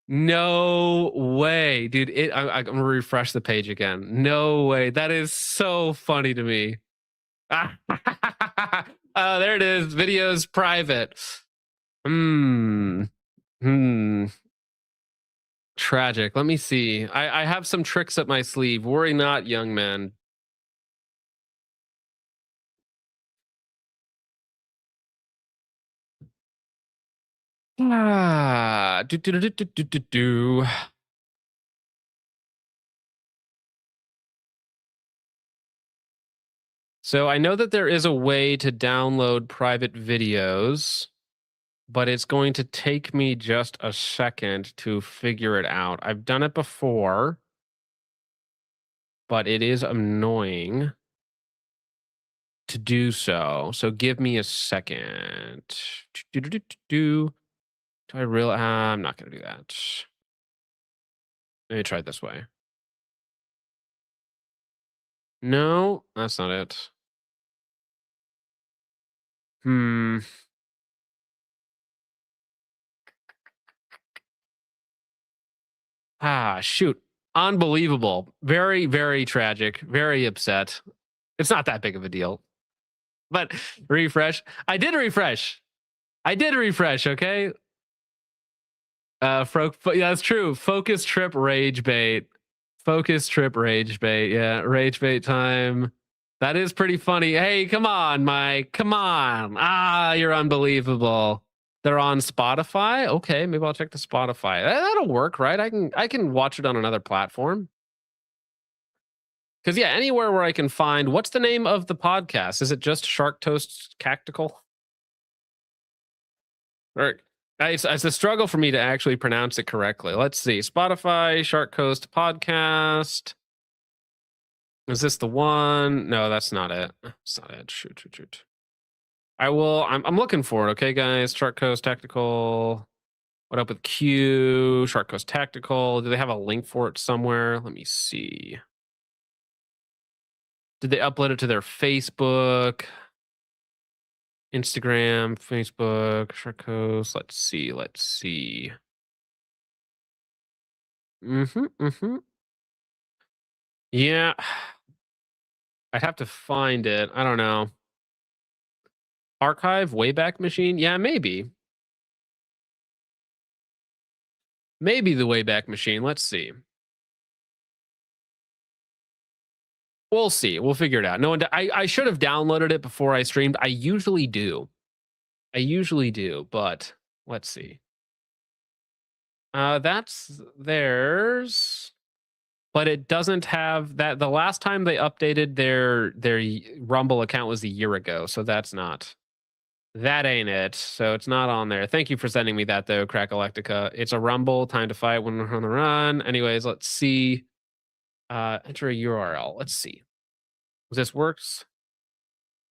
No way. Dude, I'm going to refresh the page again. No way. That is so funny to me. Oh, there it is. Videos private. Tragic. Let me see. I have some tricks up my sleeve. Worry not, young man. Do. So I know that there is a way to download private videos, but it's going to take me just a second to figure it out. I've done it before, but it is annoying to do so. So give me a second. Do I really? I'm not going to do that. Let me try it this way. No, that's not it. Shoot. Unbelievable. Very, very tragic. Very upset. It's not that big of a deal. But refresh. I did refresh. Okay? Yeah, that's true. Focus trip rage bait. Yeah, rage bait time. That is pretty funny. Hey, come on, Mike. Come on. You're unbelievable. They're on Spotify. Okay, maybe I'll check the Spotify. That'll work, right? I can watch it on another platform. Because yeah, anywhere where I can find, what's the name of the podcast? Is it just Shark Toast Tactical? Or it's a struggle for me to actually pronounce it correctly. Let's see. Spotify, Shark Coast Podcast. Is this the one? No, that's not it. It's not it. Shoot. I'm looking for it, okay, guys? Shark Coast Tactical. What up with Q? Shark Coast Tactical. Do they have a link for it somewhere? Let me see. Did they upload it to their Facebook? Instagram, Facebook, Shark Coast. Let's see. Yeah. I'd have to find it. I don't know. Archive Wayback Machine? Yeah, maybe. Maybe the Wayback Machine. Let's see. We'll see. We'll figure it out. No, I should have downloaded it before I streamed. I usually do, but let's see. That's theirs, but it doesn't have that. The last time they updated their Rumble account was a year ago, so that ain't it. So it's not on there. Thank you for sending me that though, Crackalectica. It's a Rumble. Time to fight when we're on the run. Anyways, let's see. Enter a URL. Let's see. This works.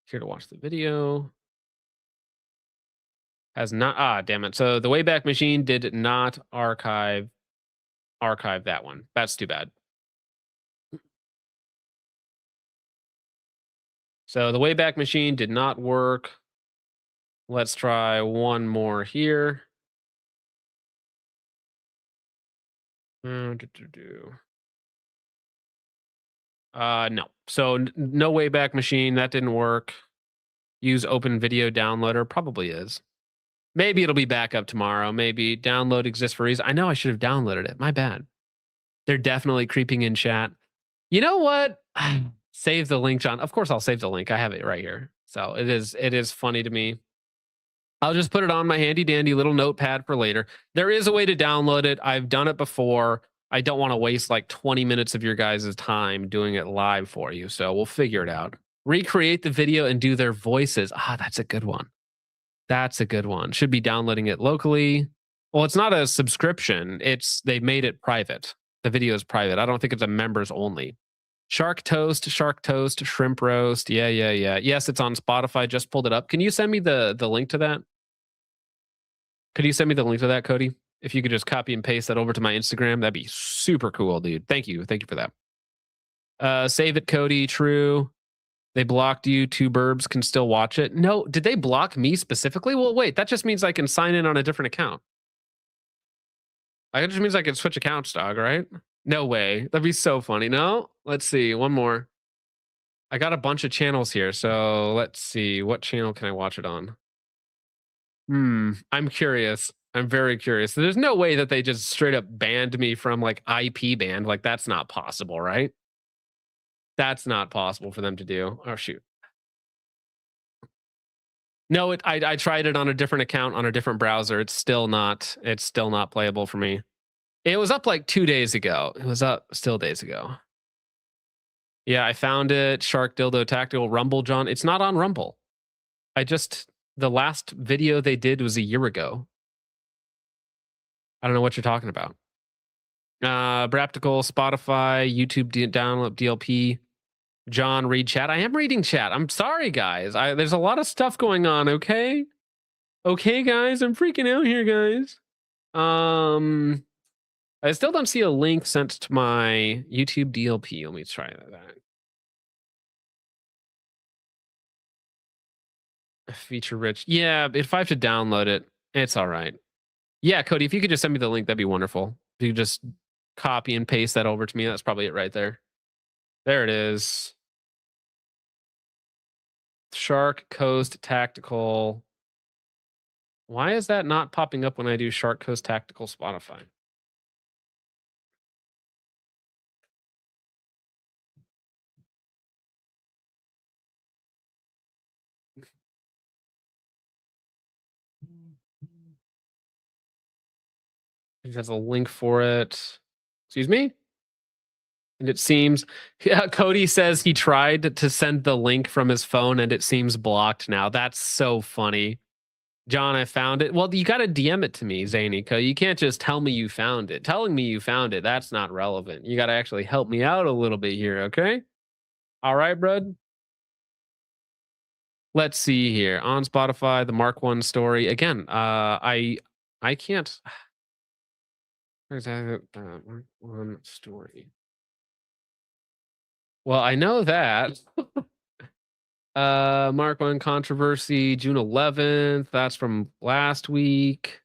Here to watch the video. Has not. Damn it. So the Wayback Machine did not archive that one. That's too bad. So the Wayback Machine did not work. Let's try one more here. No. So no Wayback Machine. That didn't work. Use Open Video Downloader. Probably is. Maybe it'll be back up tomorrow. Maybe download exists for reason. I know I should have downloaded it. My bad. They're definitely creeping in chat. You know what? Save the link, John. Of course I'll save the link. I have it right here. So it is funny to me. I'll just put it on my handy dandy little notepad for later. There is a way to download it. I've done it before. I don't want to waste like 20 minutes of your guys' time doing it live for you. So we'll figure it out. Recreate the video and do their voices. That's a good one. That's a good one. Should be downloading it locally. Well, it's not a subscription. They made it private. The video is private. I don't think it's a members only. Shark toast, shrimp roast. Yeah. Yes, it's on Spotify. Just pulled it up. Can you send me the link to that? Could you send me the link to that, Cody? If you could just copy and paste that over to my Instagram, that'd be super cool, dude. Thank you. Thank you for that. Save it, Cody. True. They blocked you. Two Burbs can still watch it. No, did they block me specifically? Well, wait, that just means I can sign in on a different account. That just means I can switch accounts, dog, right? No way. That'd be so funny. No? Let's see. One more. I got a bunch of channels here, so let's see. What channel can I watch it on? I'm curious. I'm very curious. There's no way that they just straight up banned me from like IP banned. Like that's not possible, right? That's not possible for them to do. Oh shoot. No, I tried it on a different account on a different browser. It's still not playable for me. It was up like 2 days ago. It was up still days ago. Yeah, I found it. Shark Dildo Tactical Rumble, John. It's not on Rumble. The last video they did was a year ago. I don't know what you're talking about. Braptical, Spotify, YouTube download DLP. John, read chat. I am reading chat. I'm sorry, guys. There's a lot of stuff going on. Okay, guys. I'm freaking out here, guys. I still don't see a link sent to my YouTube DLP. Let me try that. Feature rich. Yeah, if I have to download it, it's all right. Yeah, Cody, if you could just send me the link, that'd be wonderful. If you could just copy and paste that over to me, that's probably it right there. There it is. Shark Coast Tactical. Why is that not popping up when I do Shark Coast Tactical Spotify? It has a link for it. Excuse me? And it seems, Cody says he tried to send the link from his phone and it seems blocked now. That's so funny. John, I found it. Well, you got to DM it to me, Zany. You can't just tell me you found it. Telling me you found it, that's not relevant. You got to actually help me out a little bit here, okay? All right, bud. Let's see here. On Spotify, the Mark 1 story. Again, I can't... Where's that Mark 1 story? Well, I know that. Mark 1 controversy, June 11th. That's from last week.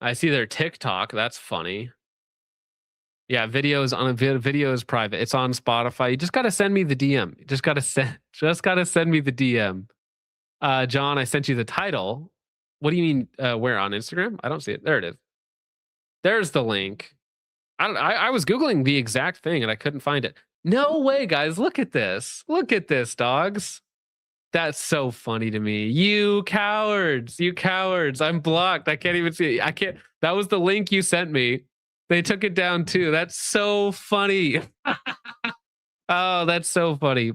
I see their TikTok. That's funny. Yeah, video is private. It's on Spotify. You just gotta send me the DM. You just gotta send me the DM. John, I sent you the title. What do you mean? Where on Instagram? I don't see it. There it is. There's the link. I was Googling the exact thing and I couldn't find it. No way, guys. Look at this. Look at this, dogs. That's so funny to me. You cowards. You cowards. I'm blocked. I can't even see it. I can't. That was the link you sent me. They took it down too. That's so funny. Oh, that's so funny.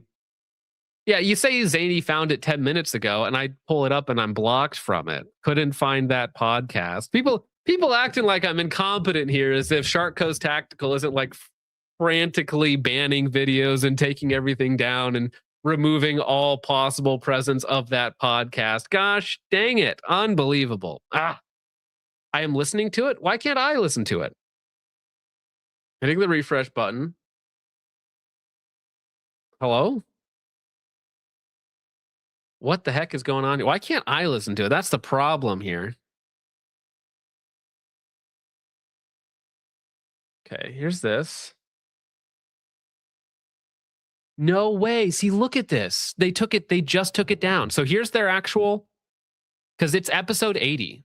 Yeah, you say Zany found it 10 minutes ago and I pull it up and I'm blocked from it. Couldn't find that podcast. People acting like I'm incompetent here as if Shark Coast Tactical isn't like frantically banning videos and taking everything down and removing all possible presence of that podcast. Gosh dang it. Unbelievable. I am listening to it. Why can't I listen to it? Hitting the refresh button. Hello? What the heck is going on? Why can't I listen to it? That's the problem here. Okay, here's this. No way. See, look at this. They just took it down. So here's their actual, because it's episode 80.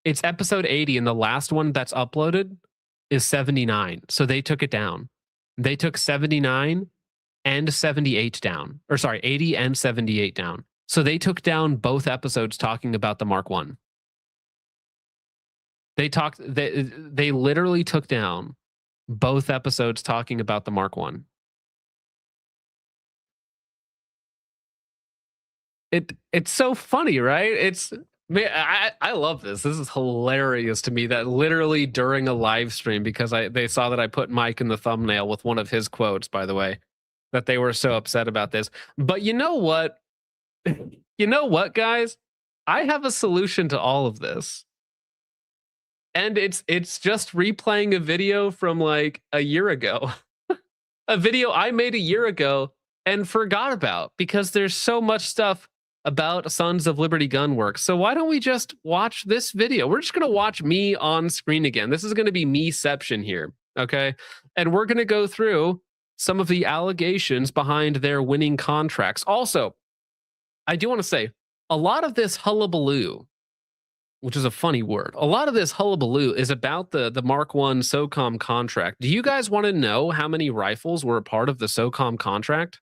It's episode 80, and the last one that's uploaded is 79. So they took it down. They took 79 and 78 down. Or sorry, 80 and 78 down. So they took down both episodes talking about the Mark 1. They literally took down both episodes talking about the Mark 1. It's so funny, right? Man, I love this. This is hilarious to me that literally during a live stream, because they saw that I put Mike in the thumbnail with one of his quotes, by the way, that they were so upset about this. But you know what? You know what, guys? I have a solution to all of this. And it's just replaying a video from like a year ago. A video I made a year ago and forgot about, because there's so much stuff about Sons of Liberty Gunworks. So why don't we just watch this video? We're just going to watch me on screen again. This is going to be meception here, okay? And we're going to go through some of the allegations behind their winning contracts. Also, I do want to say, a lot of this hullabaloo, which is a funny word, a lot of this hullabaloo is about the Mark 1 SOCOM contract. Do you guys want to know how many rifles were a part of the SOCOM contract?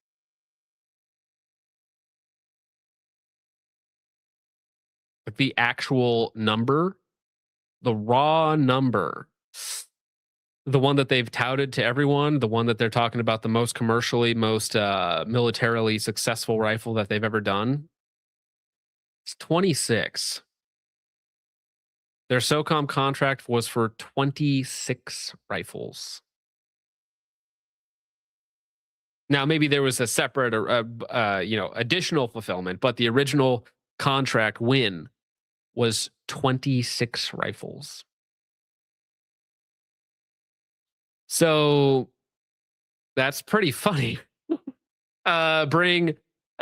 Like the actual number, the raw number, the one that they've touted to everyone, the one that they're talking about, the most commercially, most militarily successful rifle that they've ever done. It's 26. Their SOCOM contract was for 26 rifles. Now, maybe there was a separate, additional fulfillment, but the original contract win was 26 rifles. So that's pretty funny. Bring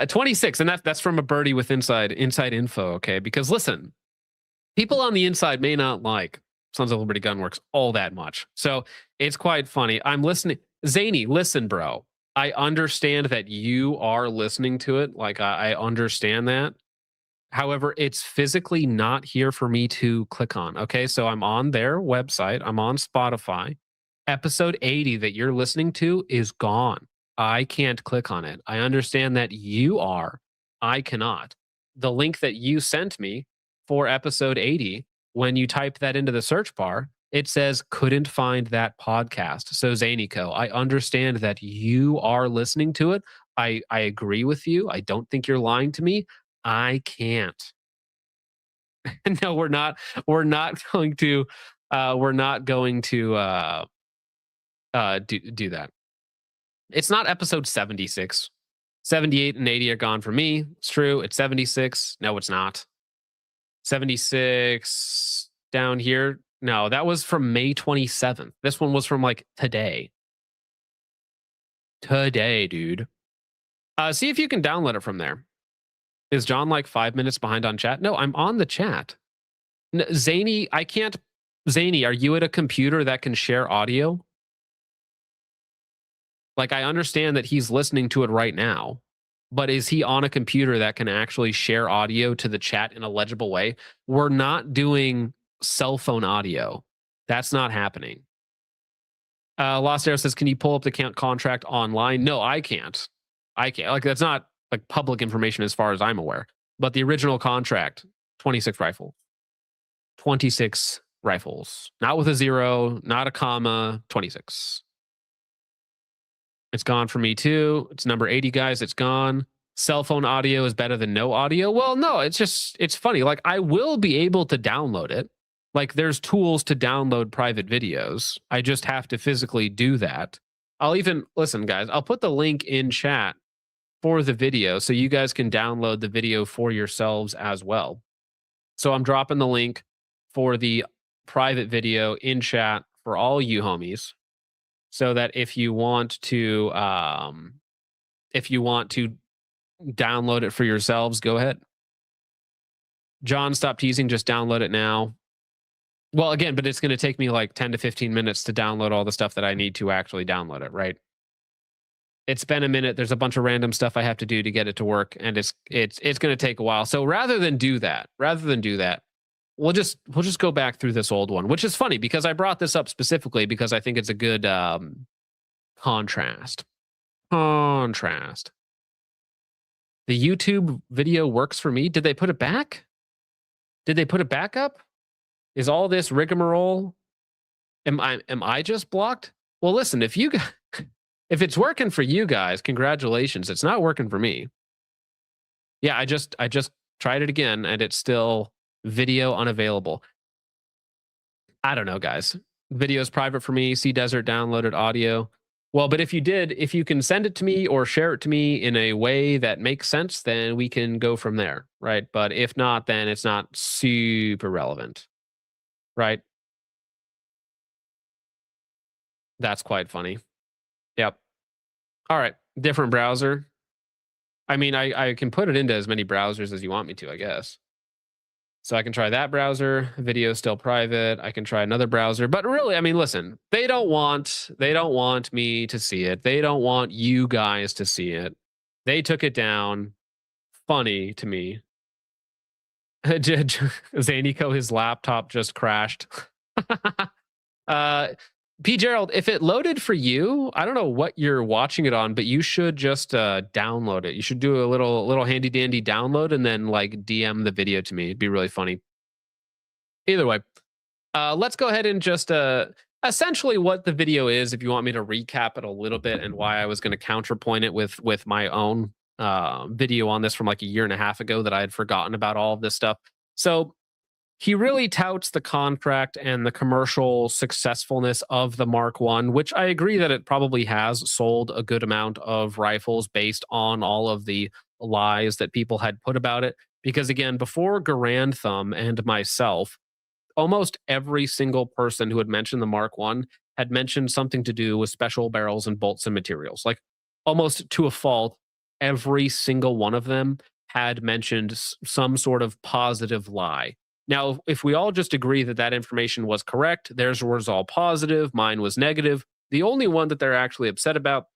26, and that's from a birdie with inside info, okay? Because listen, people on the inside may not like Sons of Liberty Gunworks all that much. So it's quite funny. I'm listening. Zany, listen, bro. I understand that you are listening to it. Like, I understand that. However, it's physically not here for me to click on. Okay, so I'm on their website. I'm on Spotify. Episode 80 that you're listening to is gone. I can't click on it. I understand that you are. I cannot. The link that you sent me for episode 80, when you type that into the search bar, it says couldn't find that podcast. So Zanico, I understand that you are listening to it. I agree with you. I don't think you're lying to me. I can't. No, we're not going to do that. It's not episode 76. 78 and 80 are gone for me. It's true. It's 76. No, it's not. 76 down here. No, that was from May 27th. This one was from like today. Today, dude. See if you can download it from there. Is John like 5 minutes behind on chat? No, I'm on the chat. Zany, I can't. Zany, are you at a computer that can share audio? Like, I understand that he's listening to it right now, but is he on a computer that can actually share audio to the chat in a legible way? We're not doing cell phone audio. That's not happening. Lost Arrow says, can you pull up the contract online? No, I can't. Like, that's not like public information as far as I'm aware. But the original contract, 26 rifle. 26 rifles. Not with a zero, not a comma, 26. It's gone for me too. It's number 80, guys. It's gone. Cell phone audio is better than no audio. Well, no, it's funny. Like, I will be able to download it. Like, there's tools to download private videos. I just have to physically do that. Listen, guys, I'll put the link in chat for the video so you guys can download the video for yourselves as well. So I'm dropping the link for the private video in chat for all you homies, so that if you want to download it for yourselves, go ahead. John, stop teasing. Just download it now. Well, again, but it's going to take me like 10 to 15 minutes to download all the stuff that I need to actually download it, right? It's been a minute. There's a bunch of random stuff I have to do to get it to work, and it's going to take a while. So rather than do that, we'll just go back through this old one, which is funny because I brought this up specifically because I think it's a good contrast. The YouTube video works for me. Did they put it back? Did they put it back up? Is all this rigmarole? Am I just blocked? Well, listen, if it's working for you guys, congratulations. It's not working for me. Yeah, I just tried it again and it's still video unavailable. I don't know, guys. Video is private for me. Sea Desert downloaded audio. Well, but if you can send it to me or share it to me in a way that makes sense, then we can go from there, right? But if not, then it's not super relevant, right? That's quite funny. Yep. All right. Different browser. I mean, I can put it into as many browsers as you want me to, I guess. So I can try that browser. Video still private. I can try another browser. But really, I mean, listen, they don't want me to see it. They don't want you guys to see it. They took it down. Funny to me. Zanico, his laptop just crashed. P. Gerald, if it loaded for you, I don't know what you're watching it on, but you should just download it. You should do a little handy dandy download and then like DM the video to me. It'd be really funny. Either way, let's go ahead and just essentially what the video is, if you want me to recap it a little bit and why I was going to counterpoint it with my own video on this from like a year and a half ago that I had forgotten about all of this stuff. So he really touts the contract and the commercial successfulness of the Mark I, which I agree that it probably has sold a good amount of rifles based on all of the lies that people had put about it. Because again, before Garand Thumb and myself, almost every single person who had mentioned the Mark I had mentioned something to do with special barrels and bolts and materials. Like almost to a fault, every single one of them had mentioned some sort of positive lie. Now, if we all just agree that that information was correct, theirs was all positive, mine was negative. The only one that they're actually upset about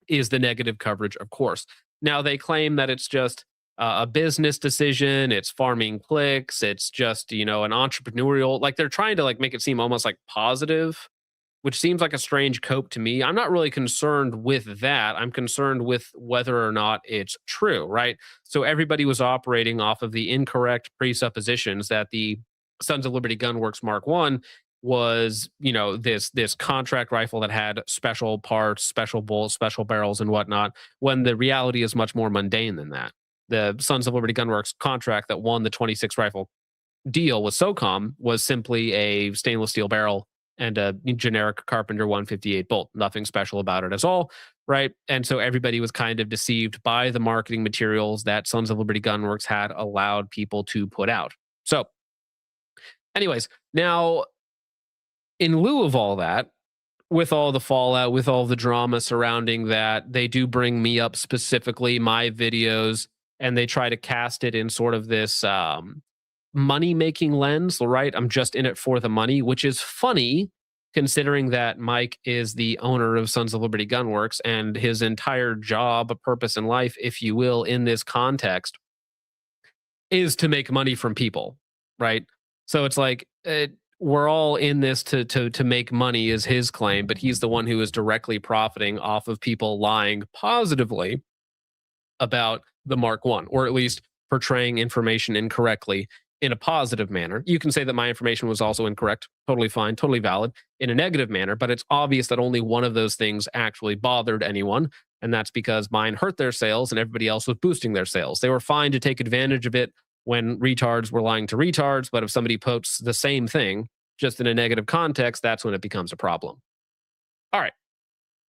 is the negative coverage, of course. Now, they claim that it's just a business decision, it's farming clicks, it's just, an entrepreneurial, like they're trying to like make it seem almost like positive, which seems like a strange cope to me. I'm not really concerned with that. I'm concerned with whether or not it's true, right? So everybody was operating off of the incorrect presuppositions that the Sons of Liberty Gunworks Mark I was, this contract rifle that had special parts, special bolts, special barrels and whatnot, when the reality is much more mundane than that. The Sons of Liberty Gunworks contract that won the 26 rifle deal with SOCOM was simply a stainless steel barrel and a generic Carpenter 158 bolt. Nothing special about it at all, right? And so everybody was kind of deceived by the marketing materials that Sons of Liberty Gunworks had allowed people to put out. So anyways, now in lieu of all that, with all the fallout, with all the drama surrounding that, they do bring me up specifically, my videos, and they try to cast it in sort of this money-making lens, right? I'm just in it for the money, which is funny considering that Mike is the owner of Sons of Liberty Gunworks and his entire job, purpose in life, if you will, in this context, is to make money from people, right? So it's like we're all in this to make money is his claim, but he's the one who is directly profiting off of people lying positively about the Mark I, or at least portraying information incorrectly in a positive manner. You can say that my information was also incorrect. Totally fine, totally valid in a negative manner, but it's obvious that only one of those things actually bothered anyone. And that's because mine hurt their sales and everybody else was boosting their sales. They were fine to take advantage of it when retards were lying to retards. But if somebody posts the same thing just in a negative context, that's when it becomes a problem. All right.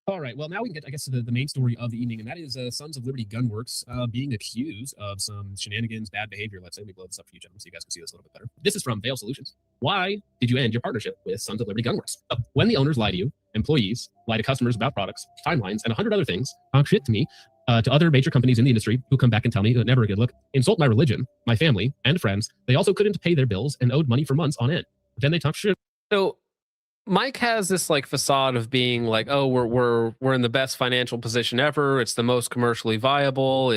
All right, well, now we can get, I guess, to the main story of the evening, and that is Sons of Liberty Gunworks being accused of some shenanigans, bad behavior. Let's say, let me blow this up for you, gentlemen, so you guys can see this a little bit better. This is from Veil Solutions. Why did you end your partnership with Sons of Liberty Gunworks? When the owners lie to you, employees lie to customers about products, timelines, and 100 other things, talk shit to me, to other major companies in the industry who come back and tell me, never a good look, insult my religion, my family, and friends. They also couldn't pay their bills and owed money for months on end. Then they talk shit. So Mike has this like facade of being like, oh, we're in the best financial position ever. It's the most commercially viable.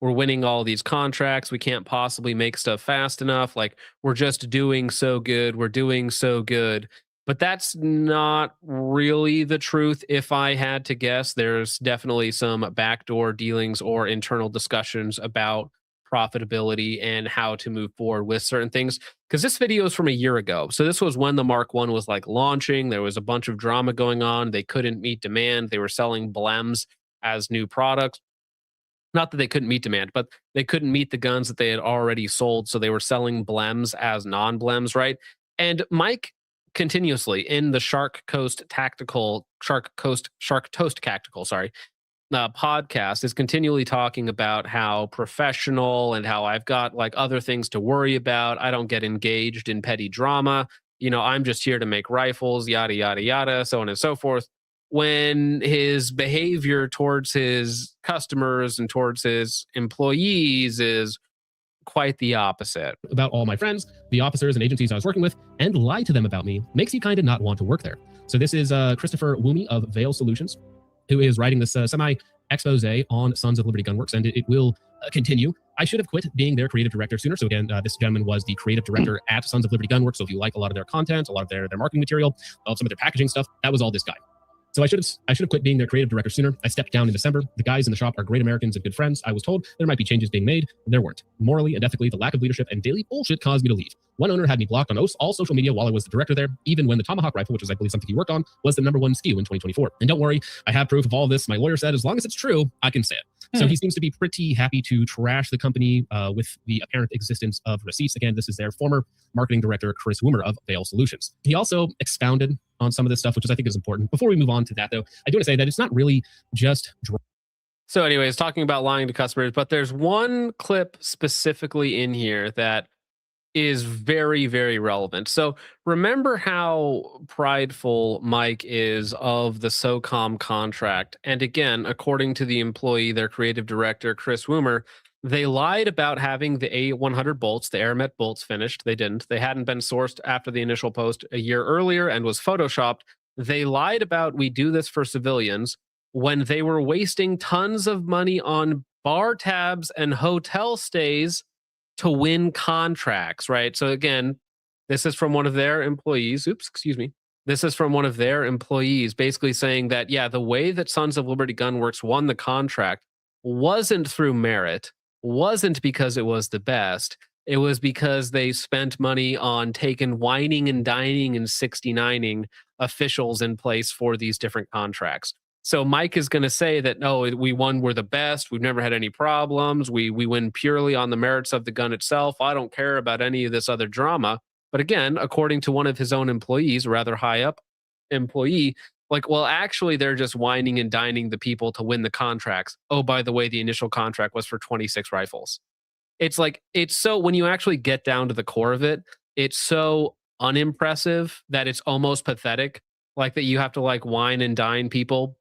We're winning all these contracts. We can't possibly make stuff fast enough. Like, we're just doing so good. We're doing so good. But that's not really the truth. If I had to guess, there's definitely some backdoor dealings or internal discussions about profitability and how to move forward with certain things. Because this video is from a year ago. So this was when the Mark I was like launching. There was a bunch of drama going on. They couldn't meet demand. They were selling blems as new products. Not that they couldn't meet demand, but they couldn't meet the guns that they had already sold. So they were selling blems as non-blems, right? And Mike continuously in the Shark Toast Tactical podcast is continually talking about how professional and how I've got like other things to worry about. I don't get engaged in petty drama. You know, I'm just here to make rifles, yada, yada, yada, so on and so forth. When his behavior towards his customers and towards his employees is quite the opposite. About all my friends, the officers and agencies I was working with, and lie to them about me makes you kind of not want to work there. So this is Christopher Woomy of Veil Solutions, who is writing this semi-expose on Sons of Liberty Gunworks, and it will continue. I should have quit being their creative director sooner. So again, this gentleman was the creative director at Sons of Liberty Gunworks. So if you like a lot of their content, a lot of their marketing material, some of their packaging stuff, that was all this guy. So I should have quit being their creative director sooner. I stepped down in December. The guys in the shop are great Americans and good friends. I was told there might be changes being made, and there weren't. Morally and ethically, the lack of leadership and daily bullshit caused me to leave. One owner had me blocked on all social media while I was the director there, even when the Tomahawk rifle, which was I believe something he worked on, was the #1 SKU in 2024. And don't worry, I have proof of all this. My lawyer said as long as it's true, I can say it. So he seems to be pretty happy to trash the company with the apparent existence of receipts. Again, this is their former marketing director, Chris Woomer of Veil Solutions. He also expounded on some of this stuff, which I think is important. Before we move on to that, though, I do want to say that it's not really just... So anyways, talking about lying to customers, but there's one clip specifically in here that is very, very relevant. So remember how prideful Mike is of the SOCOM contract. And again, according to the employee, their creative director, Chris Woomer, they lied about having the A100 bolts, the Aeromet bolts finished. They didn't. They hadn't been sourced after the initial post a year earlier and was photoshopped. They lied about we do this for civilians when they were wasting tons of money on bar tabs and hotel stays to win contracts, right? So again, this is from one of their employees. This is from one of their employees basically saying that, yeah, the way that Sons of Liberty Gunworks won the contract wasn't through merit, wasn't because it was the best. It was because they spent money on whining and dining and 69ing officials in place for these different contracts. So Mike is going to say that, no, we won, we're the best. We've never had any problems. We win purely on the merits of the gun itself. I don't care about any of this other drama. But again, according to one of his own employees, a rather high up employee, like, well, actually, they're just whining and dining the people to win the contracts. Oh, by the way, the initial contract was for 26 rifles. It's like, it's so, when you actually get down to the core of it, it's so unimpressive that it's almost pathetic. Like that you have to like wine and dine people.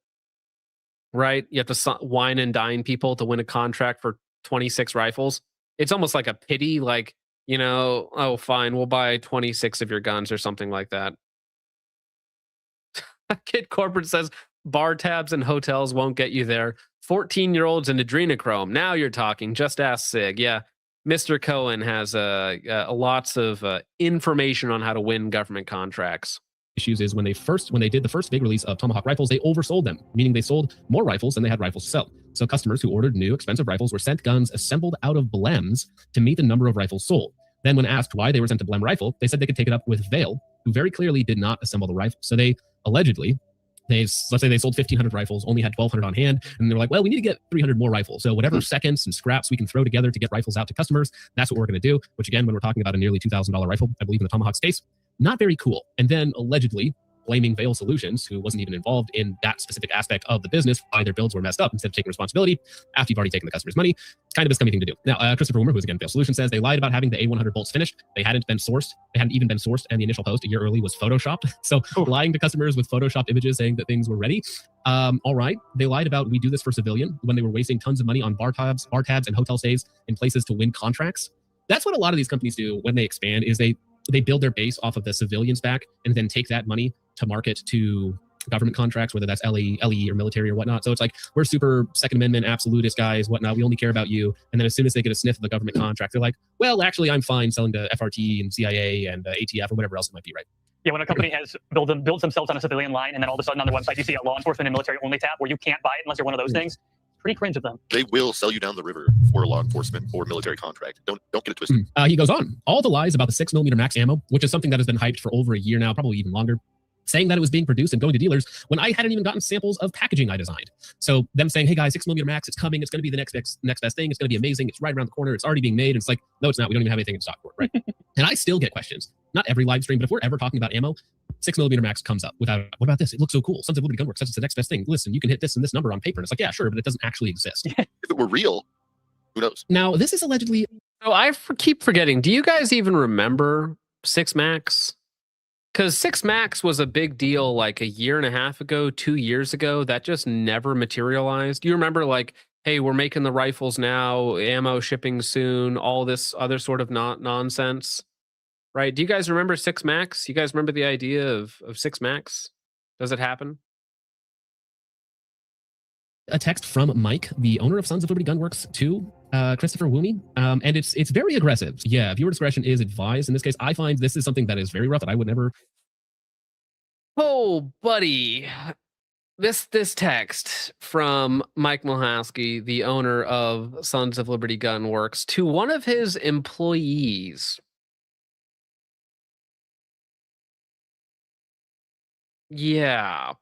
Right? You have to wine and dine people to win a contract for 26 rifles. It's almost like a pity, like, you know, oh, fine, we'll buy 26 of your guns or something like that. Kid Corporate says bar tabs and hotels won't get you there. 14-year-olds and adrenochrome. Now you're talking. Just ask Sig. Yeah, Mr. Cohen has lots of information on how to win government contracts. Issues is when they did the first big release of Tomahawk rifles, they oversold them, meaning they sold more rifles than they had rifles to sell. So customers who ordered new expensive rifles were sent guns assembled out of blems to meet the number of rifles sold. Then when asked why they were sent a blem rifle, they said they could take it up with Veil, who very clearly did not assemble the rifle. So they allegedly, let's say they sold 1,500 rifles, only had 1,200 on hand, and they were like, well, we need to get 300 more rifles. So whatever seconds and scraps we can throw together to get rifles out to customers, that's what we're going to do, which again, when we're talking about a nearly $2,000 rifle, I believe in the Tomahawk space, not very cool. And then allegedly, blaming Veil Solutions, who wasn't even involved in that specific aspect of the business, why their builds were messed up, instead of taking responsibility after you've already taken the customer's money. It's kind of a scummy thing to do. Now, Christopher Woomer, who's again Veil Solutions, says they lied about having the A100 bolts finished. They hadn't even been sourced, and the initial post a year early was photoshopped. So lying to customers with photoshopped images saying that things were ready. All right. They lied about we do this for civilian when they were wasting tons of money on bar tabs and hotel stays in places to win contracts. That's what a lot of these companies do when they expand, is they build their base off of the civilian stack and then take that money to market to government contracts, whether that's LE or military or whatnot. So it's like, we're super Second Amendment absolutist guys, whatnot. We only care about you. And then as soon as they get a sniff of the government contract, they're like, well, actually, I'm fine selling to FRT and CIA and ATF or whatever else it might be, right? Yeah, when a company has builds themselves on a civilian line, and then all of a sudden on their website you see a law enforcement and military only tab where you can't buy it unless you're one of those things. Pretty cringe of them. They will sell you down the river for law enforcement or military contract. Don't get it twisted. He goes on. All the lies about the 6mm max ammo, which is something that has been hyped for over a year now, probably even longer, saying that it was being produced and going to dealers when I hadn't even gotten samples of packaging I designed. So them saying, hey guys, 6mm max, it's coming. It's going to be the next best thing. It's going to be amazing. It's right around the corner. It's already being made. And it's like, no, it's not. We don't even have anything in stock for it, right? And I still get questions. Not every live stream, but if we're ever talking about ammo, 6mm max comes up without, what about this? It looks so cool. Sons of Liberty Gunworks, that's the next best thing. Listen, you can hit this and this number on paper. And it's like, yeah, sure, but it doesn't actually exist. If it were real, who knows? Now, this is allegedly... Oh, I keep forgetting. Do you guys even remember 6 Max? Because 6 Max was a big deal like a year and a half ago, 2 years ago. That just never materialized. Do you remember, like, hey, we're making the rifles now, ammo shipping soon, all this other sort of nonsense? Right? Do you guys remember 6 Max? You guys remember the idea of 6 Max? Does it happen? A text from Mike, the owner of Sons of Liberty Gunworks, to Christopher Woomy, and it's very aggressive. Yeah, viewer discretion is advised. In this case, I find this is something that is very rough that I would never... Oh, buddy. This text from Mike Milhowski, the owner of Sons of Liberty Gunworks, to one of his employees. Yeah.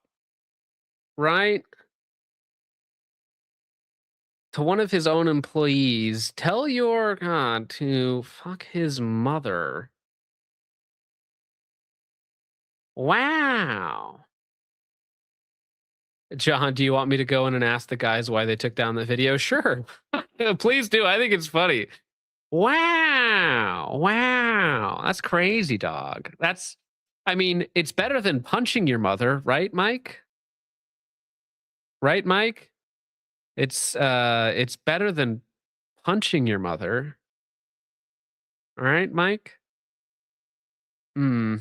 Right? To one of his own employees, tell your God to fuck his mother. Wow. John, do you want me to go in and ask the guys why they took down the video? Sure. Please do. I think it's funny. Wow. Wow. That's crazy, dog. I mean, it's better than punching your mother, right, Mike? Right, Mike? It's better than punching your mother. All right, Mike? Tell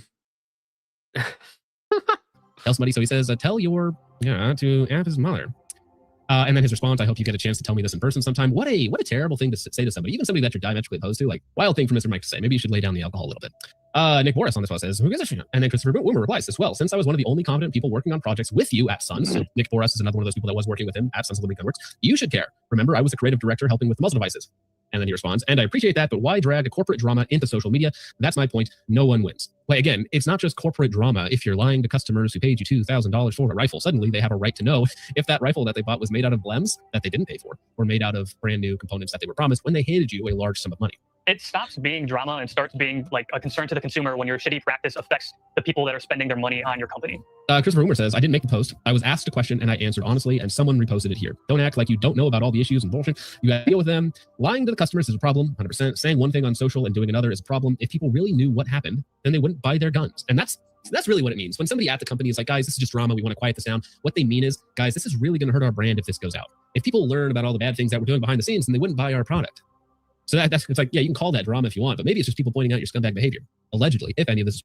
somebody, so he says, tell your, to F his mother. And then his response, I hope you get a chance to tell me this in person sometime. What a terrible thing to say to somebody, even somebody that you're diametrically opposed to. Like, wild thing for Mr. Mike to say. Maybe you should lay down the alcohol a little bit. Nick Boris on this one says, who gives a shit? And then Christopher Woomer replies as well. Since I was one of the only competent people working on projects with you at Sons, so Nick Boris is another one of those people that was working with him at Sons of Liberty Gunworks, you should care. Remember, I was the creative director helping with the muzzle devices. And then he responds, and I appreciate that, but why drag a corporate drama into social media? That's my point. No one wins. Like, again, it's not just corporate drama. If you're lying to customers who paid you $2,000 for a rifle, suddenly they have a right to know if that rifle that they bought was made out of blems that they didn't pay for, or made out of brand new components that they were promised when they handed you a large sum of money. It stops being drama and starts being like a concern to the consumer when your shitty practice affects the people that are spending their money on your company. Christopher Woomer says, I didn't make the post. I was asked a question and I answered honestly, and someone reposted it here. Don't act like you don't know about all the issues and bullshit. You gotta deal with them. Lying to the customers is a problem, 100%. Saying one thing on social and doing another is a problem. If people really knew what happened, then they wouldn't buy their guns. And that's really what it means. When somebody at the company is like, guys, this is just drama, we want to quiet this down. What they mean is, guys, this is really going to hurt our brand if this goes out. If people learn about all the bad things that we're doing behind the scenes, then they wouldn't buy our product. So that's it's like, yeah, you can call that drama if you want, but maybe it's just people pointing out your scumbag behavior. Allegedly, if any of this.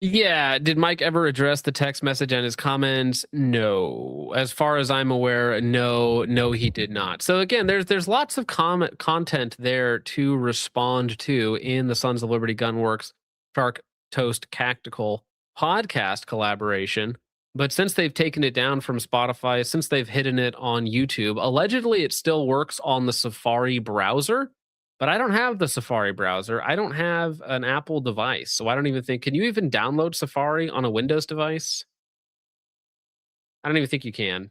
Yeah, did Mike ever address the text message and his comments? No. As far as I'm aware, no, he did not. So again, there's lots of content there to respond to in the Sons of Liberty Gunworks Shark Toast Tactical podcast collaboration. But since they've taken it down from Spotify, since they've hidden it on YouTube, allegedly it still works on the Safari browser. But I don't have the Safari browser. I don't have an Apple device. So I don't even think, can you even download Safari on a Windows device? I don't even think you can.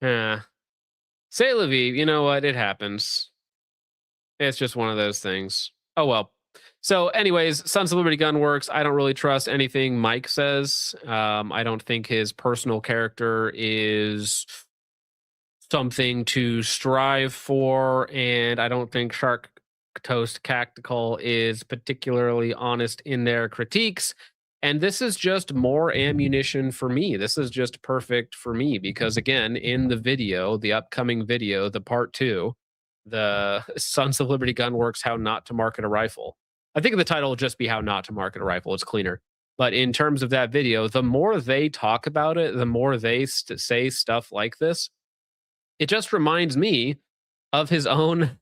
Say la vie, you know what? It happens. It's just one of those things. Oh well. So, anyways, Sons of Liberty Gunworks. I don't really trust anything Mike says. I don't think his personal character is something to strive for, and I don't think Shark Toast Tactical is particularly honest in their critiques. And this is just more ammunition for me. This is just perfect for me because, again, in the video, the upcoming video, the part 2, the Sons of Liberty Gunworks, How Not to Market a Rifle. I think the title will just be How Not to Market a Rifle. It's cleaner. But in terms of that video, the more they talk about it, the more they say stuff like this, it just reminds me of his own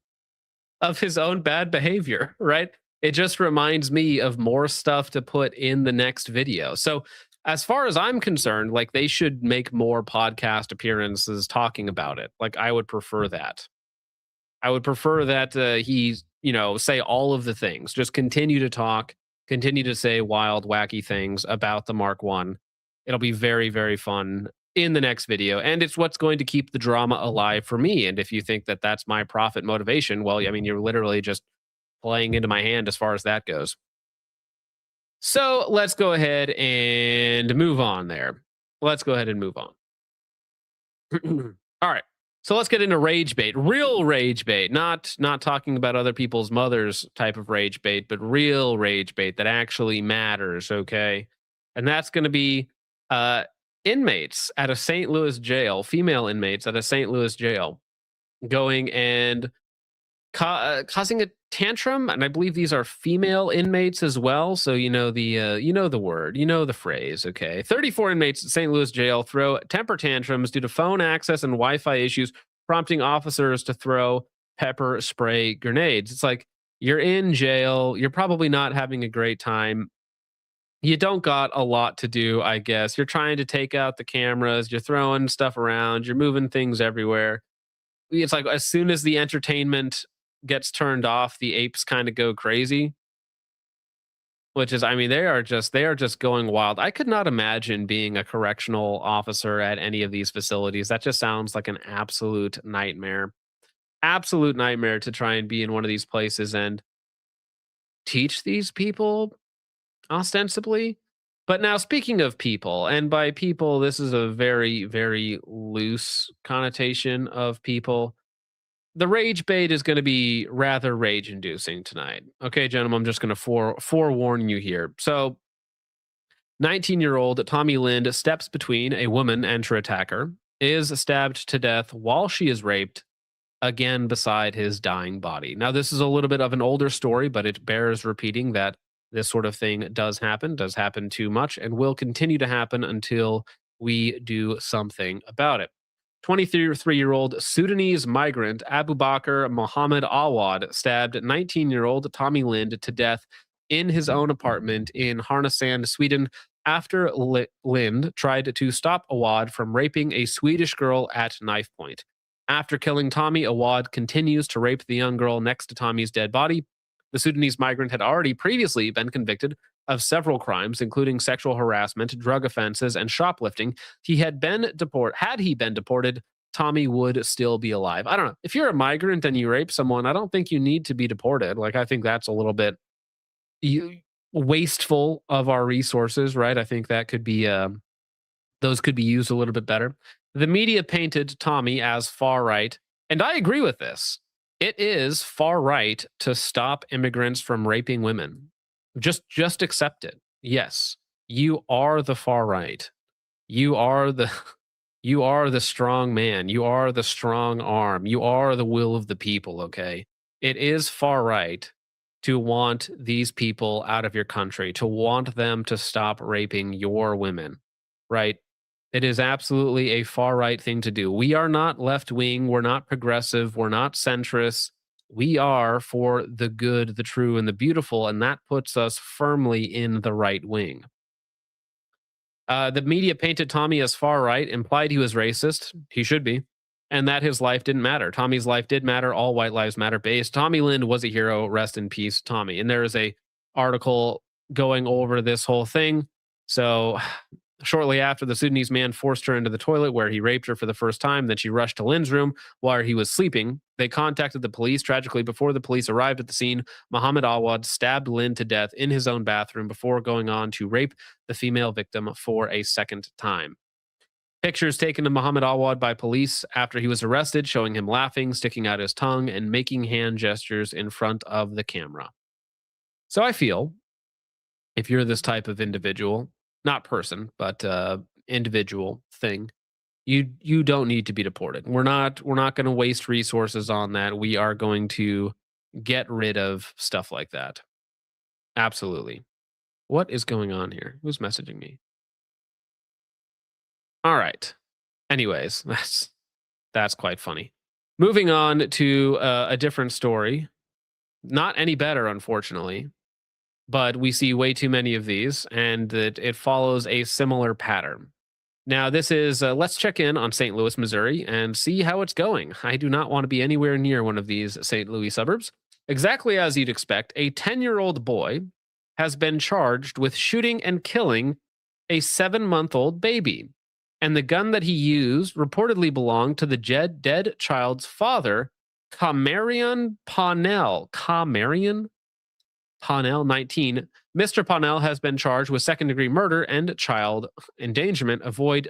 bad behavior, right? It just reminds me of more stuff to put in the next video. So as far as I'm concerned, like, they should make more podcast appearances talking about it. Like, I would prefer that. I would prefer that he, say all of the things. Just continue to talk, continue to say wild, wacky things about the Mark I. It'll be very, very fun in the next video. And it's what's going to keep the drama alive for me. And if you think that that's my profit motivation, well, I mean, you're literally just playing into my hand as far as that goes. So let's go ahead and move on there. Let's go ahead and move on. All right. So let's get into rage bait, real rage bait, not talking about other people's mothers type of rage bait, but real rage bait that actually matters. Okay. And that's going to be inmates at a St. Louis jail, female inmates at a St. Louis jail going and causing a tantrum. And I believe these are female inmates as well. So, the word, the phrase. Okay. 34 inmates at St. Louis jail throw temper tantrums due to phone access and Wi-Fi issues, prompting officers to throw pepper spray grenades. It's like, you're in jail. You're probably not having a great time. You don't got a lot to do, I guess. You're trying to take out the cameras. You're throwing stuff around. You're moving things everywhere. It's like, as soon as the entertainment gets turned off, the apes kind of go crazy, which is, I mean, they are just going wild. I could not imagine being a correctional officer at any of these facilities. That just sounds like an absolute nightmare to try and be in one of these places and teach these people, ostensibly. But now, speaking of people, and by people, this is a very, very loose connotation of people. The rage bait is going to be rather rage-inducing tonight. Okay, gentlemen, I'm just going to forewarn you here. So, 19-year-old Tommy Lind steps between a woman and her attacker, is stabbed to death while she is raped, again beside his dying body. Now, this is a little bit of an older story, but it bears repeating that this sort of thing does happen too much, and will continue to happen until we do something about it. 23-year-old Sudanese migrant Abu Bakr Mohammed Awad stabbed 19-year-old Tommy Lind to death in his own apartment in Härnösand, Sweden, after Lind tried to stop Awad from raping a Swedish girl at knife point. After killing Tommy, Awad continues to rape the young girl next to Tommy's dead body. The Sudanese migrant had already previously been convicted of several crimes, including sexual harassment, drug offenses, and shoplifting. Had he been deported, Tommy would still be alive. I don't know. If you're a migrant and you rape someone, I don't think you need to be deported. Like, I think that's a little bit wasteful of our resources, right? I think that could be, those could be used a little bit better. The media painted Tommy as far right, and I agree with this. It is far right to stop immigrants from raping women. Just accept it. Yes, you are the far right. You are the strong man. You are the strong arm. You are the will of the people, okay? It is far right to want these people out of your country, to want them to stop raping your women, right? It is absolutely a far right thing to do. We are not left wing. We're not progressive. We're not centrist. We are for the good, the true, and the beautiful, and that puts us firmly in the right wing. The media painted Tommy as far right, implied he was racist. He should be. And that his life didn't matter. Tommy's life did matter. All white lives matter based. Tommy Lind was a hero. Rest in peace, Tommy. And there is a article going over this whole thing. So Shortly after, the Sudanese man forced her into the toilet where he raped her for the first time. Then she rushed to Lynn's room while he was sleeping. They contacted the police. Tragically, before the police arrived at the scene, Muhammad Awad stabbed Lynn to death in his own bathroom before going on to rape the female victim for a second time. Pictures taken of Muhammad Awad by police after he was arrested, showing him laughing, sticking out his tongue, and making hand gestures in front of the camera. So I feel if you're this type of individual, not person, but individual thing, you don't need to be deported. We're not going to waste resources on that. We are going to get rid of stuff like that. Absolutely. What is going on here? Who's messaging me? All right. Anyways, that's quite funny. Moving on to a different story. Not any better, unfortunately, but we see way too many of these, and it follows a similar pattern. Now, this is, let's check in on St. Louis, Missouri, and see how it's going. I do not want to be anywhere near one of these St. Louis suburbs. Exactly as you'd expect, a 10-year-old boy has been charged with shooting and killing a 7-month-old baby. And the gun that he used reportedly belonged to the dead child's father, Kamarion Parnell. Kamarion Parnell, 19. Mr. Parnell has been charged with second-degree murder and child endangerment. Avoid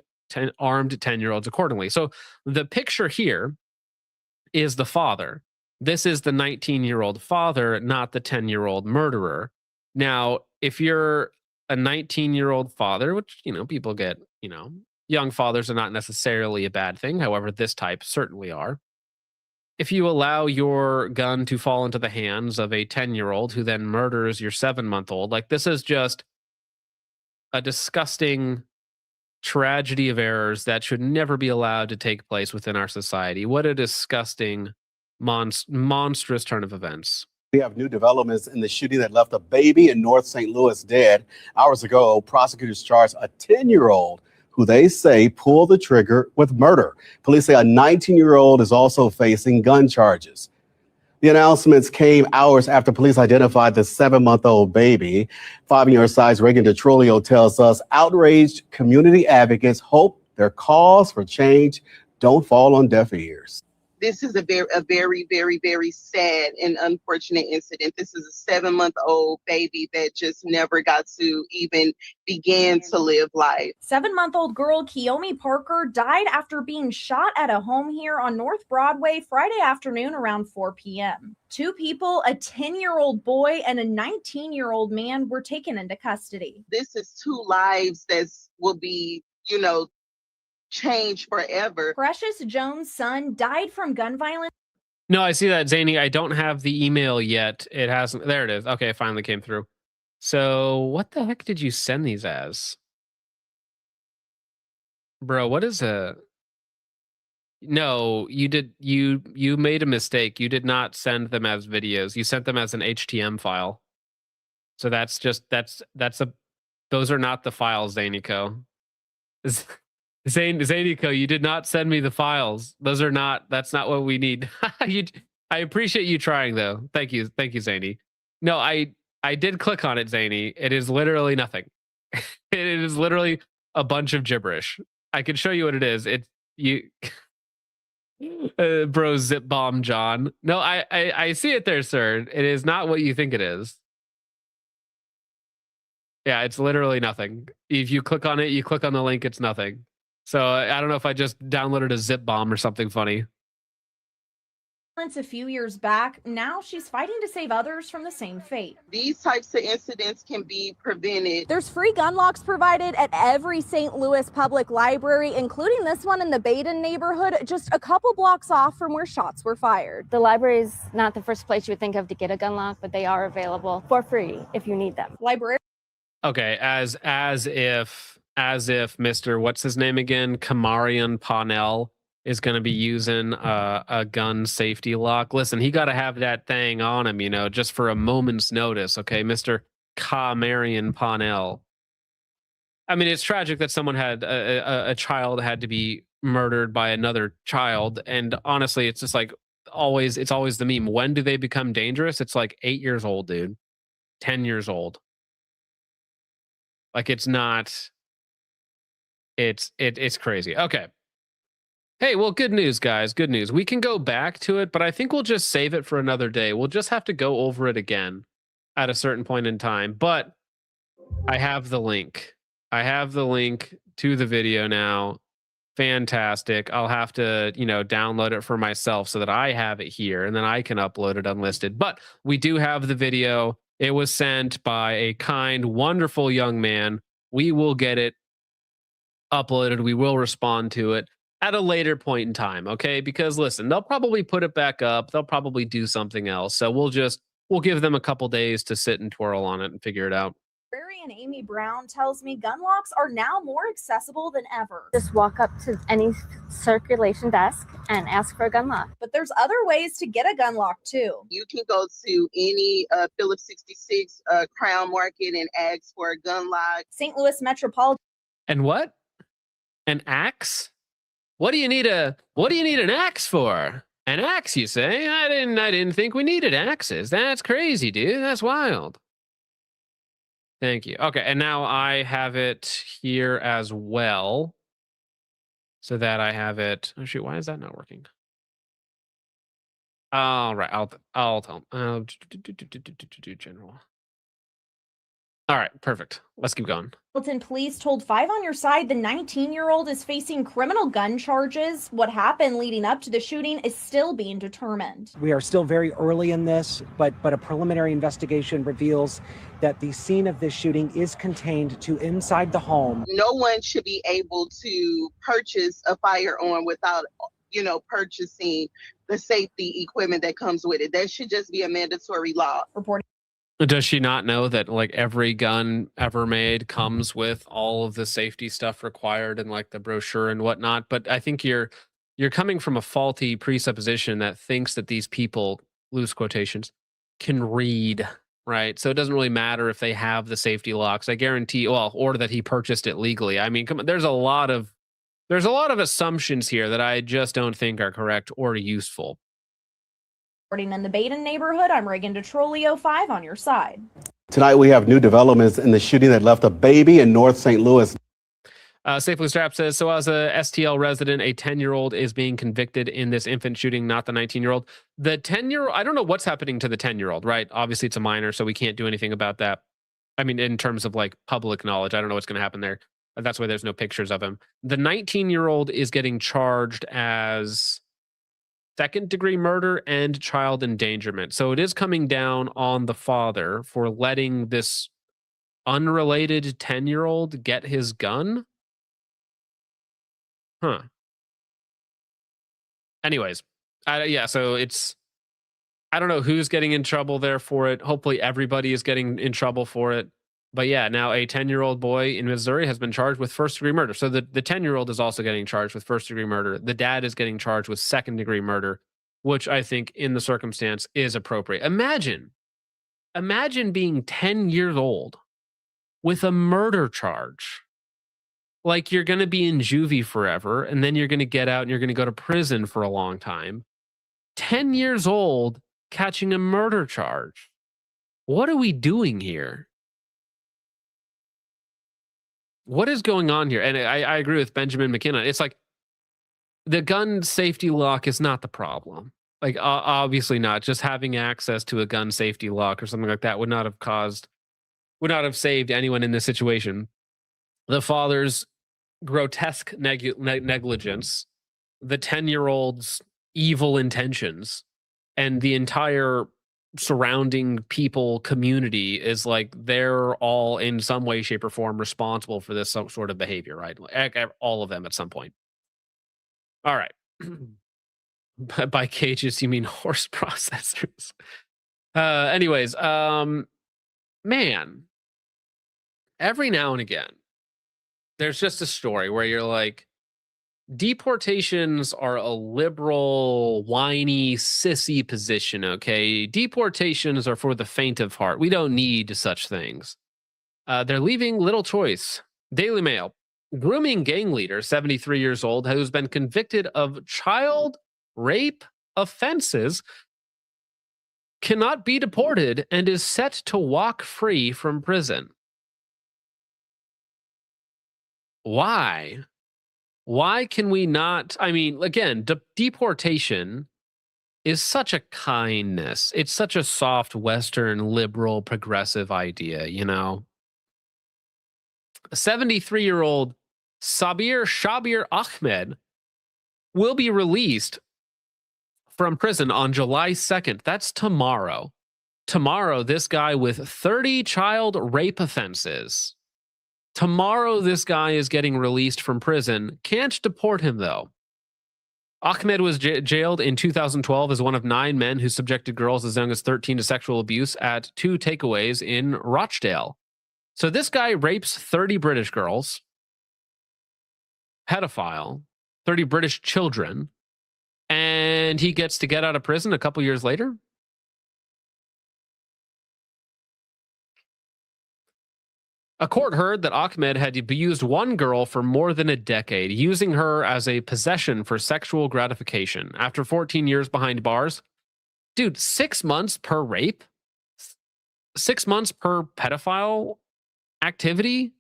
armed 10-year-olds accordingly. So the picture here is the father. This is the 19-year-old father, not the 10-year-old murderer. Now, if you're a 19-year-old father, which, people get, young fathers are not necessarily a bad thing. However, this type certainly are. If you allow your gun to fall into the hands of a 10-year-old who then murders your 7-month-old, like, this is just a disgusting tragedy of errors that should never be allowed to take place within our society. What a disgusting, monstrous turn of events. We have new developments in the shooting that left a baby in North St. Louis dead. Hours ago, prosecutors charged a 10-year-old who they say pulled the trigger with murder. Police say a 19-year-old is also facing gun charges. The announcements came hours after police identified the 7-month-old baby. 5 on Your Side's Reagan DeTrolio tells us outraged community advocates hope their calls for change don't fall on deaf ears. This is a very, very, very sad and unfortunate incident. This is a 7-month-old baby that just never got to even begin to live life. 7-month-old girl Kiyomi Parker died after being shot at a home here on North Broadway Friday afternoon around 4 p.m. 2 people, a 10-year-old boy and a 19-year-old man, were taken into custody. This is 2 lives that will be, change forever. Precious Jones' son died from gun violence. No, I see that, Zany. I don't have the email yet. It hasn't. There it is. Okay, it finally came through. So what the heck did you send these as? Bro, what is a... No, you did. You made a mistake. You did not send them as videos. You sent them as an HTML file. So that's those are not the files, Zanico. Zanico, you did not send me the files. That's not what we need. I appreciate you trying though. Thank you, Zany. No, I did click on it, Zany. It is literally nothing. It is literally a bunch of gibberish. I can show you what it is. Bro, zip bomb John. No, I see it there, sir. It is not what you think it is. Yeah, it's literally nothing. If you click on it, you click on the link, it's nothing. So I don't know if I just downloaded a zip bomb or something funny. A few years back, now she's fighting to save others from the same fate. These types of incidents can be prevented. There's free gun locks provided at every St. Louis public library, including this one in the Baden neighborhood, just a couple blocks off from where shots were fired. The library is not the first place you would think of to get a gun lock, but they are available for free if you need them. Library. Okay, as if Mr. what's his name again? Kamarion Parnell is going to be using a gun safety lock. Listen, he got to have that thing on him, just for a moment's notice. Okay, Mr. Kamarion Parnell. I mean, it's tragic that someone had a child had to be murdered by another child. And honestly, it's just like it's always the meme. When do they become dangerous? It's like 8 years old, dude. 10 years old. Like, it's not It's crazy. Okay. Hey, well, good news, guys. Good news. We can go back to it, but I think we'll just save it for another day. We'll just have to go over it again at a certain point in time. But I have the link. I have the link to the video now. Fantastic. I'll have to, download it for myself so that I have it here and then I can upload it unlisted. But we do have the video. It was sent by a kind, wonderful young man. We will get it uploaded. We will respond to it at a later point in time, okay? Because listen, they'll probably put it back up. They'll probably do something else. So we'll give them a couple days to sit and twirl on it and figure it out. Librarian Amy Brown tells me gun locks are now more accessible than ever. Just walk up to any circulation desk and ask for a gun lock. But there's other ways to get a gun lock too. You can go to any Phillips 66 Crown Market and ask for a gun lock. St. Louis Metropolitan. And what? An axe? What do you need an axe for? An axe, you say? I didn't think we needed axes. That's crazy, dude. That's wild. Thank you. Okay, and now I have it here as well. So that I have it. Oh shoot, why is that not working? All right, I'll tell them. General. All right, perfect. Let's keep going. Police told 5 on Your Side the 19-year-old is facing criminal gun charges. What happened leading up to the shooting is still being determined. We are still very early in this, but a preliminary investigation reveals that the scene of this shooting is contained to inside the home. No one should be able to purchase a firearm without, purchasing the safety equipment that comes with it. That should just be a mandatory law. Reporting. Does she not know that like every gun ever made comes with all of the safety stuff required and like the brochure and whatnot? But I think you're coming from a faulty presupposition that thinks that these people, loose quotations, can read, right? So it doesn't really matter if they have the safety locks. I guarantee, or that he purchased it legally. I mean, come on, there's a lot of assumptions here that I just don't think are correct or useful. In the Baden neighborhood, I'm Reagan DeTrolio, 5 on Your Side. Tonight we have new developments in the shooting that left a baby in North St. Louis. Safely Strapped says, so as a STL resident, a 10-year-old is being convicted in this infant shooting, not the 19-year-old. The 10-year-old, I don't know what's happening to the 10-year-old, right? Obviously, it's a minor, so we can't do anything about that. I mean, in terms of like public knowledge, I don't know what's going to happen there. That's why there's no pictures of him. The 19-year-old is getting charged as second-degree murder and child endangerment. So it is coming down on the father for letting this unrelated 10-year-old get his gun. Huh. Anyways, so it's, I don't know who's getting in trouble there for it. Hopefully everybody is getting in trouble for it. But yeah, now a 10-year-old boy in Missouri has been charged with first-degree murder. So the 10-year-old is also getting charged with first-degree murder. The dad is getting charged with second-degree murder, which I think in the circumstance is appropriate. Imagine being 10 years old with a murder charge. Like you're going to be in juvie forever, and then you're going to get out and you're going to go to prison for a long time. 10 years old catching a murder charge. What are we doing here? What is going on here? And I agree with Benjamin McKenna. It's like the gun safety lock is not the problem. Like obviously not. Just having access to a gun safety lock or something like that would not have saved anyone in this situation. The father's grotesque negligence, the 10-year-old's evil intentions, and the entire surrounding people community is like they're all in some way, shape, or form responsible for this sort of behavior, right? All of them at some point. All right. By cages, you mean horse processors. Anyways, man, every now and again, there's just a story where you're like, deportations are a liberal, whiny, sissy position, okay? Deportations are for the faint of heart. We don't need such things. They're leaving little choice. Daily Mail. Grooming gang leader, 73 years old, who's been convicted of child rape offenses, cannot be deported and is set to walk free from prison. Why? Why can we not? I mean, again, deportation is such a kindness. It's such a soft, Western, liberal, progressive idea, you know? A 73-year-old Sabir Shabir Ahmed will be released from prison on July 2nd. That's tomorrow. Tomorrow, this guy with 30 child rape offenses. Tomorrow, this guy is getting released from prison. Can't deport him, though. Ahmed was jailed in 2012 as one of 9 men who subjected girls as young as 13 to sexual abuse at 2 takeaways in Rochdale. So this guy rapes 30 British girls, pedophile, 30 British children, and he gets to get out of prison a couple years later? A court heard that Ahmed had abused one girl for more than a decade, using her as a possession for sexual gratification. After 14 years behind bars, dude, 6 months per rape? 6 months per pedophile activity?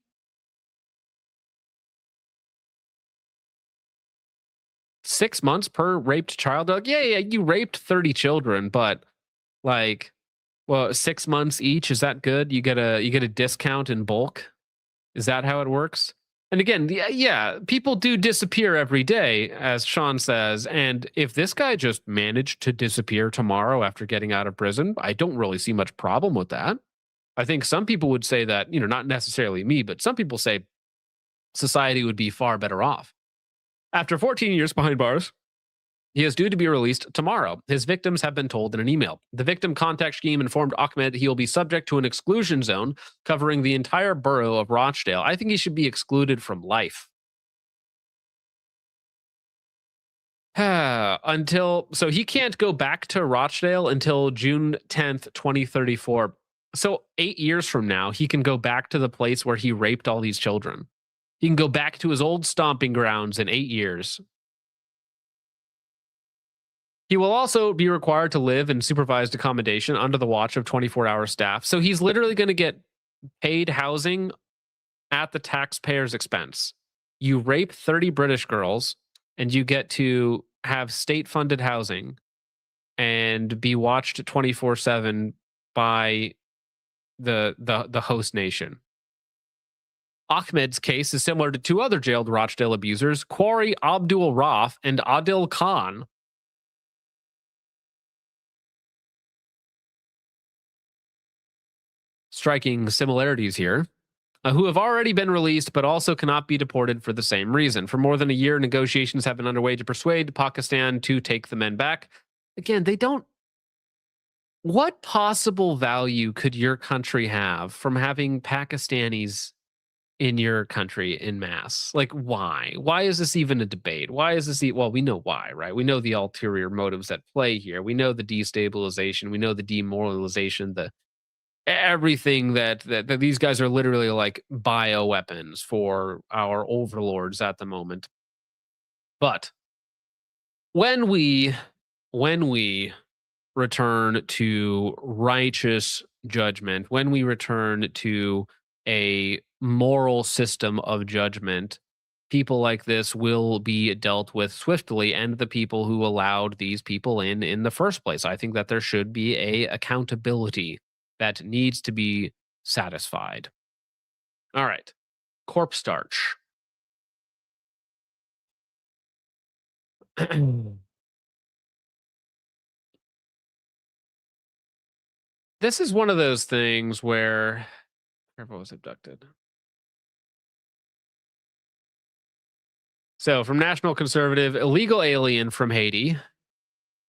Six months per raped child? Like, yeah, you raped 30 children, but like, well, 6 months each, is that good? You get a discount in bulk? Is that how it works? And again, yeah, people do disappear every day, as Sean says, and if this guy just managed to disappear tomorrow after getting out of prison, I don't really see much problem with that. I think some people would say that, you know, not necessarily me, but some people say society would be far better off. After 14 years behind bars, he is due to be released tomorrow. His victims have been told in an email. The victim contact scheme informed Ahmed he will be subject to an exclusion zone covering the entire borough of Rochdale. I think he should be excluded from life. So he can't go back to Rochdale until June 10th, 2034. So 8 years from now, he can go back to the place where he raped all these children. He can go back to his old stomping grounds in 8 years. He will also be required to live in supervised accommodation under the watch of 24-hour staff. So he's literally going to get paid housing at the taxpayer's expense. You rape 30 British girls, and you get to have state-funded housing and be watched 24/7 by the host nation. Ahmed's case is similar to 2 other jailed Rochdale abusers, Quarry Abdul Raf and Adil Khan. Striking similarities here, who have already been released but also cannot be deported for the same reason. For more than a year, negotiations have been underway to persuade Pakistan to take the men back. Again, they don't. What possible value could your country have from having Pakistanis in your country in mass? Like, why? Why is this even a debate? Why is this? Well, we know why, right? We know the ulterior motives at play here. We know the destabilization. We know the demoralization, the everything that these guys are literally like bioweapons for our overlords at the moment. But when we return to righteous judgment, when we return to a moral system of judgment, people like this will be dealt with swiftly, and the people who allowed these people in the first place. I think that there should be a accountability that needs to be satisfied. All right. Corpse starch. This is one of those things where everyone was abducted. So from National Conservative, illegal alien from Haiti.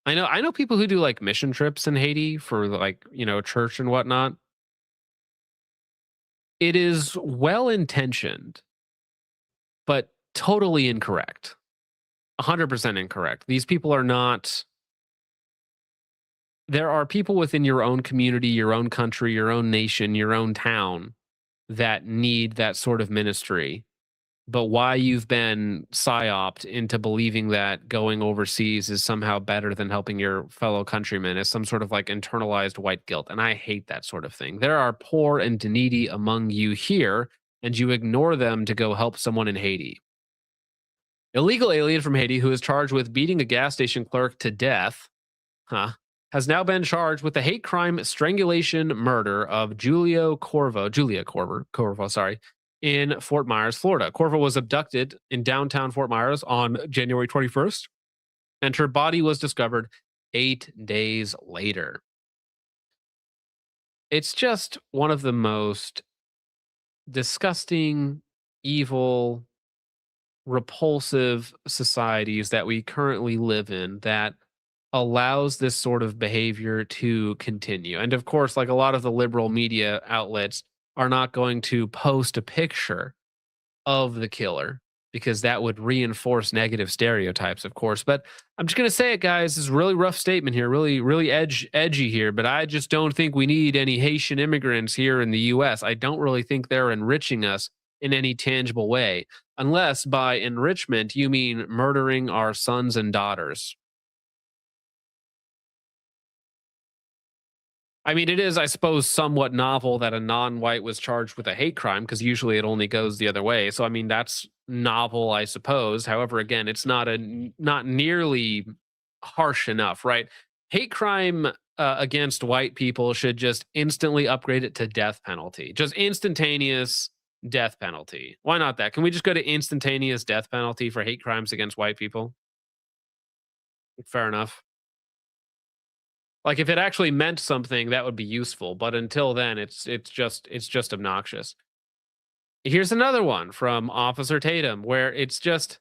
I know people who do like mission trips in Haiti for like, you know, church and whatnot. It is well intentioned, but totally incorrect. 100% incorrect. These people are not. There are people within your own community, your own country, your own nation, your own town that need that sort of ministry. But why you've been psyoped into believing that going overseas is somehow better than helping your fellow countrymen is some sort of like internalized white guilt. And I hate that sort of thing. There are poor and needy among you here, and you ignore them to go help someone in Haiti. Illegal alien from Haiti who is charged with beating a gas station clerk to death, has now been charged with the hate crime strangulation murder of Julia Corvo, in Fort Myers, Florida. Corvo was abducted in downtown Fort Myers on January 21st, and her body was discovered 8 days later. It's just one of the most disgusting, evil, repulsive societies that we currently live in that allows this sort of behavior to continue. And of course, like a lot of the liberal media outlets are not going to post a picture of the killer because that would reinforce negative stereotypes, of course. But I'm just going to say it, guys. This is a really rough statement here, really edgy here. But I just don't think we need any Haitian immigrants here in the U.S. I don't really think they're enriching us in any tangible way, unless by enrichment you mean murdering our sons and daughters. I mean, it is, I suppose, somewhat novel that a non-white was charged with a hate crime, because usually it only goes the other way. So, I mean, that's novel, I suppose. However, again, it's not nearly harsh enough, right? Hate crime against white people should just instantly upgrade it to death penalty. Just instantaneous death penalty. Why not that? Can we just go to instantaneous death penalty for hate crimes against white people? Fair enough. Like if it actually meant something, that would be useful. But until then, it's just obnoxious. Here's another one from Officer Tatum, where it's just,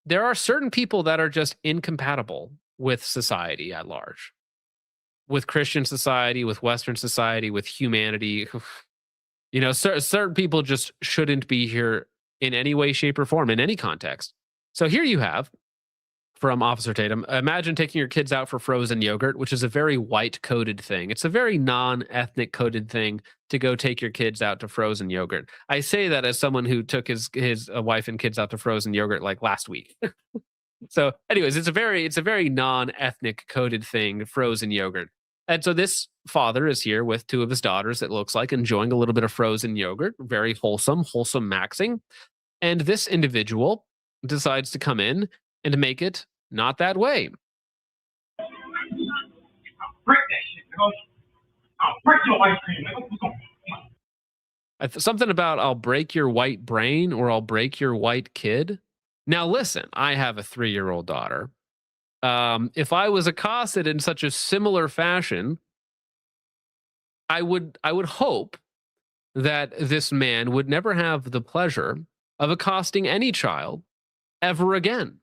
there are certain people that are just incompatible with society at large, with Christian society, with Western society, with humanity. You know, certain people just shouldn't be here in any way, shape, or form, in any context. So here you have, from Officer Tatum, imagine taking your kids out for frozen yogurt, which is a very white-coded thing. It's a very non-ethnic coded thing to go take your kids out to frozen yogurt. I say that as someone who took his wife and kids out to frozen yogurt like last week. So anyways, it's a very non-ethnic coded thing, frozen yogurt. And so this father is here with two of his daughters, it looks like, enjoying a little bit of frozen yogurt, very wholesome maxing. And this individual decides to come in and to make it not that way. Break that shit, nigga. I'll break your ice cream, nigga. Something about I'll break your white brain or I'll break your white kid. Now listen, I have a 3-year-old daughter. If I was accosted in such a similar fashion, I would hope that this man would never have the pleasure of accosting any child ever again.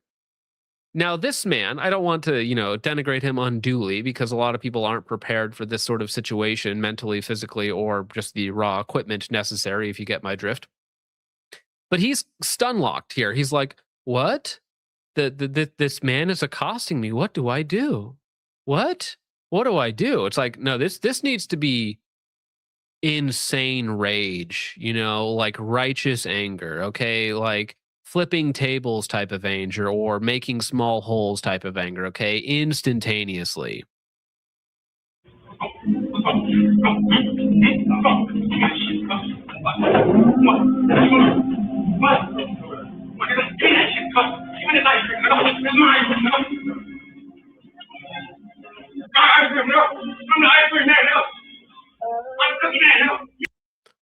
Now, this man, I don't want to, denigrate him unduly, because a lot of people aren't prepared for this sort of situation mentally, physically, or just the raw equipment necessary, if you get my drift. But he's stun-locked here. He's like, what? This man is accosting me. What do I do? What do I do? It's like, no, this needs to be insane rage, like righteous anger, okay? Like flipping tables type of anger, or making small holes type of anger, okay? Instantaneously.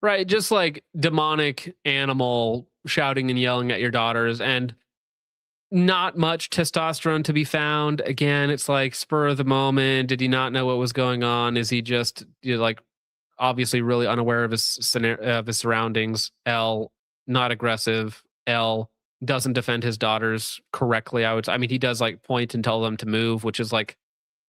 Right, just like demonic animal shouting and yelling at your daughters, and not much testosterone to be found. Again, it's like spur of the moment. Did he not know what was going on? Is he just like obviously really unaware of his surroundings? L, not aggressive. L, doesn't defend his daughters correctly. I mean, he does like point and tell them to move, which is like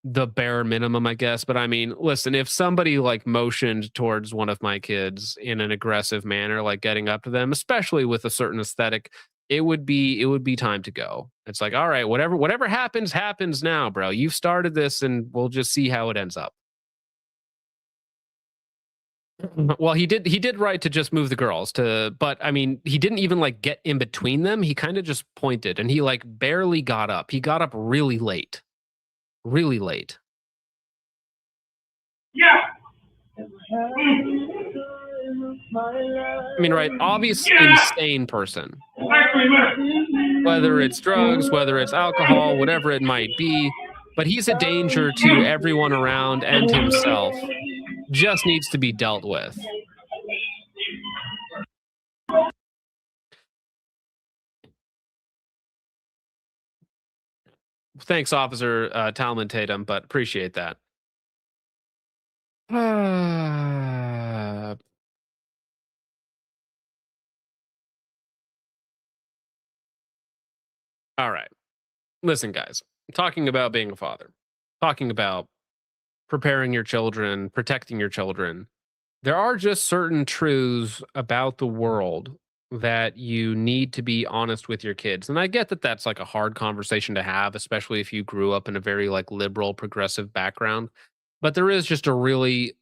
the bare minimum, I guess. But I mean, listen, if somebody like motioned towards one of my kids in an aggressive manner, like getting up to them, especially with a certain aesthetic, it would be time to go. It's like, all right, whatever happens now, bro. You've started this, and we'll just see how it ends up. Well, he did right to just move the girls but I mean, he didn't even like get in between them. He kind of just pointed, and he like barely got up. He got up really late. Really late. Yeah. I mean, right, obvious insane person. Whether it's drugs, whether it's alcohol, whatever it might be, but he's a danger to everyone around and himself. Just needs to be dealt with. Thanks, Officer Talman Tatum, but appreciate that. All right. Listen, guys, talking about being a father, talking about preparing your children, protecting your children, there are just certain truths about the world that you need to be honest with your kids. And I get that that's like a hard conversation to have, especially if you grew up in a very like liberal, progressive background. But there is just a really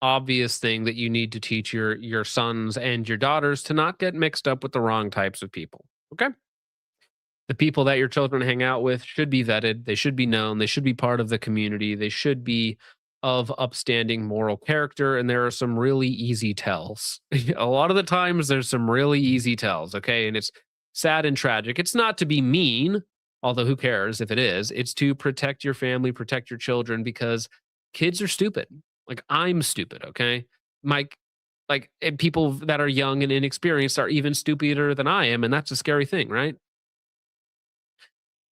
obvious thing that you need to teach your sons and your daughters to not get mixed up with the wrong types of people. Okay? The people that your children hang out with should be vetted. They should be known. They should be part of the community. They should be of upstanding moral character. And there are some really easy tells. A lot of the times there's some really easy tells. Okay. And it's sad and tragic. It's not to be mean, although who cares if it is. It's to protect your family, protect your children, because kids are stupid. Like I'm stupid. Okay. And people that are young and inexperienced are even stupider than I am. And that's a scary thing, right?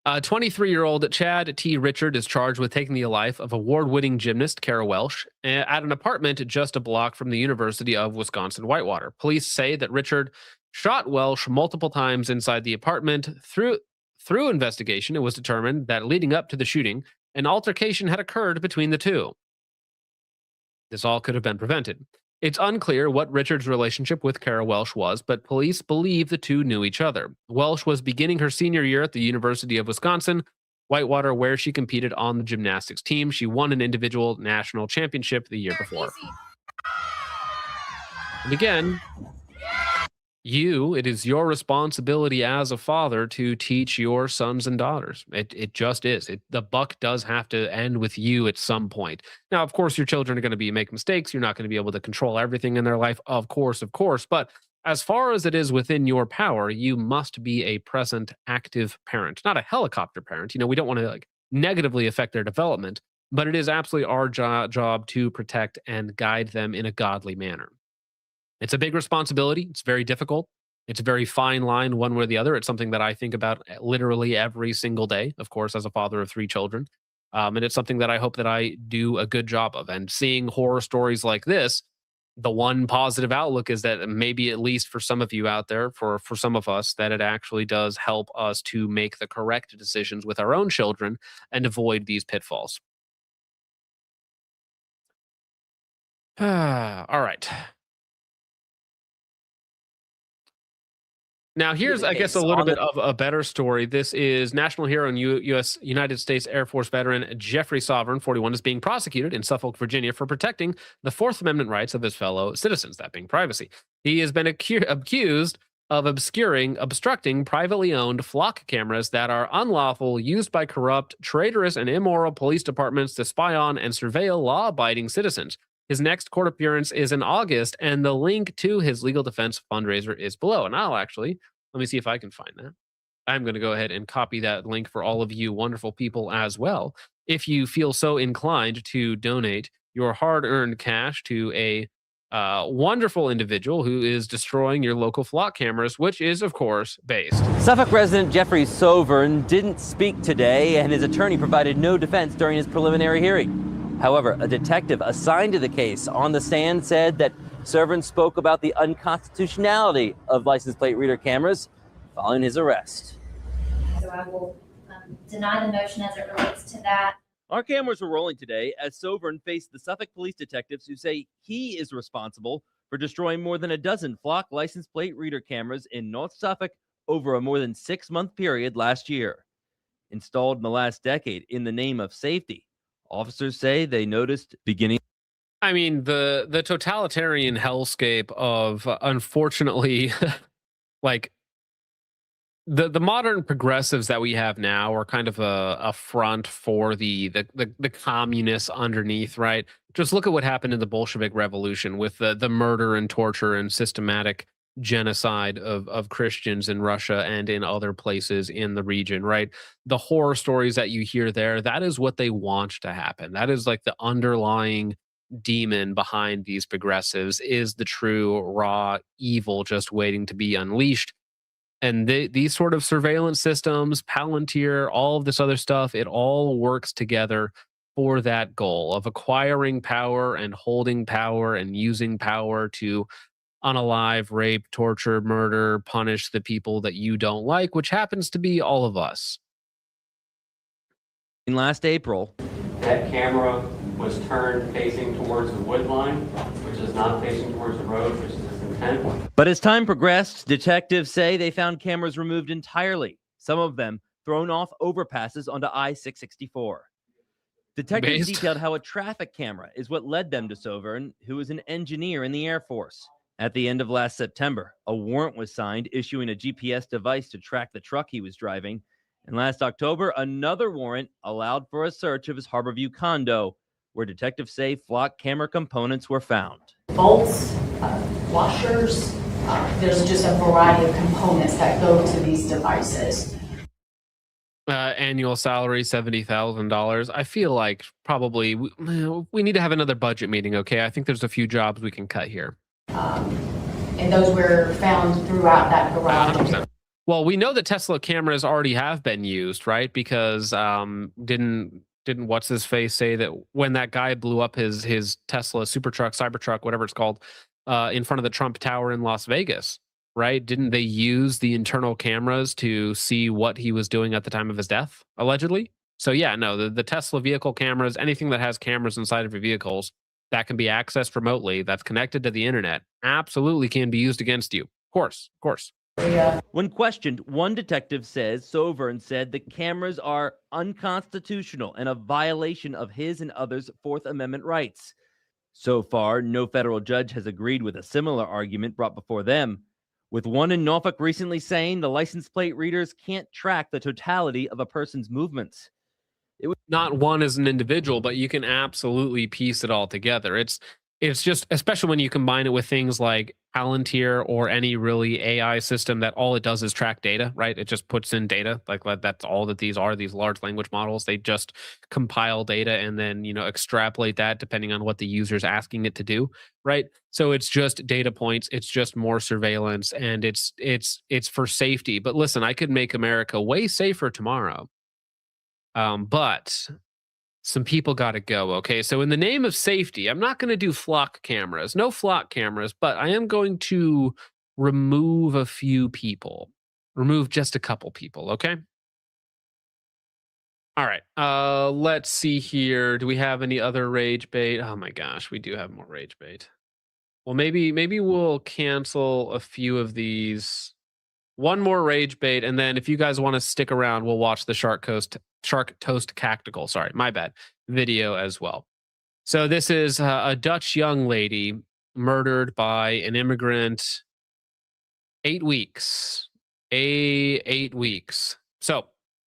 23-year-old Chad T. Richard is charged with taking the life of award-winning gymnast Kara Welsh at an apartment just a block from the University of Wisconsin-Whitewater. Police say that Richard shot Welsh multiple times inside the apartment. Through investigation, it was determined that leading up to the shooting, an altercation had occurred between the two. This all could have been prevented. It's unclear what Richard's relationship with Kara Welsh was, but police believe the two knew each other. Welsh was beginning her senior year at the University of Wisconsin-Whitewater, where she competed on the gymnastics team. She won an individual national championship the year before. And again, it is your responsibility as a father to teach your sons and daughters. It just is. The buck does have to end with you at some point. Now, of course, your children are going to make mistakes. You're not going to be able to control everything in their life, of course. But as far as it is within your power, you must be a present, active parent, not a helicopter parent. We don't want to negatively affect their development, but it is absolutely our job to protect and guide them in a godly manner. It's a big responsibility. It's very difficult. It's a very fine line one way or the other. It's something that I think about literally every single day, of course, as a father of 3 children. And it's something that I hope that I do a good job of. And seeing horror stories like this, the one positive outlook is that maybe at least for some of you out there, for some of us, that it actually does help us to make the correct decisions with our own children and avoid these pitfalls. All right. Now, here's, I guess, a little bit of a better story. This is national hero and United States Air Force veteran Jeffrey Sovereign, 41, is being prosecuted in Suffolk, Virginia for protecting the Fourth Amendment rights of his fellow citizens, that being privacy. He has been accused of obstructing privately owned flock cameras that are unlawful, used by corrupt, traitorous, and immoral police departments to spy on and surveil law-abiding citizens. His next court appearance is in August, and the link to his legal defense fundraiser is below. And let me see if I can find that. I'm going to go ahead and copy that link for all of you wonderful people as well. If you feel so inclined to donate your hard-earned cash to a wonderful individual who is destroying your local flock cameras, which is, of course, based. Suffolk resident Jeffrey Sovereign didn't speak today, and his attorney provided no defense during his preliminary hearing. However, a detective assigned to the case on the stand said that Sovereign spoke about the unconstitutionality of license plate reader cameras following his arrest. So I will deny the motion as it relates to that. Our cameras were rolling today as Sovereign faced the Suffolk police detectives who say he is responsible for destroying more than a dozen flock license plate reader cameras in North Suffolk over a more than 6-month period last year. Installed in the last decade in the name of safety, officers say they noticed beginning. I mean, the totalitarian hellscape of, unfortunately, the modern progressives that we have now are kind of a front for the communists underneath, right? Just look at what happened in the Bolshevik Revolution with the murder and torture and systematic genocide of Christians in Russia and in other places in the region, right? The horror stories that you hear there, that is what they want to happen. That is like the underlying demon behind these progressives, is the true raw evil just waiting to be unleashed. And these sort of surveillance systems, Palantir, all of this other stuff, it all works together for that goal of acquiring power and holding power and using power to unalive, rape, torture, murder, punish the people that you don't like, which happens to be all of us. In last April, that camera was turned facing towards the wood line, which is not facing towards the road, which is its intent. but as time progressed, detectives say they found cameras removed entirely, some of them thrown off overpasses onto I-664. Detectives detailed how a traffic camera is what led them to Sovern, who is an engineer in the Air Force. At the end of last September, a warrant was signed issuing a GPS device to track the truck he was driving. And last October, another warrant allowed for a search of his Harborview condo, where detectives say flock camera components were found. Bolts, washers, there's just a variety of components that go to these devices. Annual salary $70,000. I feel like probably we need to have another budget meeting. Okay, I think there's a few jobs we can cut here. And those were found throughout that garage. 100%. Well, we know that Tesla cameras already have been used, right? Because didn't what's his face say that when that guy blew up his Tesla Cybertruck, whatever it's called, in front of the Trump Tower in Las Vegas, right? Didn't they use the internal cameras to see what he was doing at the time of his death, allegedly? So yeah, no, the Tesla vehicle cameras, anything that has cameras inside of your vehicles that can be accessed remotely, that's connected to the internet, absolutely can be used against you. Of course. When questioned, one detective says Sovern said the cameras are unconstitutional and a violation of his and others' Fourth Amendment rights. So far, no federal judge has agreed with a similar argument brought before them, with one in Norfolk recently saying the license plate readers can't track the totality of a person's movements. It was not one as an individual, but you can absolutely piece it all together. It's just, especially when you combine it with things like Palantir or any really AI system that all it does is track data, right? It just puts in data. Like that's all that these are, these large language models. They just compile data and then, extrapolate that depending on what the user's asking it to do, right? So it's just data points. It's just more surveillance, and it's for safety. But listen, I could make America way safer tomorrow. But some people got to go. Okay. So in the name of safety, I'm not going to do flock cameras, no flock cameras, but I am going to remove a few people, remove just a couple people. Okay. All right. Let's see here. Do we have any other rage bait? Oh my gosh, we do have more rage bait. Well, maybe we'll cancel a few of these. One more rage bait, and then if you guys want to stick around, we'll watch the Shark Toast Tactical, sorry, my bad, video as well. So this is a Dutch young lady murdered by an immigrant. 8 weeks. 8 weeks. So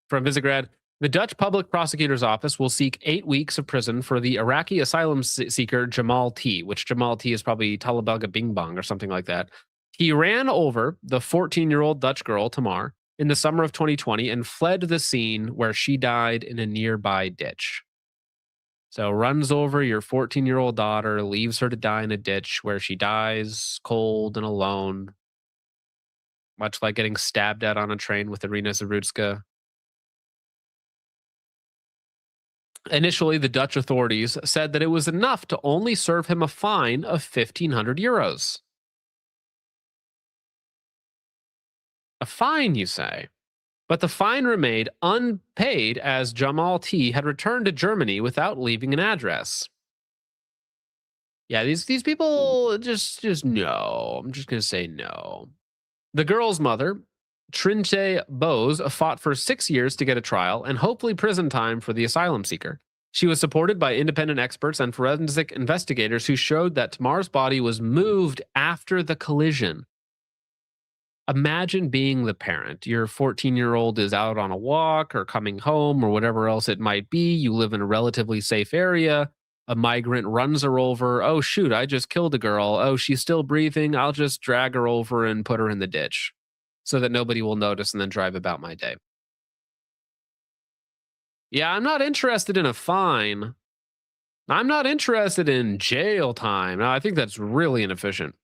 from Visegrad, the Dutch Public Prosecutor's Office will seek 8 weeks of prison for the Iraqi asylum seeker Jamal T, which Jamal T is probably Talabelga Bing Bong or something like that. He ran over the 14-year-old Dutch girl, Tamar, in the summer of 2020 and fled the scene where she died in a nearby ditch. So runs over your 14-year-old daughter, leaves her to die in a ditch where she dies cold and alone, much like getting stabbed at on a train with Irina Zarutska. Initially, the Dutch authorities said that it was enough to only serve him a fine of 1,500 euros. A fine, you say? But the fine remained unpaid as Jamal T had returned to Germany without leaving an address. Yeah, these people just no. I'm just going to say no. The girl's mother, Trinte Bose, fought for 6 years to get a trial and hopefully prison time for the asylum seeker. She was supported by independent experts and forensic investigators who showed that Tamar's body was moved after the collision. Imagine being the parent. Your 14-year-old is out on a walk or coming home or whatever else it might be. You live in a relatively safe area. A migrant runs her over. Oh, shoot, I just killed a girl. Oh, she's still breathing. I'll just drag her over and put her in the ditch so that nobody will notice and then drive about my day. Yeah, I'm not interested in a fine. I'm not interested in jail time. No, I think that's really inefficient.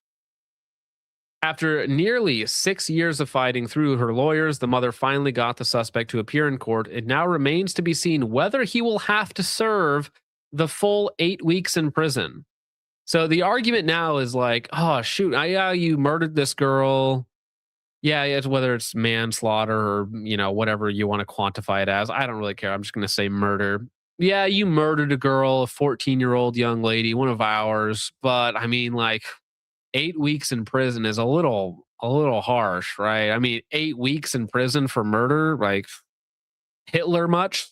After nearly 6 years of fighting through her lawyers, the mother finally got the suspect to appear in court. It now remains to be seen whether he will have to serve the full 8 weeks in prison. So the argument now is like, oh, shoot, yeah, you murdered this girl. Yeah, it's whether it's manslaughter or, you know, whatever you want to quantify it as. I don't really care. I'm just going to say murder. Yeah, you murdered a girl, a 14-year-old young lady, one of ours. But I mean, like, 8 weeks in prison is a little harsh, right? I mean, 8 weeks in prison for murder, like Hitler much?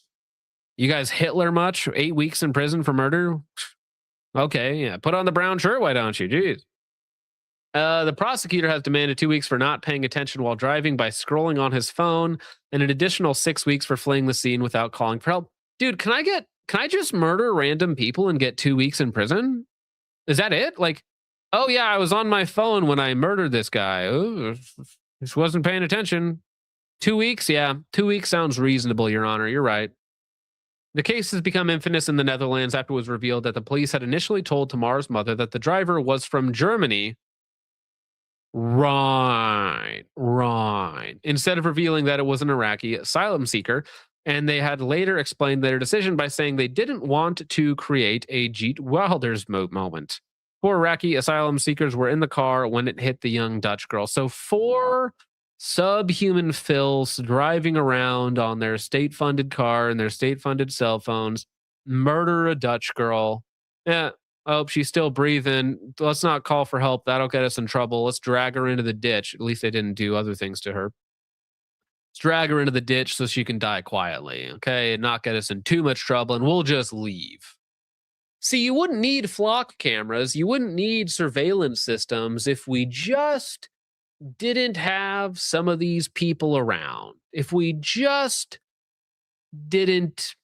You guys Hitler much? 8 weeks in prison for murder? Okay, yeah. Put on the brown shirt, why don't you? Jeez. The prosecutor has demanded 2 weeks for not paying attention while driving by scrolling on his phone, and an additional 6 weeks for fleeing the scene without calling for help. Dude, can I just murder random people and get 2 weeks in prison? Is that it? Like, oh yeah, I was on my phone when I murdered this guy. Oh, just wasn't paying attention. 2 weeks? Yeah, 2 weeks sounds reasonable, Your Honor. You're right. The case has become infamous in the Netherlands after it was revealed that the police had initially told Tamar's mother that the driver was from Germany. Right. Instead of revealing that it was an Iraqi asylum seeker, and they had later explained their decision by saying they didn't want to create a Geert Wilders moment. 4 Iraqi asylum seekers were in the car when it hit the young Dutch girl. So 4 subhuman fills driving around on their state-funded car and their state-funded cell phones, murder a Dutch girl. Yeah. Oh, she's still breathing. Let's not call for help. That'll get us in trouble. Let's drag her into the ditch. At least they didn't do other things to her. Let's drag her into the ditch so she can die quietly, okay? And not get us in too much trouble, and we'll just leave. See, you wouldn't need flock cameras. You wouldn't need surveillance systems if we just didn't have some of these people around. If we just didn't,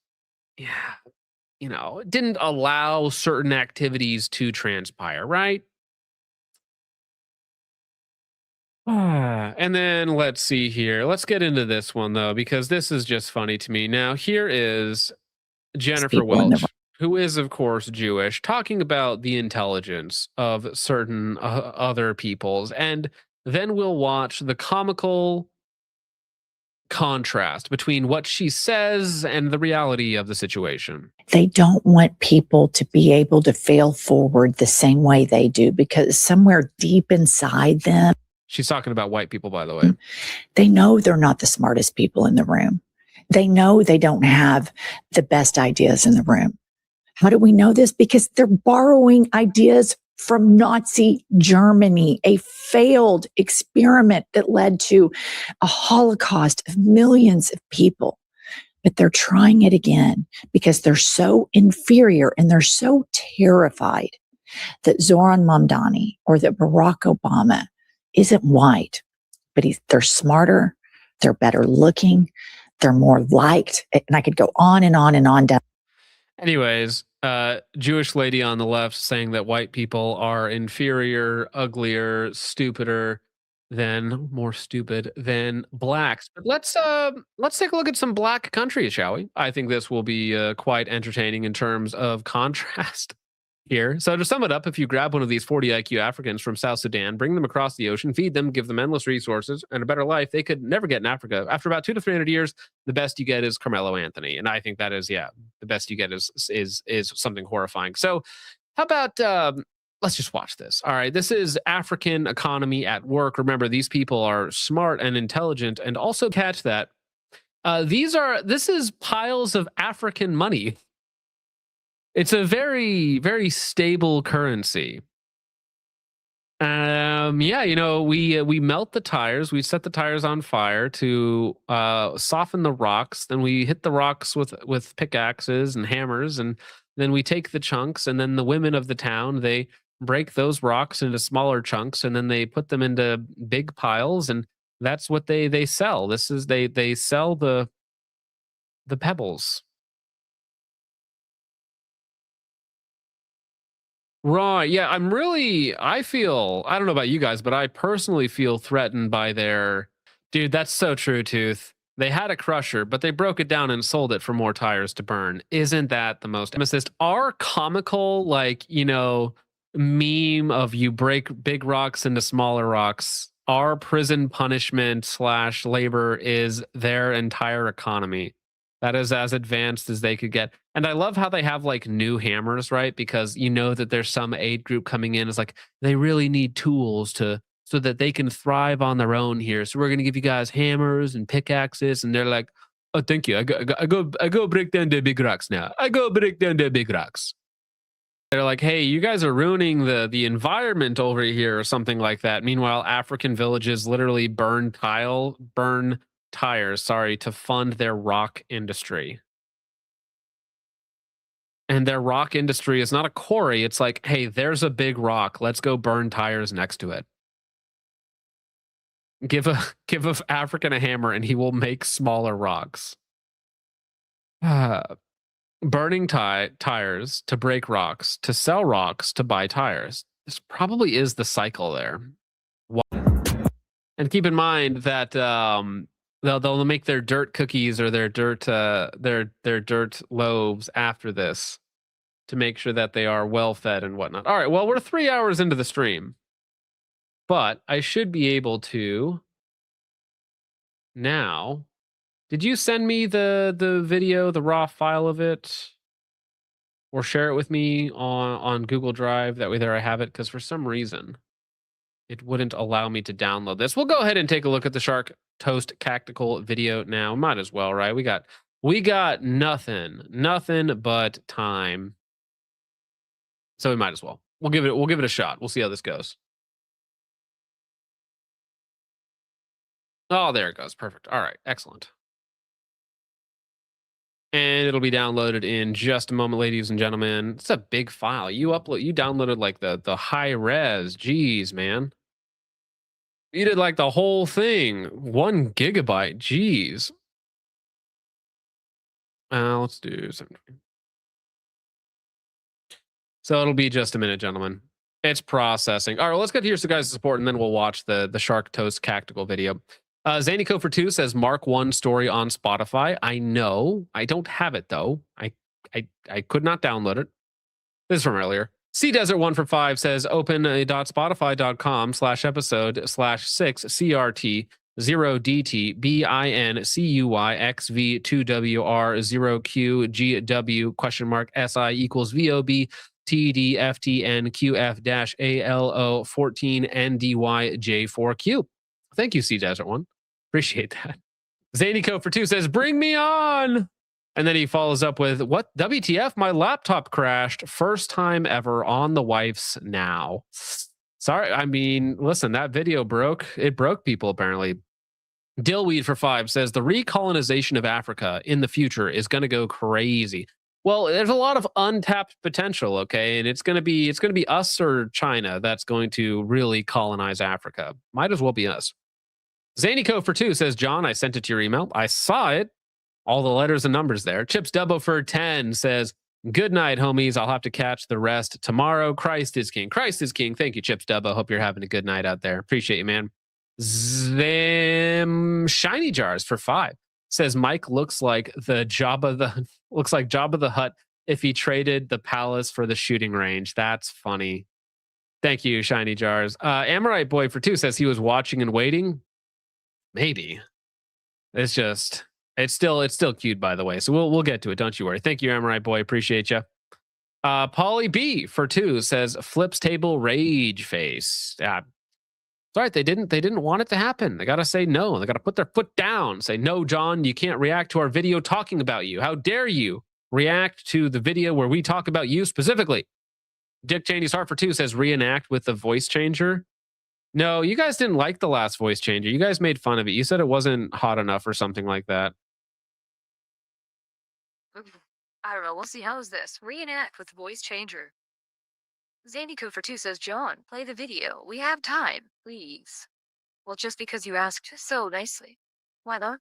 didn't allow certain activities to transpire, right? And then let's see here. Let's get into this one, though, because this is just funny to me. Now, here is Jennifer Welch, who is, of course, Jewish, talking about the intelligence of certain other peoples. And then we'll watch the comical contrast between what she says and the reality of the situation. They don't want people to be able to fail forward the same way they do, because somewhere deep inside them, she's talking about white people, by the way, they know they're not the smartest people in the room. They know they don't have the best ideas in the room. How do we know this? Because they're borrowing ideas from Nazi Germany, a failed experiment that led to a Holocaust of millions of people. But they're trying it again because they're so inferior and they're so terrified that Zoran Mamdani or that Barack Obama isn't white, but they're smarter, they're better looking, they're more liked. And I could go on and on and on down. Anyways, Jewish lady on the left saying that white people are inferior, uglier, more stupid than blacks. But let's take a look at some black countries, shall we? I think this will be quite entertaining in terms of contrast here. So to sum it up, if you grab one of these 40 IQ Africans from South Sudan, bring them across the ocean, feed them, give them endless resources and a better life they could never get in Africa. After about 200 to 300 years, the best you get is Carmelo Anthony. And I think that is, the best you get is something horrifying. So how about, let's just watch this. All right. This is African economy at work. Remember, these people are smart and intelligent, and also catch that. This is piles of African money. It's a very, very stable currency. We melt the tires. We set the tires on fire to soften the rocks. Then we hit the rocks with pickaxes and hammers, and then we take the chunks. And then the women of the town, they break those rocks into smaller chunks, and then they put them into big piles. And That's what they sell. This is they sell the pebbles. Right. Yeah, I feel, I don't know about you guys, but I personally feel threatened by their, dude, that's so true, Tooth. They had a crusher, but they broke it down and sold it for more tires to burn. Isn't that the most assist? Our comical, like, meme of you break big rocks into smaller rocks, our prison punishment / labor is their entire economy. That is as advanced as they could get. And I love how they have like new hammers, right? Because that there's some aid group coming in. It's like they really need tools so that they can thrive on their own here. So we're gonna give you guys hammers and pickaxes. And they're like, oh, thank you. I go break down the big rocks now. I go break down the big rocks. They're like, hey, you guys are ruining the environment over here or something like that. Meanwhile, African villages literally burn tires, to fund their rock industry. And their rock industry is not a quarry. It's like, hey, there's a big rock. Let's go burn tires next to it. Give a African a hammer and he will make smaller rocks. Burning tires to break rocks, to sell rocks, to buy tires. This probably is the cycle there. And keep in mind that they'll make their dirt cookies or their dirt loaves after this to make sure that they are well fed and whatnot. All right, well, we're 3 hours into the stream, but I should be able to now. Did you send me the video, the raw file of it, or share it with me on Google Drive? That way there I have it, because for some reason it wouldn't allow me to download this. We'll go ahead and take a look at the Shark Toast Tactical video now. Might as well, right? We got nothing but time, so we might as well. We'll give it a shot. We'll see how this goes. Oh, there it goes. Perfect. All right, excellent. And it'll be downloaded in just a moment, ladies and gentlemen. It's a big file. You downloaded like the high res. Jeez, man. You did like the whole thing. 1 gigabyte. Jeez. Let's do something. So it'll be just a minute, gentlemen. It's processing. All right, well, let's get to your guys' support, and then we'll watch the Shark Toast Tactical video. Zanyco for 2 says Mark 1 story on Spotify. I know. I don't have it though. I could not download it. This is from earlier. Sea Desert 1 for 5 says open.spotify.com/episode/6 CRT 0DT BIN CUY XV2WR0QGW ? SI = VOB TDFTNQF-ALO14NDYJ4Q. Thank you, Sea Desert 1. Appreciate that. Zanyco for 2 says, bring me on. And then he follows up with, what? WTF? My laptop crashed. First time ever on the wife's now. Sorry. I mean, listen, that video broke. It broke people, apparently. Dillweed for 5 says, the recolonization of Africa in the future is going to go crazy. Well, there's a lot of untapped potential, okay? And it's going to be us or China that's going to really colonize Africa. Might as well be us. Zanyco for 2 says, John, I sent it to your email. I saw it. All the letters and numbers there. Chips Dubbo for 10 says, good night, homies. I'll have to catch the rest tomorrow. Christ is king. Christ is king. Thank you, Chips Dubbo. Hope you're having a good night out there. Appreciate you, man. Shiny Jars for 5 says, Mike looks like Jabba the Hutt if he traded the palace for the shooting range. That's funny. Thank you, Shiny Jars. Amorite Boy for 2 says he was watching and waiting. Maybe. It's still cute, by the way. So we'll get to it. Don't you worry. Thank you, Amorite Boy. Appreciate you. Polly B for 2 says flips table rage face. Yeah. It's all right. They didn't want it to happen. They got to say no. They got to put their foot down. Say, no, John, you can't react to our video talking about you. How dare you react to the video where we talk about you specifically? Dick Cheney's Heart for 2 says reenact with the voice changer. No, you guys didn't like the last voice changer. You guys made fun of it. You said it wasn't hot enough or something like that. I don't know. We'll see. How's this? Reenact with voice changer. Zandyco for 2 says, John, play the video. We have time, please. Well, just because you asked so nicely. Why not?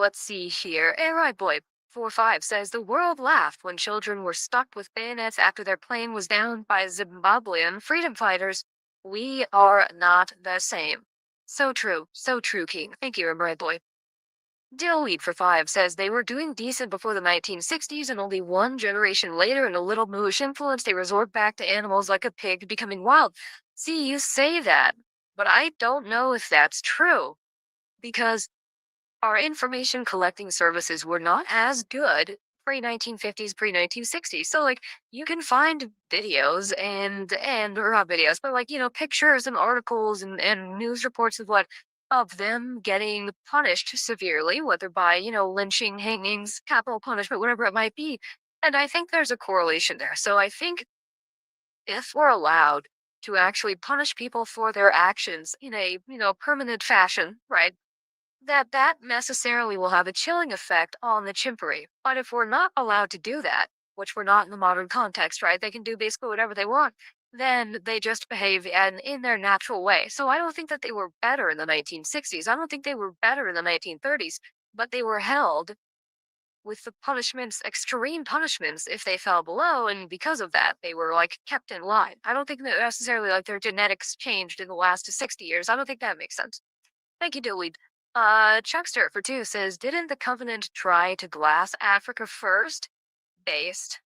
Let's see here. Right Boy 45 says the world laughed when children were stuck with bayonets after their plane was downed by Zimbabwean freedom fighters. We are not the same. So true, King. Thank you, Right Boy. Dillweed for 5 says they were doing decent before the 1960s, and only one generation later, in a little moosh influence, they resort back to animals like a pig becoming wild. See, you say that, but I don't know if that's true, because our information collecting services were not as good pre-1950s, pre-1960s. So, like, you can find videos or not videos, but like, pictures and articles and news reports of them getting punished severely, whether by, lynching, hangings, capital punishment, whatever it might be. And I think there's a correlation there. So I think if we're allowed to actually punish people for their actions in a, permanent fashion, right, that necessarily will have a chilling effect on the chimpery. But if we're not allowed to do that, which we're not in the modern context, right, they can do basically whatever they want, then they just behave in their natural way. So I don't think that they were better in the 1960s. I don't think they were better in the 1930s, but they were held with the punishments, extreme punishments, if they fell below, and because of that, they were, like, kept in line. I don't think that necessarily, like, their genetics changed in the last 60 years. I don't think that makes sense. Thank you, Dillweed. Chuckster for 2 says, didn't the Covenant try to glass Africa first? Based.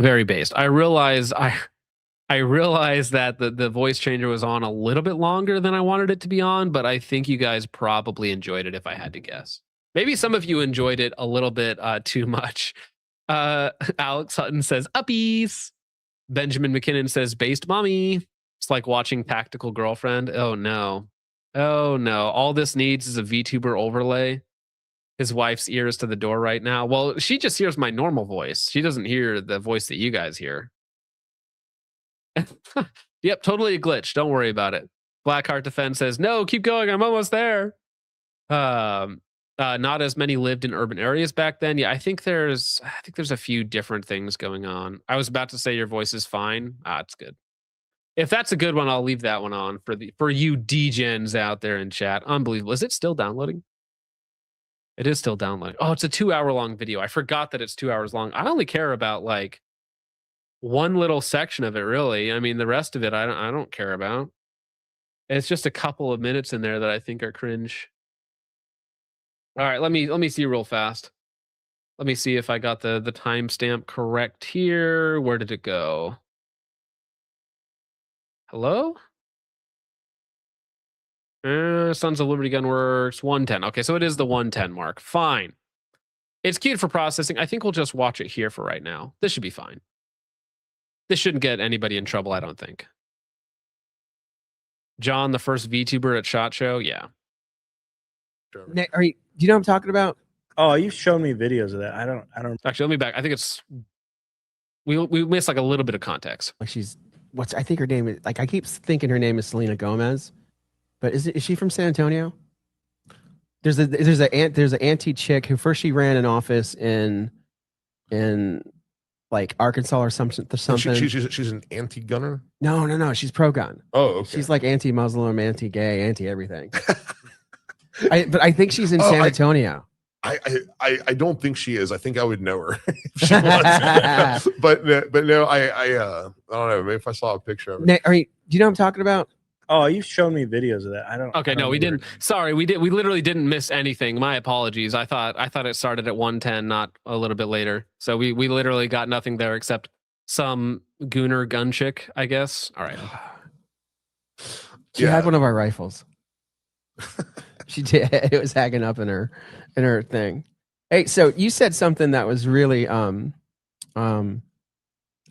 Very based. I realize that the voice changer was on a little bit longer than I wanted it to be on, but I think you guys probably enjoyed it if I had to guess. Maybe some of you enjoyed it a little bit too much. Alex Hutton says, uppies. Benjamin McKinnon says, based mommy. It's like watching Tactical Girlfriend. Oh no. Oh no. All this needs is a VTuber overlay. His wife's ears to the door right now. Well, she just hears my normal voice. She doesn't hear the voice that you guys hear. Yep, totally a glitch. Don't worry about it. Blackheart Defense says, no, keep going. I'm almost there. Not as many lived in urban areas back then. Yeah, I think there's a few different things going on. I was about to say your voice is fine. It's good. If that's a good one, I'll leave that one on for you degens out there in chat. Unbelievable. Is it still downloading? It is still downloading. Oh, it's a 2-hour-long video. I forgot that it's 2 hours long. I only care about like one little section of it, really. I mean, the rest of it, I don't care about. It's just a couple of minutes in there that I think are cringe. All right, let me see real fast. Let me see if I got the timestamp correct here. Where did it go? Hello? Sons of Liberty Gunworks 110. Okay, so it is the 110 mark. Fine. It's queued for processing. I think we'll just watch it here for right now. This should be fine. This shouldn't get anybody in trouble, I don't think. John, the first VTuber at SHOT Show? Yeah. Do you know what I'm talking about? Oh, you've shown me videos of that. I don't. Actually, let me back. I think it's we missed like a little bit of context. Like I think her name is, like, I keep thinking her name is Selena Gomez, but is she from San Antonio? There's an anti chick who first she ran an office in like Arkansas or something. She's an anti-gunner. No, she's pro-gun. Oh, okay. She's like anti-Muslim, anti-gay, anti-everything. But I think she's in San Antonio. I don't think she is. I think I would know her if she was. but no, I don't know. Maybe if I saw a picture of her. Do you know what I'm talking about? Oh, you've shown me videos of that. I don't. Okay, no, we didn't. Sorry, we literally didn't miss anything. My apologies. I thought it started at 110, not a little bit later. So we literally got nothing there except some gooner gun chick, I guess. All right. She had one of our rifles. She did. It was hanging up in her thing. Hey, so you said something that was really I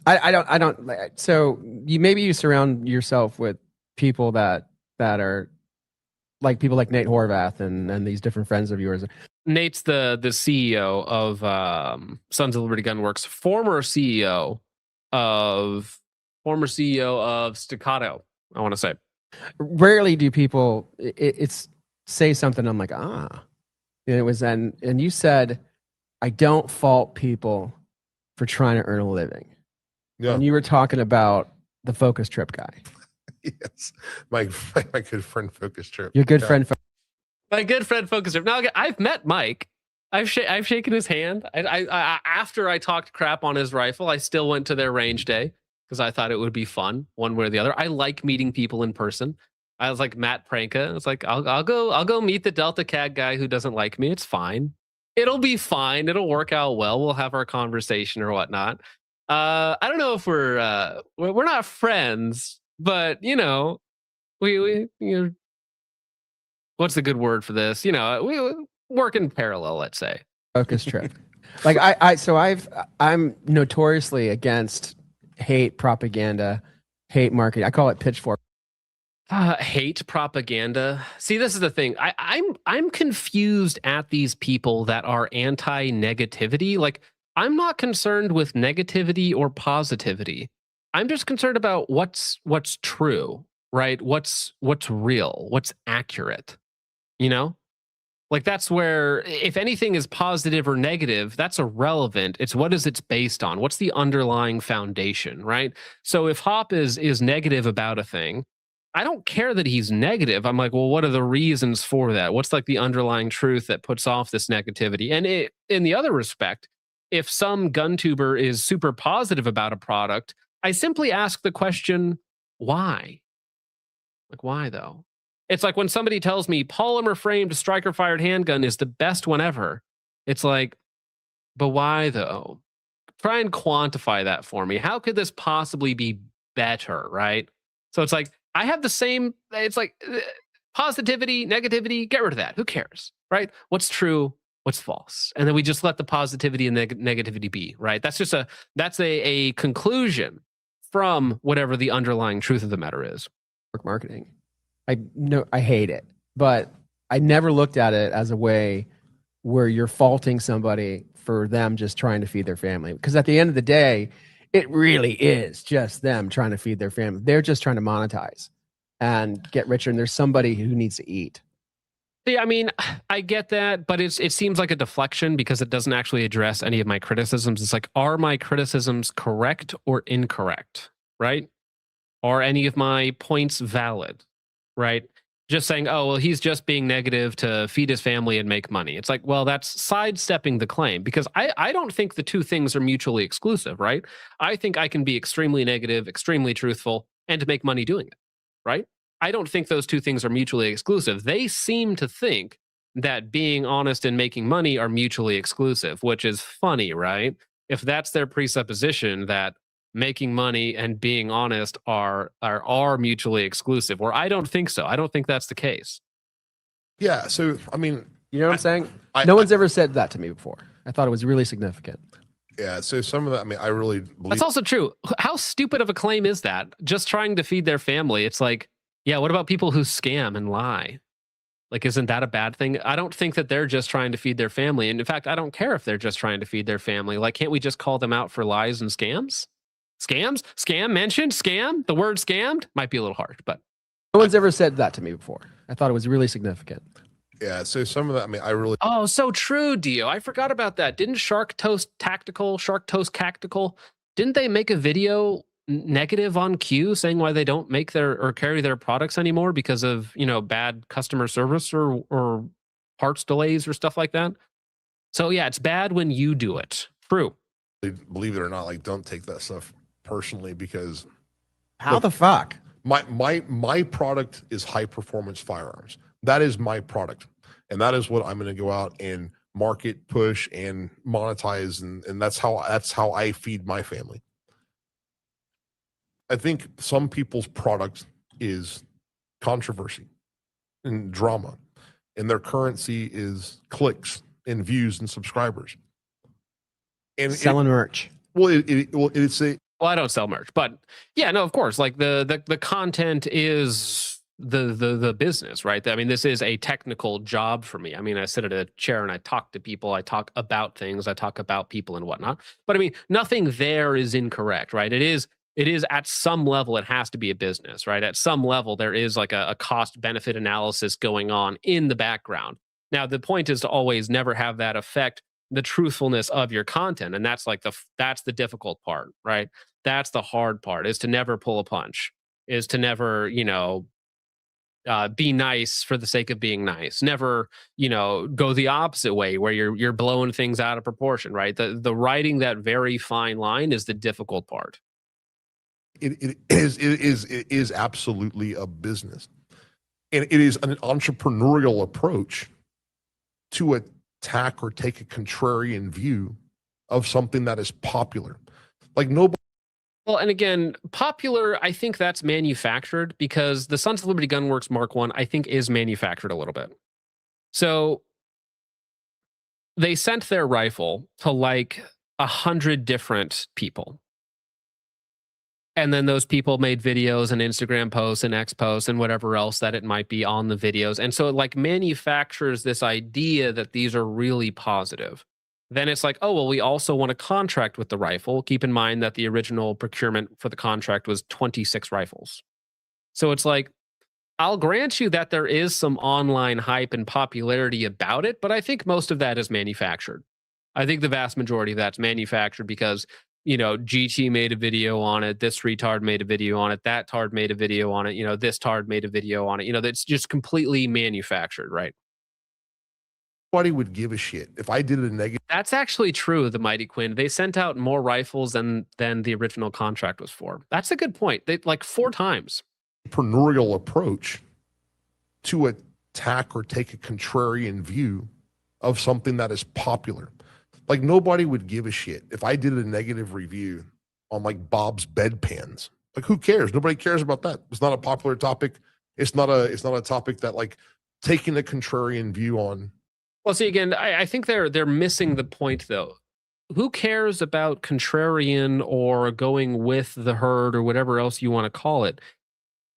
don't. So you surround yourself with people that are like people like Nate Horvath and these different friends of yours. Nate's the CEO of Sons of Liberty Gunworks, former CEO of Staccato, I want to say. Rarely do people it's say something I'm like, and it was and you said, I don't fault people for trying to earn a living. Yeah. And you were talking about the focus trip guy. Yes, my good friend Focus Trip. Your good Yeah. friend. My good friend Focus Trip. Now I've met Mike. I've shaken his hand. I after I talked crap on his rifle, I still went to their range day because I thought it would be fun one way or the other. I like meeting people in person. I was like Matt Pranka. It's like I'll go meet the Delta CAG guy who doesn't like me. It's fine. It'll be fine. It'll work out well. We'll have our conversation or whatnot. I don't know if we're not friends, but you know, we what's the good word for this? You know, we work in parallel, let's say. Focus Trip. Like I'm notoriously against hate propaganda, hate marketing. I call it pitchfork. Hate propaganda. See, this is the thing. I'm confused at these people that are anti-negativity. Like, I'm not concerned with negativity or positivity. I'm just concerned about what's true, right? What's real, what's accurate. You know? Like, that's where, if anything is positive or negative, that's irrelevant. It's what is it's based on? What's the underlying foundation, right? So if Hop is negative about a thing, I don't care that he's negative. I'm like, well, what are the reasons for that? What's like the underlying truth that puts off this negativity? And in the other respect, if some gun tuber is super positive about a product, I simply ask the question, why? Like, why though? It's like when somebody tells me polymer framed striker fired handgun is the best one ever. It's like, but why though? Try and quantify that for me. How could this possibly be better, right? So it's like, I have the same, it's like positivity, negativity, get rid of that. Who cares, right? What's true, what's false? And then we just let the positivity and negativity be, right? That's just a conclusion from whatever the underlying truth of the matter is. Marketing. I hate it, but I never looked at it as a way where you're faulting somebody for them just trying to feed their family. Because at the end of the day, it really is just them trying to feed their family. They're just trying to monetize and get richer, and there's somebody who needs to eat. See, I mean, I get that, but it seems like a deflection because it doesn't actually address any of my criticisms. It's like, are my criticisms correct or incorrect, right? Are any of my points valid, right? Just saying, oh, well, he's just being negative to feed his family and make money. It's like, well, that's sidestepping the claim because I don't think the two things are mutually exclusive, right? I think I can be extremely negative, extremely truthful, and to make money doing it, right? I don't think those two things are mutually exclusive. They seem to think that being honest and making money are mutually exclusive, which is funny, right? If that's their presupposition that making money and being honest are mutually exclusive, or I don't think so. I don't think that's the case. Yeah. So, I mean, you know what I'm saying? No one's ever said that to me before. I thought it was really significant. Yeah. So some of that, I mean, I really believe that's also true. How stupid of a claim is that? Just trying to feed their family. It's like, yeah, what about people who scam and lie? Like, isn't that a bad thing? I don't think that they're just trying to feed their family. And in fact, I don't care if they're just trying to feed their family. Like, can't we just call them out for lies and scams? Scams? Scam mentioned? Scam? The word scammed? Might be a little harsh, but no one's ever said that to me before. I thought it was really significant. Yeah, so some of that, I mean, I really... Oh, so true, Dio. I forgot about that. Didn't Shark Toast Cactical, didn't they make a video negative on Q saying why they don't make their or carry their products anymore because of, you know, bad customer service or parts delays or stuff like that? So yeah, it's bad when you do it. True. Believe it or not, like, don't take that stuff personally because how the fuck my product is high performance firearms. That is my product, and that is what I'm going to go out and market, push, and monetize, and that's how I feed my family. I think some people's product is controversy and drama, and their currency is clicks and views and subscribers. And selling merch. Well, it's a. Well, I don't sell merch, but yeah, no, of course. Like the content is the business, right? I mean, this is a technical job for me. I mean, I sit at a chair and I talk to people. I talk about things. I talk about people and whatnot. But I mean, nothing there is incorrect, right? It is at some level, it has to be a business, right? At some level, there is like a cost benefit analysis going on in the background. Now, the point is to always never have that affect the truthfulness of your content. And that's like that's the difficult part, right? That's the hard part, is to never pull a punch. is to never, be nice for the sake of being nice. Never, go the opposite way where you're blowing things out of proportion, right? The writing that very fine line is the difficult part. It is absolutely a business, and it is an entrepreneurial approach to attack or take a contrarian view of something that is popular. Like nobody. Well, and again, popular, I think that's manufactured because the Sons of Liberty Gunworks Mark I, I think, is manufactured a little bit. So they sent their rifle to like 100 different people. And then those people made videos and Instagram posts and X posts and whatever else that it might be on the videos. And so it like manufactures this idea that these are really positive. Then it's like, oh, well, we also want to contract with the rifle. Keep in mind that the original procurement for the contract was 26 rifles. So it's like, I'll grant you that there is some online hype and popularity about it, but I think most of that is manufactured. I think the vast majority of that's manufactured because, GT made a video on it, this retard made a video on it, that tard made a video on it, this tard made a video on it. That's just completely manufactured, right? Nobody would give a shit if I did a negative. That's actually true, the Mighty Quinn. They sent out more rifles than the original contract was for. That's a good point. They like 4 times. Entrepreneurial approach to attack or take a contrarian view of something that is popular. Like nobody would give a shit if I did a negative review on like Bob's bedpans. Like who cares? Nobody cares about that. It's not a popular topic. It's not a topic that like taking a contrarian view on. Well, see, again, I think they're missing the point, though. Who cares about contrarian or going with the herd or whatever else you want to call it?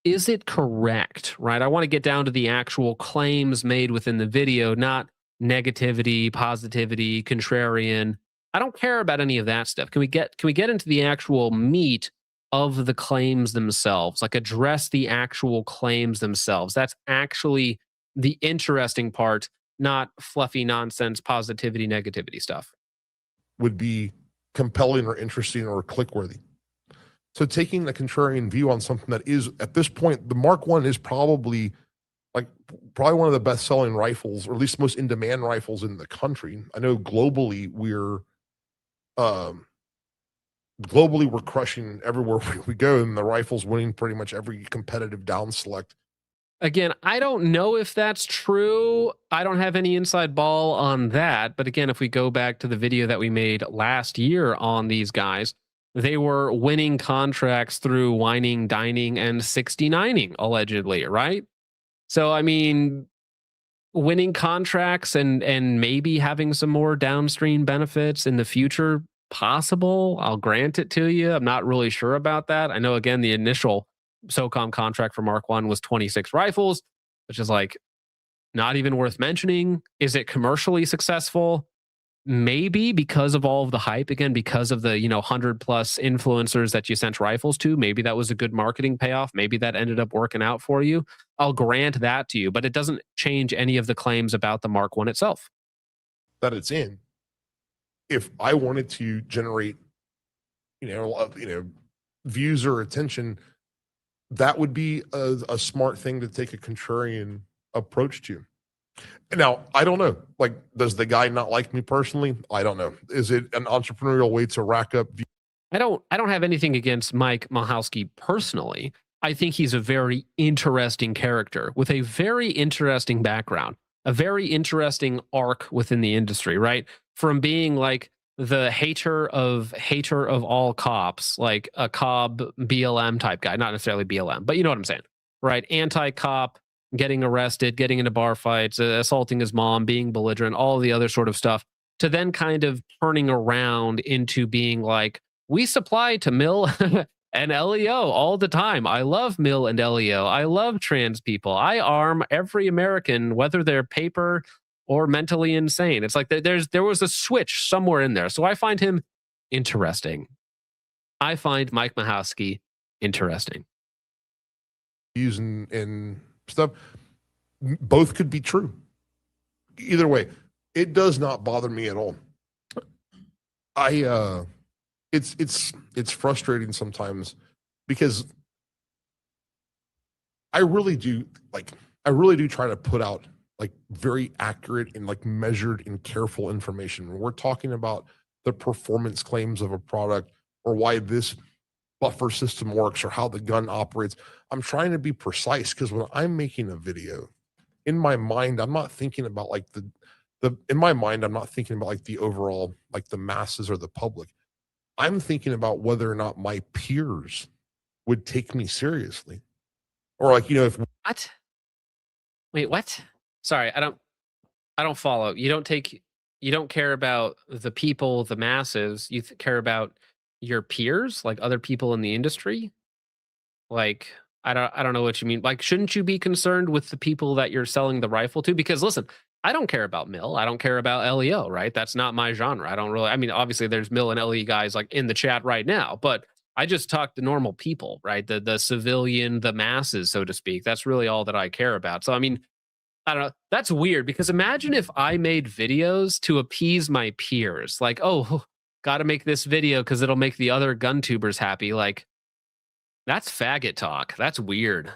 Is it correct, right? I want to get down to the actual claims made within the video, not negativity, positivity, contrarian. I don't care about any of that stuff. Can we get into the actual meat of the claims themselves? Like address the actual claims themselves. That's actually the interesting part. Not fluffy nonsense, positivity, negativity stuff. Would be compelling or interesting or click-worthy. So taking the contrarian view on something that is, at this point, the Mark I is probably one of the best-selling rifles, or at least most in-demand rifles in the country. I know globally we're crushing everywhere we go, and the rifle's winning pretty much every competitive down select. Again, I don't know if that's true. I don't have any inside ball on that. But again, if we go back to the video that we made last year on these guys, they were winning contracts through whining, dining, and 69ing, allegedly, right? So, I mean, winning contracts and maybe having some more downstream benefits in the future, possible. I'll grant it to you. I'm not really sure about that. I know, again, the initial SOCOM contract for Mark I was 26 rifles, which is like not even worth mentioning. Is it commercially successful? Maybe, because of all of the hype, again, because of the 100+ influencers that you sent rifles to. Maybe that was a good marketing payoff. Maybe that ended up working out for you. I'll grant that to you, but it doesn't change any of the claims about the Mark I itself. That it's in. If I wanted to generate, views or attention, that would be a smart thing to take a contrarian approach to. Now, I don't know. Like, does the guy not like me personally? I don't know. Is it an entrepreneurial way to rack up views? I don't have anything against Mike Michalski personally. I think he's a very interesting character with a very interesting background, a very interesting arc within the industry, right? From being like the hater of all cops, like a Cobb BLM type guy, not necessarily BLM, but you know what I'm saying, right? Anti-cop, getting arrested, getting into bar fights, assaulting his mom, being belligerent, all the other sort of stuff, to then kind of turning around into being like, we supply to Mill and LEO all the time. I love Mill and LEO. I love trans people. I arm every American, whether they're paper or mentally insane. It's like there was a switch somewhere in there. So I find him interesting. I find Mike Michalski interesting. And stuff, both could be true. Either way, it does not bother me at all. It's frustrating sometimes because I really do try to put out like very accurate and like measured and careful information. When we're talking about the performance claims of a product or why this buffer system works or how the gun operates, I'm trying to be precise, because when I'm making a video, in my mind, I'm not thinking about like in my mind, I'm not thinking about like the overall, like the masses or the public. I'm thinking about whether or not my peers would take me seriously. Or like, if What? Wait, what? Sorry, I don't follow. You don't care about the people, the masses. You care about your peers, like other people in the industry? Like, I don't know what you mean. Like, shouldn't you be concerned with the people that you're selling the rifle to? Because listen, I don't care about Mill. I don't care about LEO, right? That's not my genre. I mean, obviously there's Mill and LE guys like in the chat right now, but I just talk to normal people, right? The civilian, the masses, so to speak. That's really all that I care about. So, I mean, I don't know. That's weird, because imagine if I made videos to appease my peers. Like, oh, got to make this video because it'll make the other gun tubers happy. Like, that's faggot talk. That's weird.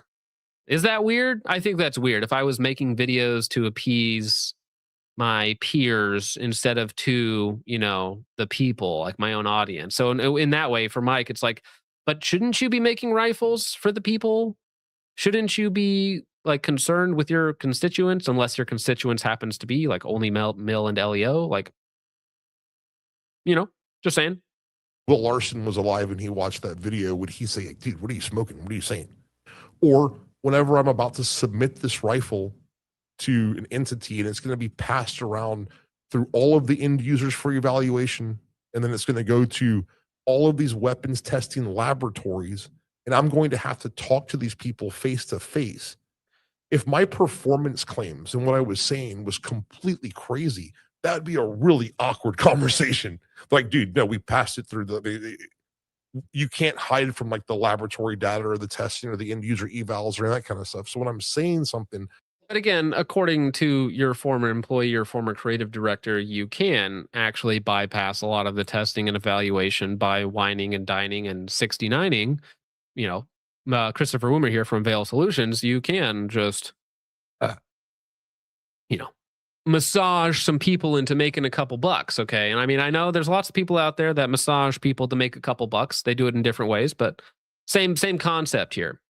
Is that weird? I think that's weird. If I was making videos to appease my peers instead of to, the people, like my own audience. So in that way, for Mike, it's like, but shouldn't you be making rifles for the people? Shouldn't you be like concerned with your constituents, unless your constituents happens to be like only Mill and LEO? Like, just saying. Will Larson was alive and he watched that video, would he say, dude, what are you smoking? What are you saying? Or whenever I'm about to submit this rifle to an entity and it's going to be passed around through all of the end users for evaluation, and then it's going to go to all of these weapons testing laboratories, and I'm going to have to talk to these people face to face. If my performance claims and what I was saying was completely crazy, that would be a really awkward conversation. Like, dude, no, we passed it through you can't hide from like the laboratory data or the testing or the end user evals or that kind of stuff. So when I'm saying something, but again, according to your former employee, your former creative director, you can actually bypass a lot of the testing and evaluation by whining and dining and 69ing. Christopher Woomer here from Veil Solutions. You can just, massage some people into making a couple bucks. Okay. And I mean, I know there's lots of people out there that massage people to make a couple bucks. They do it in different ways, but same concept here.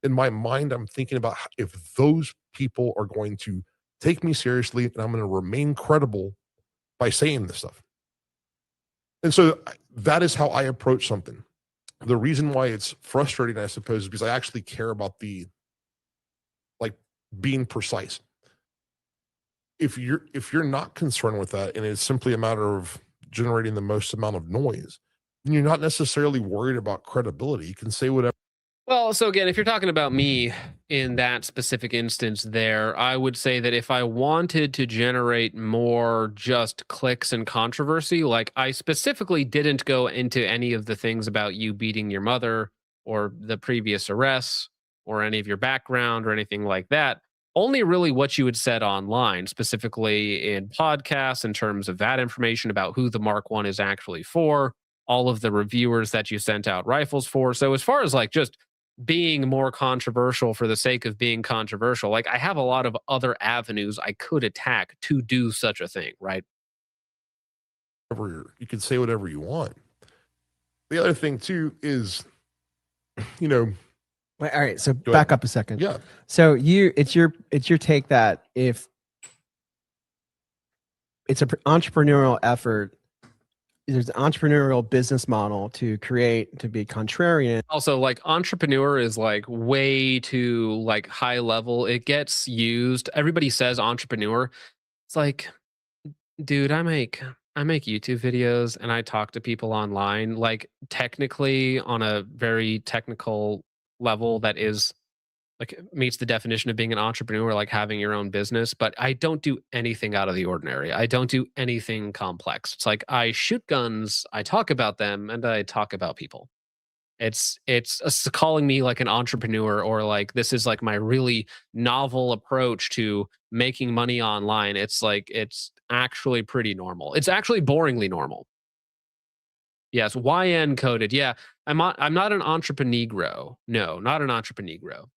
In my mind, I'm thinking about if those people are going to take me seriously and I'm going to remain credible by saying this stuff. And so that is how I approach something. The reason why it's frustrating, I suppose, is because I actually care about being precise. If you're not concerned with that and it's simply a matter of generating the most amount of noise, then you're not necessarily worried about credibility. You can say whatever. Well, so again, if you're talking about me in that specific instance there, I would say that if I wanted to generate more just clicks and controversy, like I specifically didn't go into any of the things about you beating your mother or the previous arrests or any of your background or anything like that. Only really what you had said online, specifically in podcasts, in terms of that information about who the Mark 1 is actually for, all of the reviewers that you sent out rifles for. So as far as like just being more controversial for the sake of being controversial, like I have a lot of other avenues I could attack to do such a thing, right? You can say whatever you want. The other thing too is, Wait, all right, so back up a second. Yeah. So it's your take that if it's an entrepreneurial effort, there's an entrepreneurial business model to be contrarian. Also, like entrepreneur is like way too like high level. It gets used. Everybody says entrepreneur. It's like, dude, I make YouTube videos and I talk to people online. Like technically on a very technical level that is like meets the definition of being an entrepreneur, like having your own business, but I don't do anything out of the ordinary. I don't do anything complex. It's like I shoot guns, I talk about them, and I talk about people. It's calling me like an entrepreneur or like this is like my really novel approach to making money online. It's like it's actually pretty normal. It's actually boringly normal. Yes, YN coded. Yeah, I'm not an entreprenegro. No, not an entreprenegro.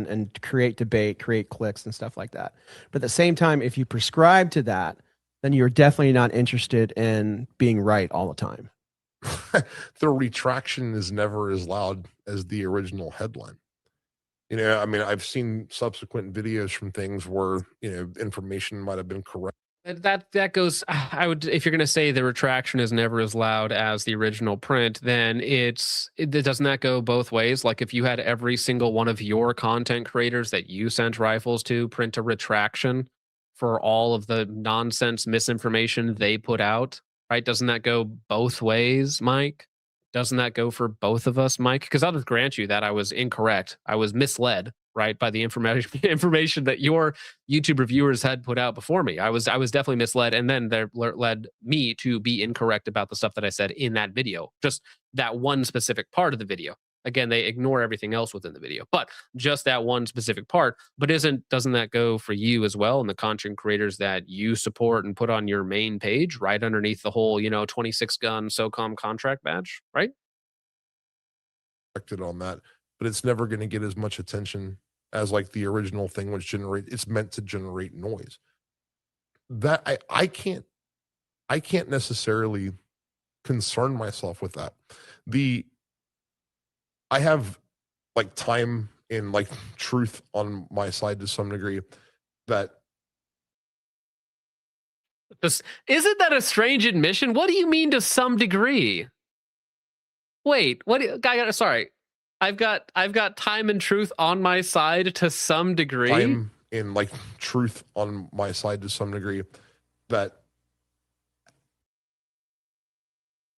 and create debate, create clicks and stuff like that. But at the same time, if you prescribe to that, then you're definitely not interested in being right all the time. The retraction is never as loud as the original headline. You know, I mean, I've seen subsequent videos from things where, you know, information might have been correct. That goes. I would, if you're going to say the retraction is never as loud as the original print, then doesn't that go both ways? Like if you had every single one of your content creators that you sent rifles to print a retraction for all of the nonsense misinformation they put out, right? Doesn't that go both ways, Mike? Doesn't that go for both of us, Mike? Because I'll just grant you that I was incorrect. I was misled, right, by the information that your YouTube reviewers had put out before me. I was definitely misled, and then they led me to be incorrect about the stuff that I said in that video. Just that one specific part of the video. Again, they ignore everything else within the video, but just that one specific part. But doesn't that go for you as well, and the content creators that you support and put on your main page, right underneath the whole, 26 gun SOCOM contract badge, right? On that, but it's never going to get as much attention as like the original thing, which it's meant to generate noise. That I can't necessarily concern myself with that. I have like time and like truth on my side to some degree. That isn't that a strange admission? What do you mean to some degree? Wait, sorry. I've got time and truth on my side to some degree. Time and like truth on my side to some degree. That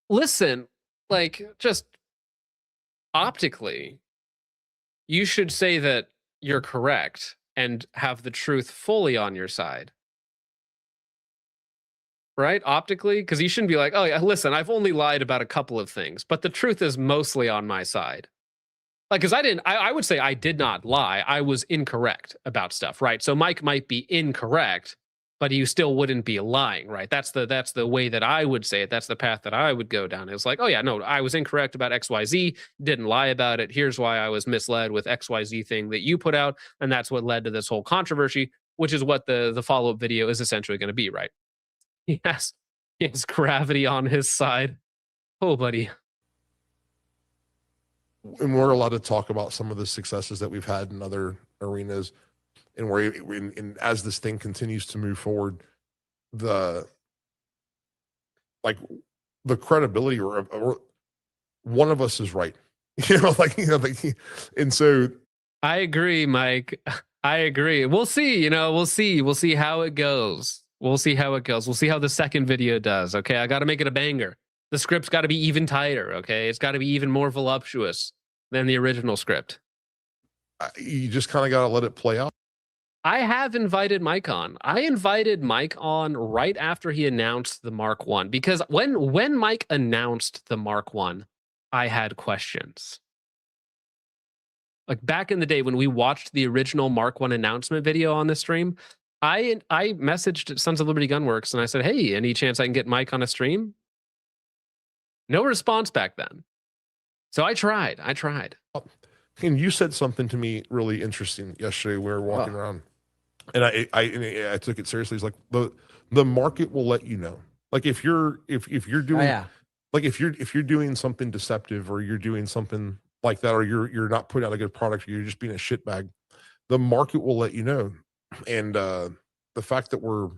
listen, like just optically, you should say that you're correct and have the truth fully on your side. Right? Optically, because you shouldn't be like, oh yeah, listen, I've only lied about a couple of things, but the truth is mostly on my side. Like, because I would say I did not lie. I was incorrect about stuff, right? So Mike might be incorrect, but you still wouldn't be lying, right? That's the way that I would say it. That's the path that I would go down. It's like, oh yeah, no, I was incorrect about XYZ, didn't lie about it. Here's why I was misled with XYZ thing that you put out, and that's what led to this whole controversy, which is what the follow-up video is essentially going to be, right? He has gravity on his side. Oh, buddy. And we're allowed to talk about some of the successes that we've had in other arenas, and as this thing continues to move forward, the credibility or one of us is right, and so I agree, Mike. I agree. We'll see. We'll see how it goes. We'll see how it goes. We'll see how the second video does. Okay, I got to make it a banger. The script's got to be even tighter. Okay, it's got to be even more voluptuous than the original script. You just kind of got to let it play out. I have invited Mike on. I invited Mike on right after he announced the Mark 1, because when Mike announced the Mark 1, I had questions. Like back in the day when we watched the original Mark 1 announcement video on the stream, I messaged Sons of Liberty Gunworks and I said, hey, any chance I can get Mike on a stream? No response back then. So I tried. And you said something to me really interesting yesterday. We were walking around, and I took it seriously. It's like the market will let you know. Like if you're doing like if you're doing something deceptive, or you're doing something like that, or you're not putting out a good product, or you're just being a shitbag, the market will let you know. And the fact that we're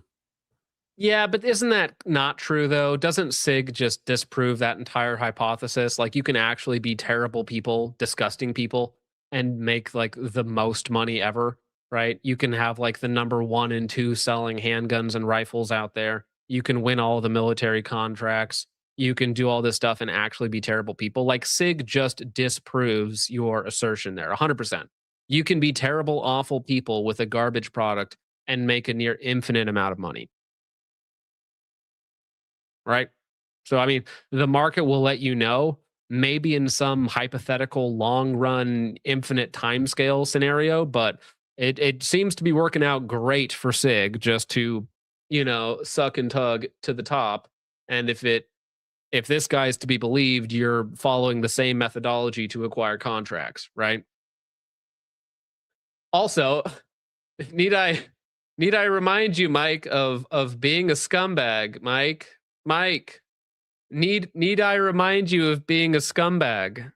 yeah, but isn't that not true though? Doesn't SIG just disprove that entire hypothesis? Like you can actually be terrible people, disgusting people, and make like the most money ever, right? You can have like the number 1 and 2 selling handguns and rifles out there. You can win all the military contracts. You can do all this stuff and actually be terrible people. Like SIG just disproves your assertion there 100%. You can be terrible, awful people with a garbage product and make a near infinite amount of money. Right? So, I mean, the market will let you know, maybe in some hypothetical long run, infinite timescale scenario, but it seems to be working out great for SIG just to, suck and tug to the top. And if this guy's to be believed, you're following the same methodology to acquire contracts, right? Also, need I remind you, Mike, of being a scumbag, Mike, need I remind you of being a scumbag?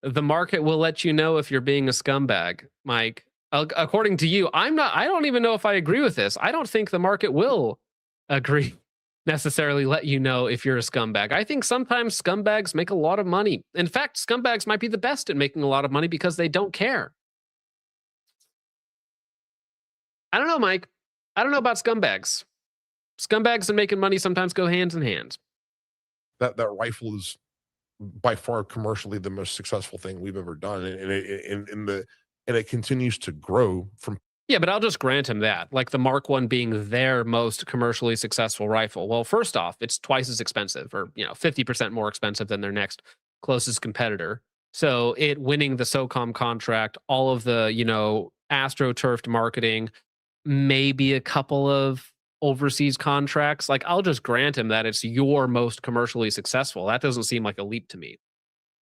The market will let you know if you're being a scumbag, Mike. According to you, I don't even know if I agree with this. I don't think the market will necessarily let you know if you're a scumbag. I think sometimes scumbags make a lot of money. In fact, scumbags might be the best at making a lot of money because they don't care. I don't know, Mike. I don't know about scumbags. Scumbags and making money sometimes go hand in hand. That rifle is by far commercially the most successful thing we've ever done, and it continues to grow from. Yeah, but I'll just grant him that. Like the Mark I being their most commercially successful rifle. Well, first off, it's twice as expensive, or 50% more expensive than their next closest competitor. So it winning the SOCOM contract, all of the AstroTurfed marketing, maybe a couple of overseas contracts. Like I'll just grant him that it's your most commercially successful. That doesn't seem like a leap to me.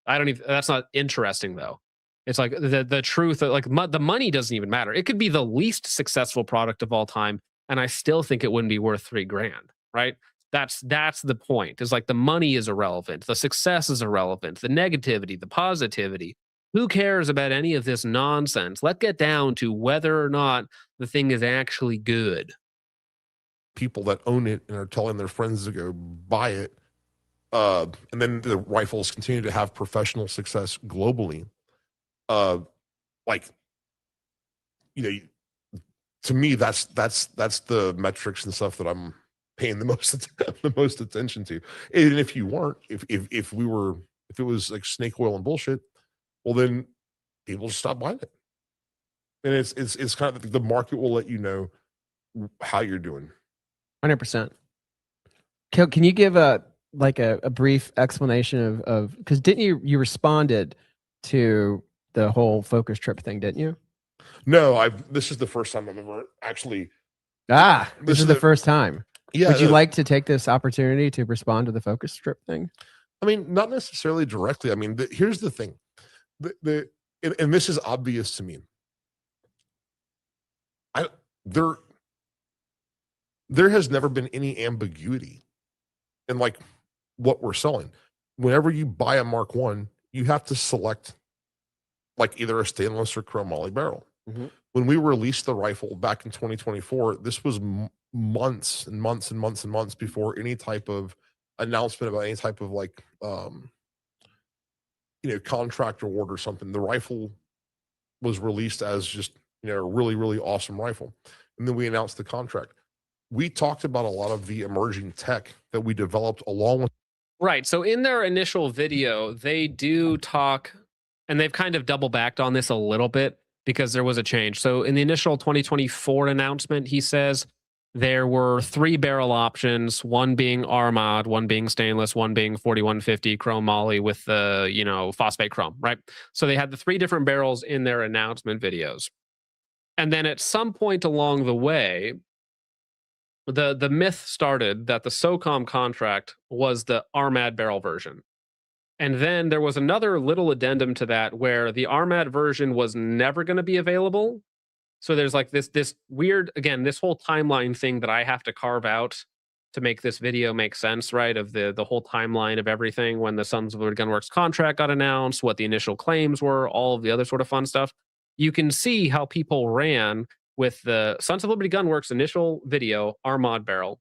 That's not interesting though. It's like the truth, like the money doesn't even matter. It could be the least successful product of all time, and I still think it wouldn't be worth $3,000, right? That's the point. Is like the money is irrelevant, the success is irrelevant, the negativity, the positivity. Who cares about any of this nonsense? Let's get down to whether or not the thing is actually good. People that own it and are telling their friends to go buy it, and then the rifles continue to have professional success globally. To me, that's the metrics and stuff that I'm paying the most attention to. And if you weren't, if it was like snake oil and bullshit, well then people just stop buying it. And it's kind of the market will let you know how you're doing. 100%. Can you give a brief explanation of because didn't you responded to the whole focus trip thing, didn't you? No, this is the first time I've ever actually. This is the first time. Yeah. Would you like to take this opportunity to respond to the focus trip thing? I mean, not necessarily directly. I mean, here's the thing. And this is obvious to me. There has never been any ambiguity in like what we're selling. Whenever you buy a Mark I, you have to select like either a stainless or chromoly barrel. Mm-hmm. When we released the rifle back in 2024, this was months and months and months and months before any type of announcement about any type of like contract award or something. The rifle was released as just a really, really awesome rifle. And then we announced the contract. We talked about a lot of the emerging tech that we developed along with. Right. So in their initial video, they do talk, and they've kind of double backed on this a little bit because there was a change. So in the initial 2024 announcement, he says there were 3 barrel options, one being Armad, one being stainless, one being 4150 chrome moly with the, phosphate chrome, right? So they had the 3 different barrels in their announcement videos. And then at some point along the way, the myth started that the SOCOM contract was the Armad barrel version. And then there was another little addendum to that where the Armad version was never going to be available. So there's like this weird, again, this whole timeline thing that I have to carve out to make this video make sense, right? Of the whole timeline of everything when the Sons of Liberty Gunworks contract got announced, what the initial claims were, all of the other sort of fun stuff. You can see how people ran with the Sons of Liberty Gunworks initial video, Armad barrel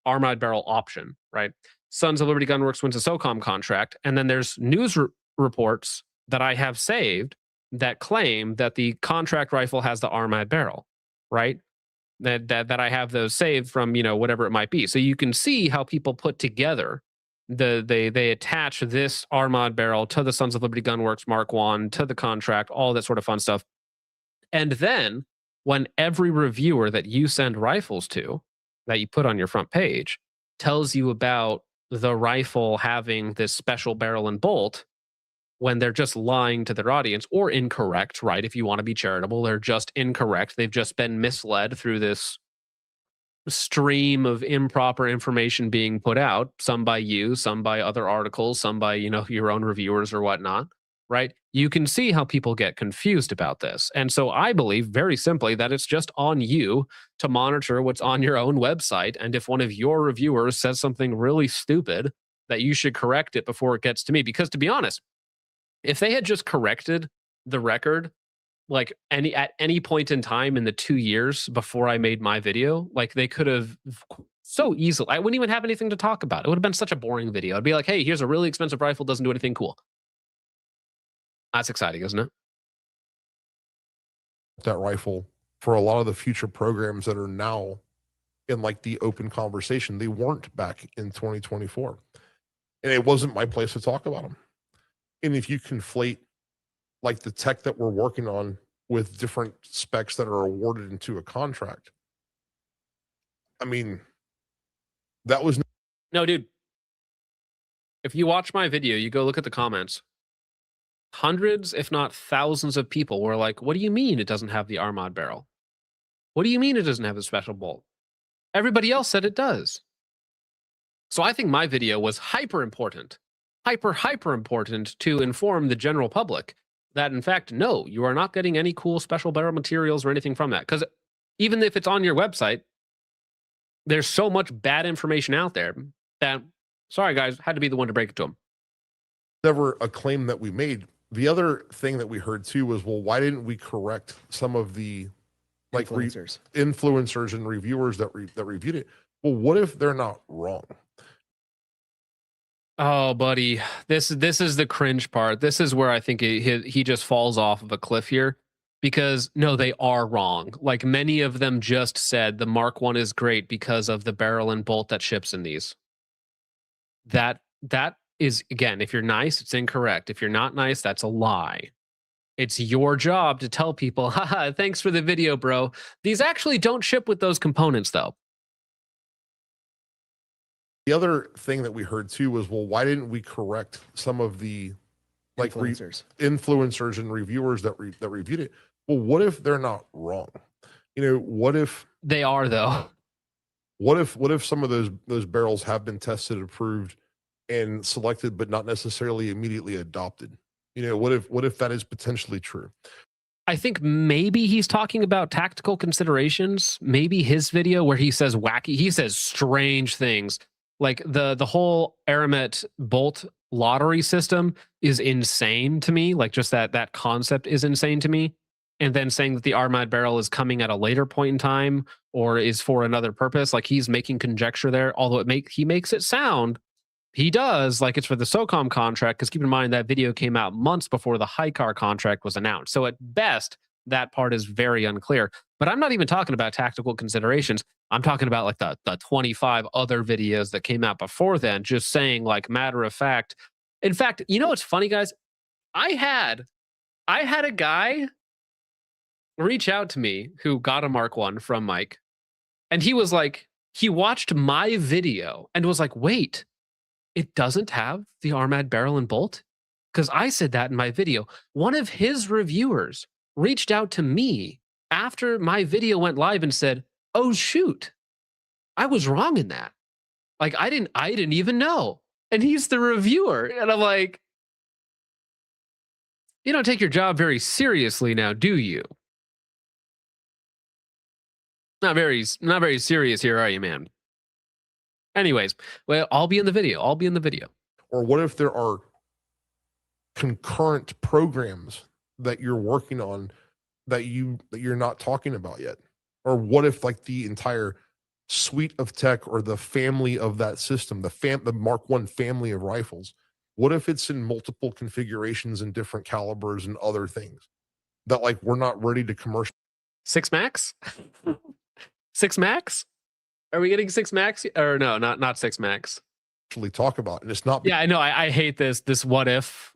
option, right? Sons of Liberty Gunworks wins a SOCOM contract, and then there's news reports that I have saved that claim that the contract rifle has the Armad barrel, right? That I have those saved from, whatever it might be. So you can see how people put together they attach this Armad barrel to the Sons of Liberty Gunworks Mark I, to the contract, all that sort of fun stuff. And then when every reviewer that you send rifles to, that you put on your front page, tells you about the rifle having this special barrel and bolt, when they're just lying to their audience, or incorrect, right? If you want to be charitable, they're just incorrect. They've just been misled through this stream of improper information being put out, some by you, some by other articles, some by, your own reviewers or whatnot. right? You can see how people get confused about this. And so I believe very simply that it's just on you to monitor what's on your own website. And if one of your reviewers says something really stupid, that you should correct it before it gets to me. Because to be honest, if they had just corrected the record like at any point in time in the 2 years before I made my video, like they could have so easily, I wouldn't even have anything to talk about. It would have been such a boring video. I'd be like, hey, here's a really expensive rifle, doesn't do anything cool. That's exciting, isn't it? That rifle for a lot of the future programs that are now in like the open conversation, they weren't back in 2024. And it wasn't my place to talk about them. And if you conflate like the tech that we're working on with different specs that are awarded into a contract, I mean, that was no, dude. If you watch my video, you go look at the comments. Hundreds, if not thousands of people were like, what do you mean it doesn't have the Armad barrel? What do you mean it doesn't have the special bolt? Everybody else said it does. So I think my video was hyper important, hyper important to inform the general public that, in fact, no, you are not getting any cool special barrel materials or anything from that. Because even if it's on your website, there's so much bad information out there that, sorry guys, had to be the one to break it to them. Never a claim that we made. The other thing that we heard too was, well, why didn't we correct some of the like influencers and reviewers that reviewed it? Well, what if they're not wrong? Oh, buddy, this is the cringe part. This is where I think he just falls off of a cliff here, because no, they are wrong. Like many of them just said the Mark I is great because of the barrel and bolt that ships in these. That is, again, if you're nice, it's incorrect. If you're not nice, that's a lie. It's your job to tell people, haha, thanks for the video, bro. These actually don't ship with those components, though. The other thing that we heard too was, well, why didn't we correct some of the like influencers and reviewers that reviewed it? Well, what if they're not wrong? You know, what if they are, though? What if some of those barrels have been tested, approved, and selected, but not necessarily immediately adopted? You know, what if that is potentially true? I think maybe he's talking about tactical considerations. Maybe his video where he says he says strange things. Like the whole Aramet bolt lottery system is insane to me. Like just that concept is insane to me. And then saying that the Armad barrel is coming at a later point in time or is for another purpose. Like he's making conjecture there, although he makes it sound, he does, like it's for the SOCOM contract, because keep in mind that video came out months before the HICAR contract was announced. So at best, that part is very unclear. But I'm not even talking about tactical considerations. I'm talking about like the 25 other videos that came out before then, just saying like matter of fact. In fact, you know what's funny, guys? I had a guy reach out to me who got a Mark I from Mike. And he was like, he watched my video and was like, wait, it doesn't have the Armad barrel and bolt? Because I said that in my video. One of his reviewers reached out to me after my video went live and said, oh shoot, I was wrong in that. Like I didn't even know. And he's the reviewer. And I'm like, you don't take your job very seriously now, do you? Not very serious here, are you, man? Anyways, well, I'll be in the video. Or what if there are concurrent programs that you're working on that you're not talking about yet? Or what if like the entire suite of tech or the family of that system, the Mark I family of rifles, what if it's in multiple configurations and different calibers and other things that like we're not ready to commercial? 6 Max? 6 Max? Are we getting 6 Max? Or no, not 6 Max. Actually talk about, and it's not. Yeah, I know. I hate this what if.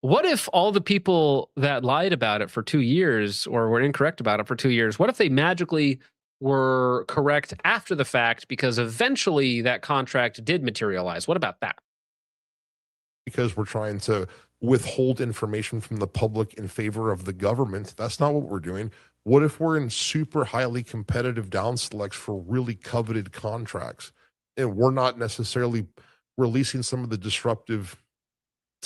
What if all the people that lied about it for 2 years or were incorrect about it for 2 years, what if they magically were correct after the fact because eventually that contract did materialize? What about that? Because we're trying to withhold information from the public in favor of the government. That's not what we're doing. What if we're in super highly competitive down selects for really coveted contracts and we're not necessarily releasing some of the disruptive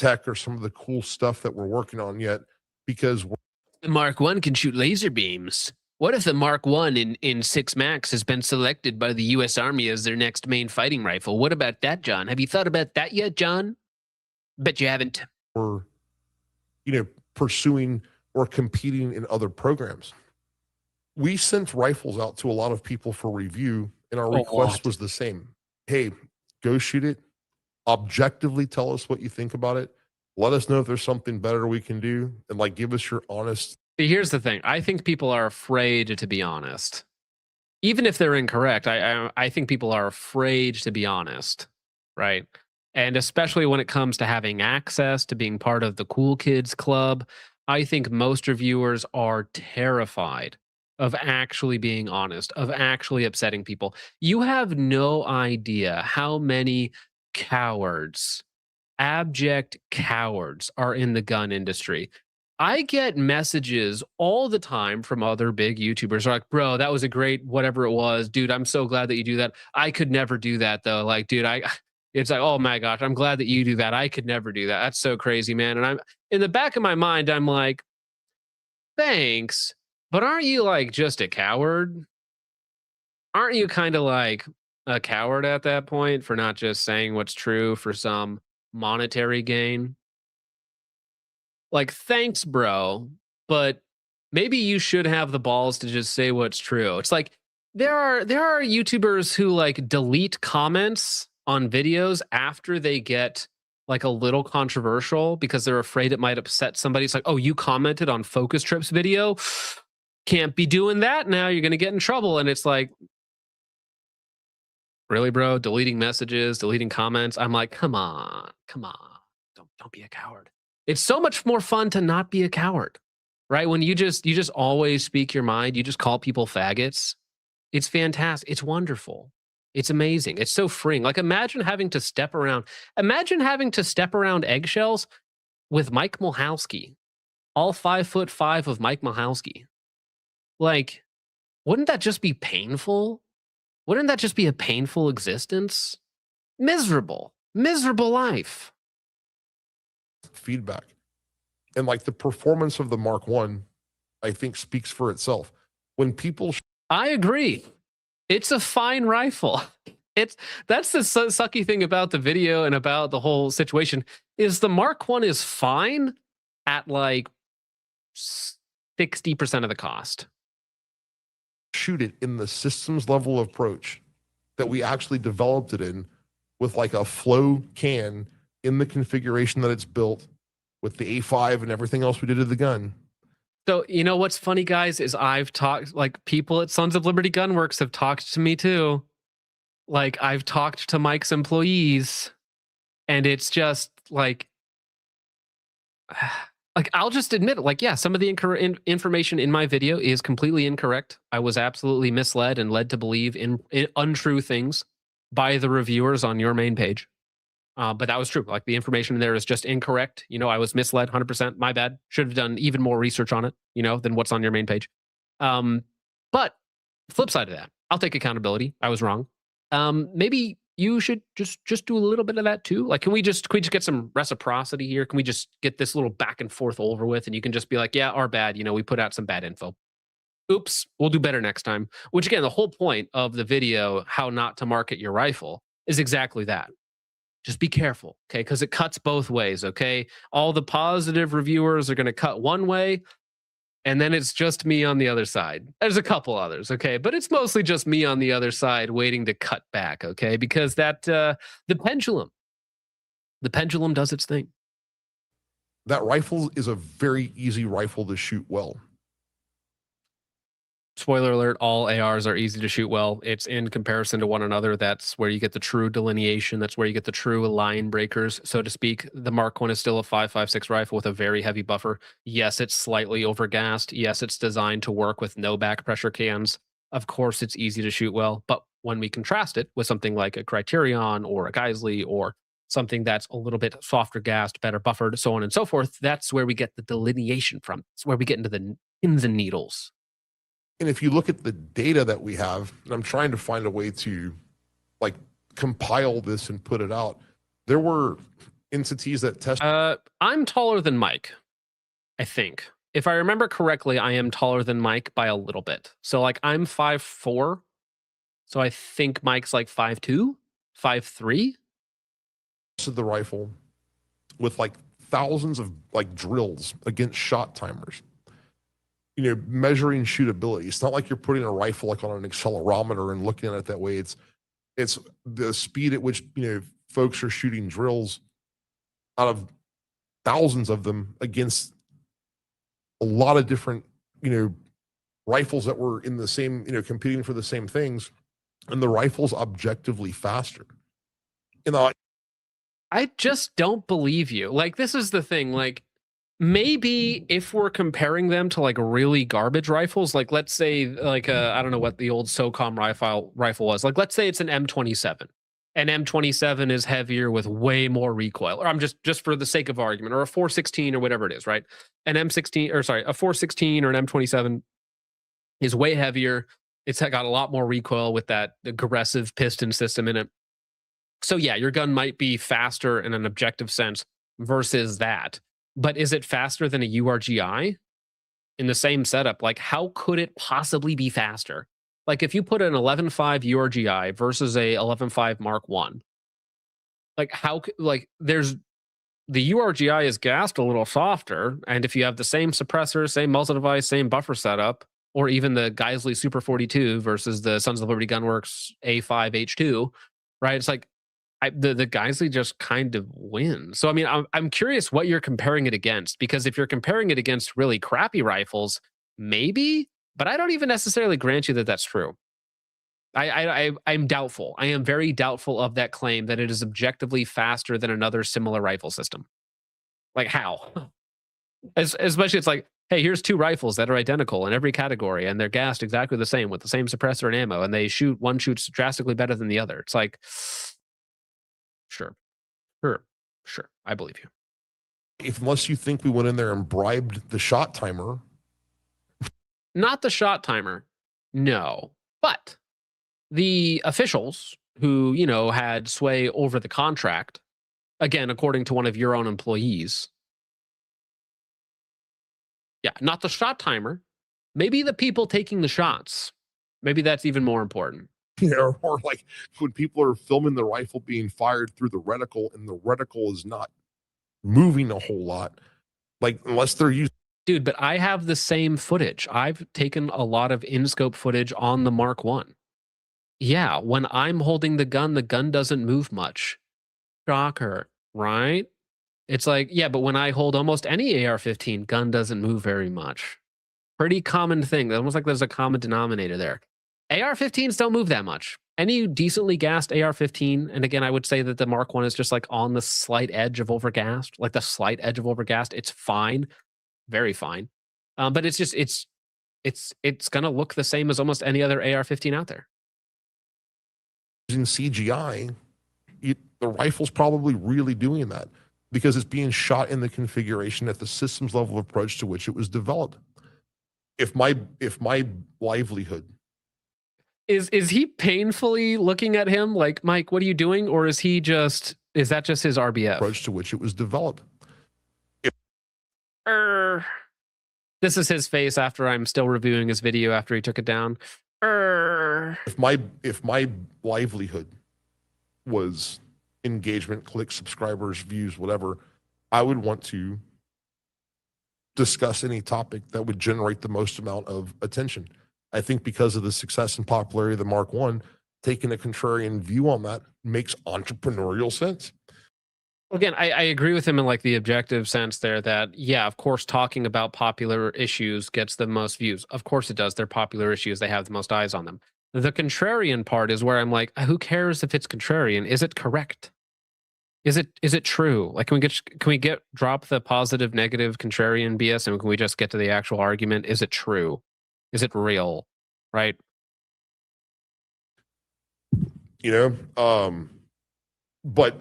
tech or some of the cool stuff that we're working on yet, because The Mark 1 can shoot laser beams. What if the Mark 1 in 6 Max has been selected by the U.S. Army as their next main fighting rifle? What about that, John? Have you thought about that yet, John? Bet you haven't. we're, pursuing or competing in other programs. We sent rifles out to a lot of people for review, and our request was the same. Hey, go shoot it. Objectively tell us what you think about it. Let us know if there's something better we can do, and like give us your honest. Here's the thing. I think people are afraid to be honest. Even if they're incorrect, I think people are afraid to be honest, right? And especially when it comes to having access to being part of the cool kids club, I think most reviewers are terrified of actually being honest, of actually upsetting people. You have no idea how many cowards, abject cowards are in the gun industry. I get messages all the time from other big YouTubers like, bro, that was a great whatever it was. Dude, I'm so glad that you do that. I could never do that though. Like, dude, it's like, oh my gosh, I'm glad that you do that. I could never do that. That's so crazy, man. And I'm in the back of my mind, I'm like, thanks, but aren't you like just a coward? Aren't you kind of like a coward at that point for not just saying what's true for some monetary gain? Like, thanks, bro, but maybe you should have the balls to just say what's true. It's like there are YouTubers who like delete comments on videos after they get like a little controversial because they're afraid it might upset somebody. It's like, oh, you commented on Focus Trip's video? Can't be doing that now. You're going to get in trouble. And it's like, really, bro? Deleting messages, deleting comments. I'm like, come on. Don't be a coward. It's so much more fun to not be a coward, right? When you just always speak your mind, you just call people faggots. It's fantastic. It's wonderful. It's amazing. It's so freeing. Like imagine having to step around eggshells with Mike Mulhowski, all 5'5" of Mike Mulhowski. Like, wouldn't that just be painful? Wouldn't that just be a painful existence? Miserable life. Feedback, and like the performance of the Mark 1, I think speaks for itself. When people I agree. It's a fine rifle. That's the sucky thing about the video and about the whole situation is the Mark 1 is fine at like 60% of the cost. Shoot it in the systems level approach that we actually developed it in, with like a flow can in the configuration that it's built with the A5 and everything else we did to the gun. So, you know what's funny, guys, is I've talked, like people at Sons of Liberty Gunworks have talked to me too. Like I've talked to Mike's employees, and it's just like I'll just admit it. Like, yeah, some of the information in my video is completely incorrect. I was absolutely misled and led to believe in untrue things by the reviewers on your main page. But that was true. Like the information there is just incorrect. You know, I was misled 100%. My bad. Should have done even more research on it, you know, than what's on your main page. But flip side of that, I'll take accountability. I was wrong. Maybe you should just do a little bit of that too. Like, can we just get some reciprocity here? Can we just get this little back and forth over with? And you can just be like, yeah, our bad. You know, we put out some bad info. Oops, we'll do better next time. Which again, the whole point of the video, how not to market your rifle, is exactly that. Just be careful, okay? Because it cuts both ways, okay? All the positive reviewers are going to cut one way, and then it's just me on the other side. There's a couple others, okay? But it's mostly just me on the other side waiting to cut back, okay? Because that, the pendulum does its thing. That rifle is a very easy rifle to shoot well. Spoiler alert, all ARs are easy to shoot well. It's in comparison to one another. That's where you get the true delineation. That's where you get the true line breakers, so to speak. The Mark 1 is still a 5.56 rifle with a very heavy buffer. Yes, it's slightly overgassed. Yes, it's designed to work with no back pressure cans. Of course, it's easy to shoot well. But when we contrast it with something like a Criterion or a Geisley or something that's a little bit softer gassed, better buffered, so on and so forth, that's where we get the delineation from. It's where we get into the pins and needles. And if you look at the data that we have, and I'm trying to find a way to like compile this and put it out, there were entities that test. I'm taller than Mike, I think. If I remember correctly, I am taller than Mike by a little bit. So like I'm 5'4". So I think Mike's like 5'2", 5'3". The rifle with like thousands of like drills against shot timers. You know, measuring shootability. It's not like you're putting a rifle like on an accelerometer and looking at it that way. It's the speed at which, you know, folks are shooting drills out of thousands of them against a lot of different, you know, rifles that were in the same, you know, competing for the same things, and the rifle's objectively faster. You know, I just don't believe you. Like, this is the thing. Like, maybe if we're comparing them to like really garbage rifles, like let's say like I don't know what the old SOCOM rifle was. Like, let's say it's an M27. An M27 is heavier with way more recoil. Or I'm just for the sake of argument, or a 416 or whatever it is, right? An M16, or sorry, a 416 or an M27 is way heavier. It's got a lot more recoil with that aggressive piston system in it. So yeah, your gun might be faster in an objective sense versus that. But is it faster than a URGI in the same setup? Like, how could it possibly be faster? Like, if you put an 11.5 URGI versus a 11.5 Mark 1, like there's the URGI is gassed a little softer, and if you have the same suppressor, same muzzle device, same buffer setup, or even the Geisley Super 42 versus the Sons of Liberty Gunworks A5 H2, right? It's like the Geisley just kind of wins. So I mean, I'm curious what you're comparing it against, because if you're comparing it against really crappy rifles, maybe, but I don't even necessarily grant you that that's true. I'm doubtful. I am very doubtful of that claim that it is objectively faster than another similar rifle system. Like, how? Especially, it's like, hey, here's two rifles that are identical in every category, and they're gassed exactly the same with the same suppressor and ammo, and one shoots drastically better than the other. It's like, sure, I believe you. Unless you think we went in there and bribed the shot timer. Not the shot timer, no. But the officials who, you know, had sway over the contract, again, according to one of your own employees. Yeah, not the shot timer. Maybe the people taking the shots. Maybe that's even more important. Yeah, or like when people are filming the rifle being fired through the reticle, and the reticle is not moving a whole lot, like unless they're using. Dude, but I have the same footage. I've taken a lot of in-scope footage on the Mark 1. Yeah, when I'm holding the gun doesn't move much. Shocker, right? It's like, yeah, but when I hold almost any AR-15, gun doesn't move very much. Pretty common thing. Almost like there's a common denominator there. AR-15s don't move that much. Any decently gassed AR-15, and again, I would say that the Mark 1 is just like on the slight edge of overgassed, like the slight edge of overgassed. It's fine, very fine. But it's just, it's going to look the same as almost any other AR-15 out there. Using CGI, the rifle's probably really doing that because it's being shot in the configuration at the systems level approach to which it was developed. If my livelihood is he painfully looking at him like, Mike, what are you doing? Or is that just his RBF approach to which it was developed? This is his face after I'm still reviewing his video after he took it down. If my livelihood was engagement, clicks, subscribers, views, whatever, I would want to discuss any topic that would generate the most amount of attention. I think because of the success and popularity of the Mark 1, taking a contrarian view on that makes entrepreneurial sense. Again, I agree with him in like the objective sense there that, yeah, of course, talking about popular issues gets the most views. Of course it does. They're popular issues. They have the most eyes on them. The contrarian part is where I'm like, who cares if it's contrarian? Is it correct? Is it true? Like, can we drop the positive, negative, contrarian BS, and can we just get to the actual argument? Is it true? Is it real? Right? You know, but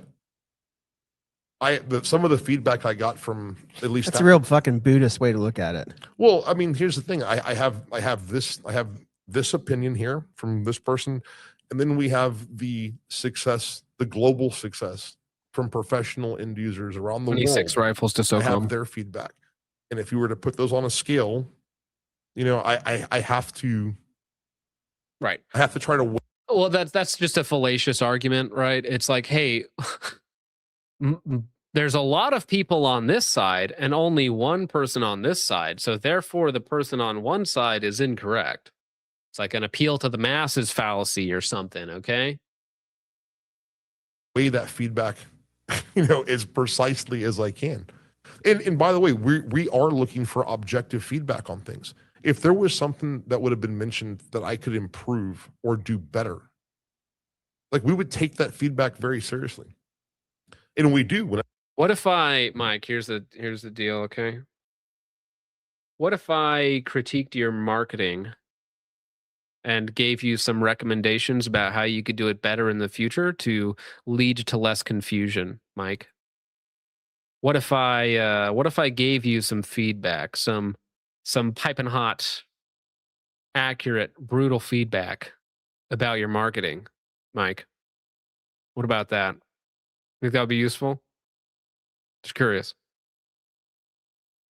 some of the feedback I got from at least that's a real fucking Buddhist way to look at it. Well, I mean, here's the thing. I have this opinion here from this person, and then we have the success, the global success from professional end users around the 26 world. rifles to I have SOCOM. their feedback. And if you were to put those on a scale, you know, I have to, right. I have to try to. Well, that's just a fallacious argument, right? It's like, hey, there's a lot of people on this side and only one person on this side. So therefore, the person on one side is incorrect. It's like an appeal to the masses fallacy or something, okay? Weigh that feedback, you know, as precisely as I can. And by the way, we are looking for objective feedback on things. If there was something that would have been mentioned that I could improve or do better, like we would take that feedback very seriously. And we do. What if Mike, here's the deal, okay? What if I critiqued your marketing and gave you some recommendations about how you could do it better in the future to lead to less confusion, Mike? What if I gave you some feedback, some piping hot, accurate, brutal feedback about your marketing, Mike? What about that? Think that would be useful? Just curious.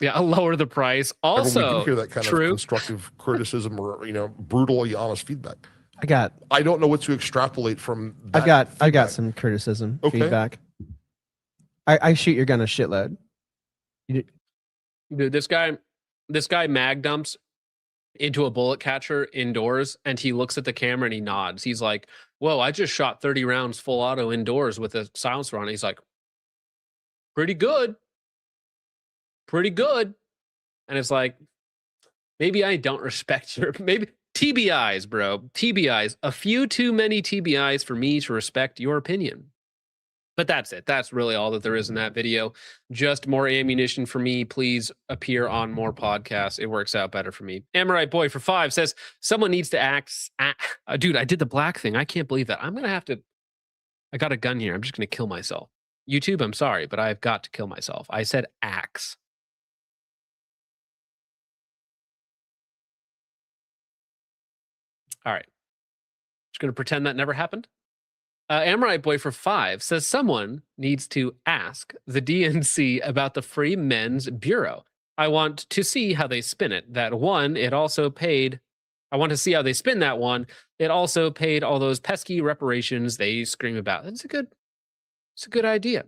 Yeah, I'll lower the price. Also, we do hear that kind of constructive criticism or, you know, brutally honest feedback. I don't know what to extrapolate from that. I got some criticism, feedback. I shoot your gun a shitload. Dude, this guy mag dumps into a bullet catcher indoors, and he looks at the camera and he nods. He's like, "Whoa, I just shot 30 rounds full auto indoors with a silencer on." He's like, "Pretty good. Pretty good." And it's like, maybe I don't respect your, maybe TBIs, bro. TBIs. A few too many TBIs for me to respect your opinion. But that's it. That's really all that there is in that video. Just more ammunition for me. Please appear on more podcasts. It works out better for me. Amorite Boy for 5 says, someone needs to act. Dude, I did the black thing. I can't believe that. I'm going to have to. I got a gun here. I'm just going to kill myself. YouTube, I'm sorry, but I've got to kill myself. I said axe. All right. Just going to pretend that never happened. Amorite Boy for 5 says someone needs to ask the DNC about the Free Men's Bureau. I want to see how they spin it. That one, it also paid. I want to see how they spin that one. It also paid all those pesky reparations they scream about. It's a good idea.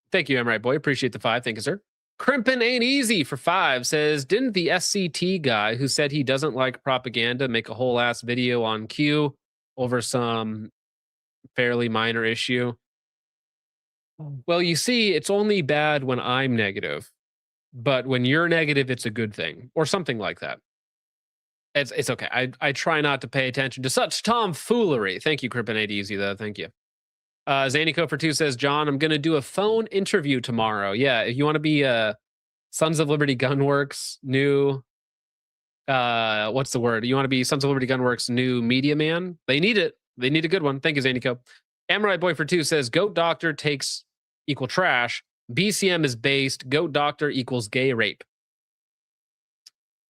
Thank you, Amorite Boy. Appreciate the 5. Thank you, sir. Crimpin' Ain't Easy for 5 says, didn't the SCT guy who said he doesn't like propaganda make a whole ass video on Q over some fairly minor issue? Well, you see, it's only bad when I'm negative, but when you're negative, it's a good thing, or something like that. It's okay. I try not to pay attention to such tomfoolery. Thank you, Crimpin' Ain't Easy, though. Thank you. Zanico for 2 says, John, I'm going to do a phone interview tomorrow. Yeah, if you want to be Sons of Liberty Gunworks new, what's the word? You want to be Sons of Liberty Gunworks new media man? They need it. They need a good one. Thank you, Zanico. Amorite Boy for 2 says, Goat Doctor takes equal trash. BCM is based. Goat Doctor equals gay rape.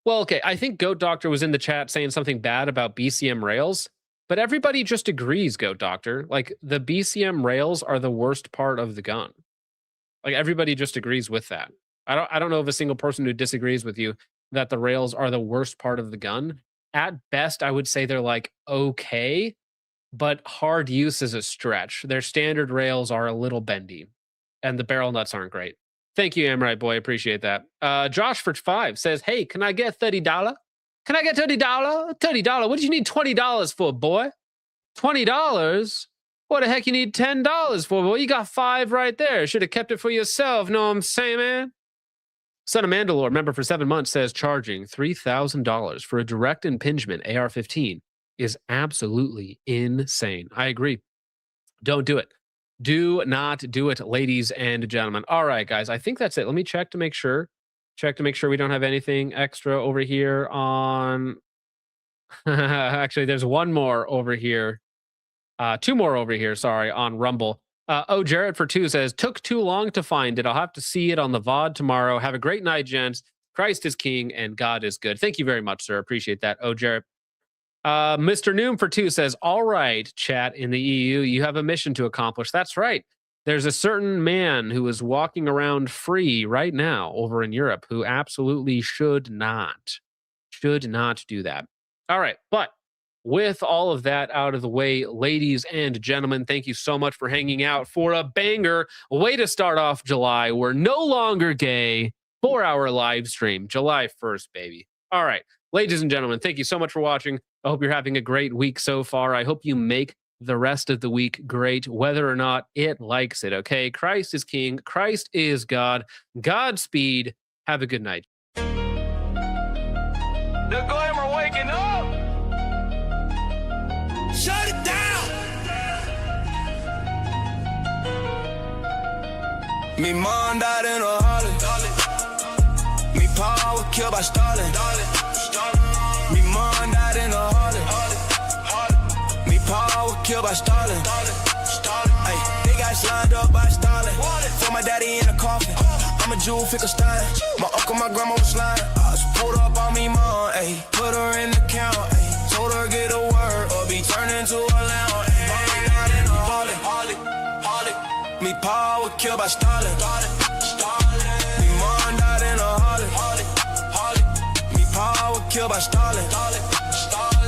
Well, okay, I think Goat Doctor was in the chat saying something bad about BCM rails. But everybody just agrees, Goat Doctor. Like, the BCM rails are the worst part of the gun. Like, everybody just agrees with that. I don't know of a single person who disagrees with you that the rails are the worst part of the gun. At best, I would say they're like okay, but hard use is a stretch. Their standard rails are a little bendy, and the barrel nuts aren't great. Thank you, Amorite Boy. Appreciate that. Josh for 5 says, hey, can I get $30? Can I get $30? $30? What do you need $20 for, boy? $20? What the heck you need $10 for, boy? You got 5 right there. Should have kept it for yourself. Know what I'm saying, man? Son of Mandalore, member for 7 months, says charging $3,000 for a direct impingement AR-15 is absolutely insane. I agree. Don't do it. Do not do it, ladies and gentlemen. All right, guys. I think that's it. Let me check to make sure. Check to make sure we don't have anything extra over here on... Actually, there's one more over here. 2 more over here, sorry, on Rumble. Jared for 2 says, took too long to find it. I'll have to see it on the VOD tomorrow. Have a great night, gents. Christ is king and God is good. Thank you very much, sir. Appreciate that. Jared. Mr. Noom for 2 says, all right, chat in the EU, you have a mission to accomplish. That's right. There's a certain man who is walking around free right now over in Europe who absolutely should not do that. All right. But with all of that out of the way, ladies and gentlemen, thank you so much for hanging out for a banger way to start off July. We're no longer gay. 4-hour live stream, July 1st, baby. All right. Ladies and gentlemen, thank you so much for watching. I hope you're having a great week so far. I hope you make the rest of the week great, whether or not it likes it, okay? Christ is King. Christ is God. Godspeed. Have a good night. The glamour waking up. Shut it down. Me mom died in a Harley. Me pa was killed by Stalin. Me mom died in a Harley. Me pa was killed by Stalin. Ay, they got slimed up by Stalin. For my daddy in a coffin. I'm a Jew, Finkelstein. My uncle, my grandma was lying. So pulled up on me, mom. Ay, put her in the count. Ay, told her get a word or be turned into a lamb. Ay, not in a Harley. Me pa was killed by Stalin. Me mom died in a Harley. Me pa was killed by Stalin.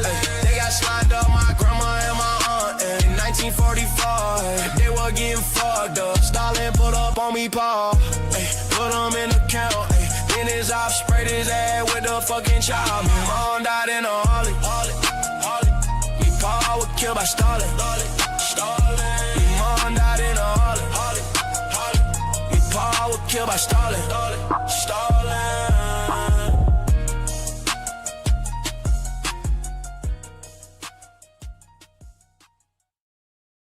Ay, they got slimed up my grandma and my aunt in 1945. They were getting fucked up. Stalin put up on me pa. Ay, put him in the count. Ay, then his op sprayed his ass with the fucking child. My mom died in a Harley. Me pa was killed by Stalin. Me mom died in a Harley. Me pa was killed by Stalin.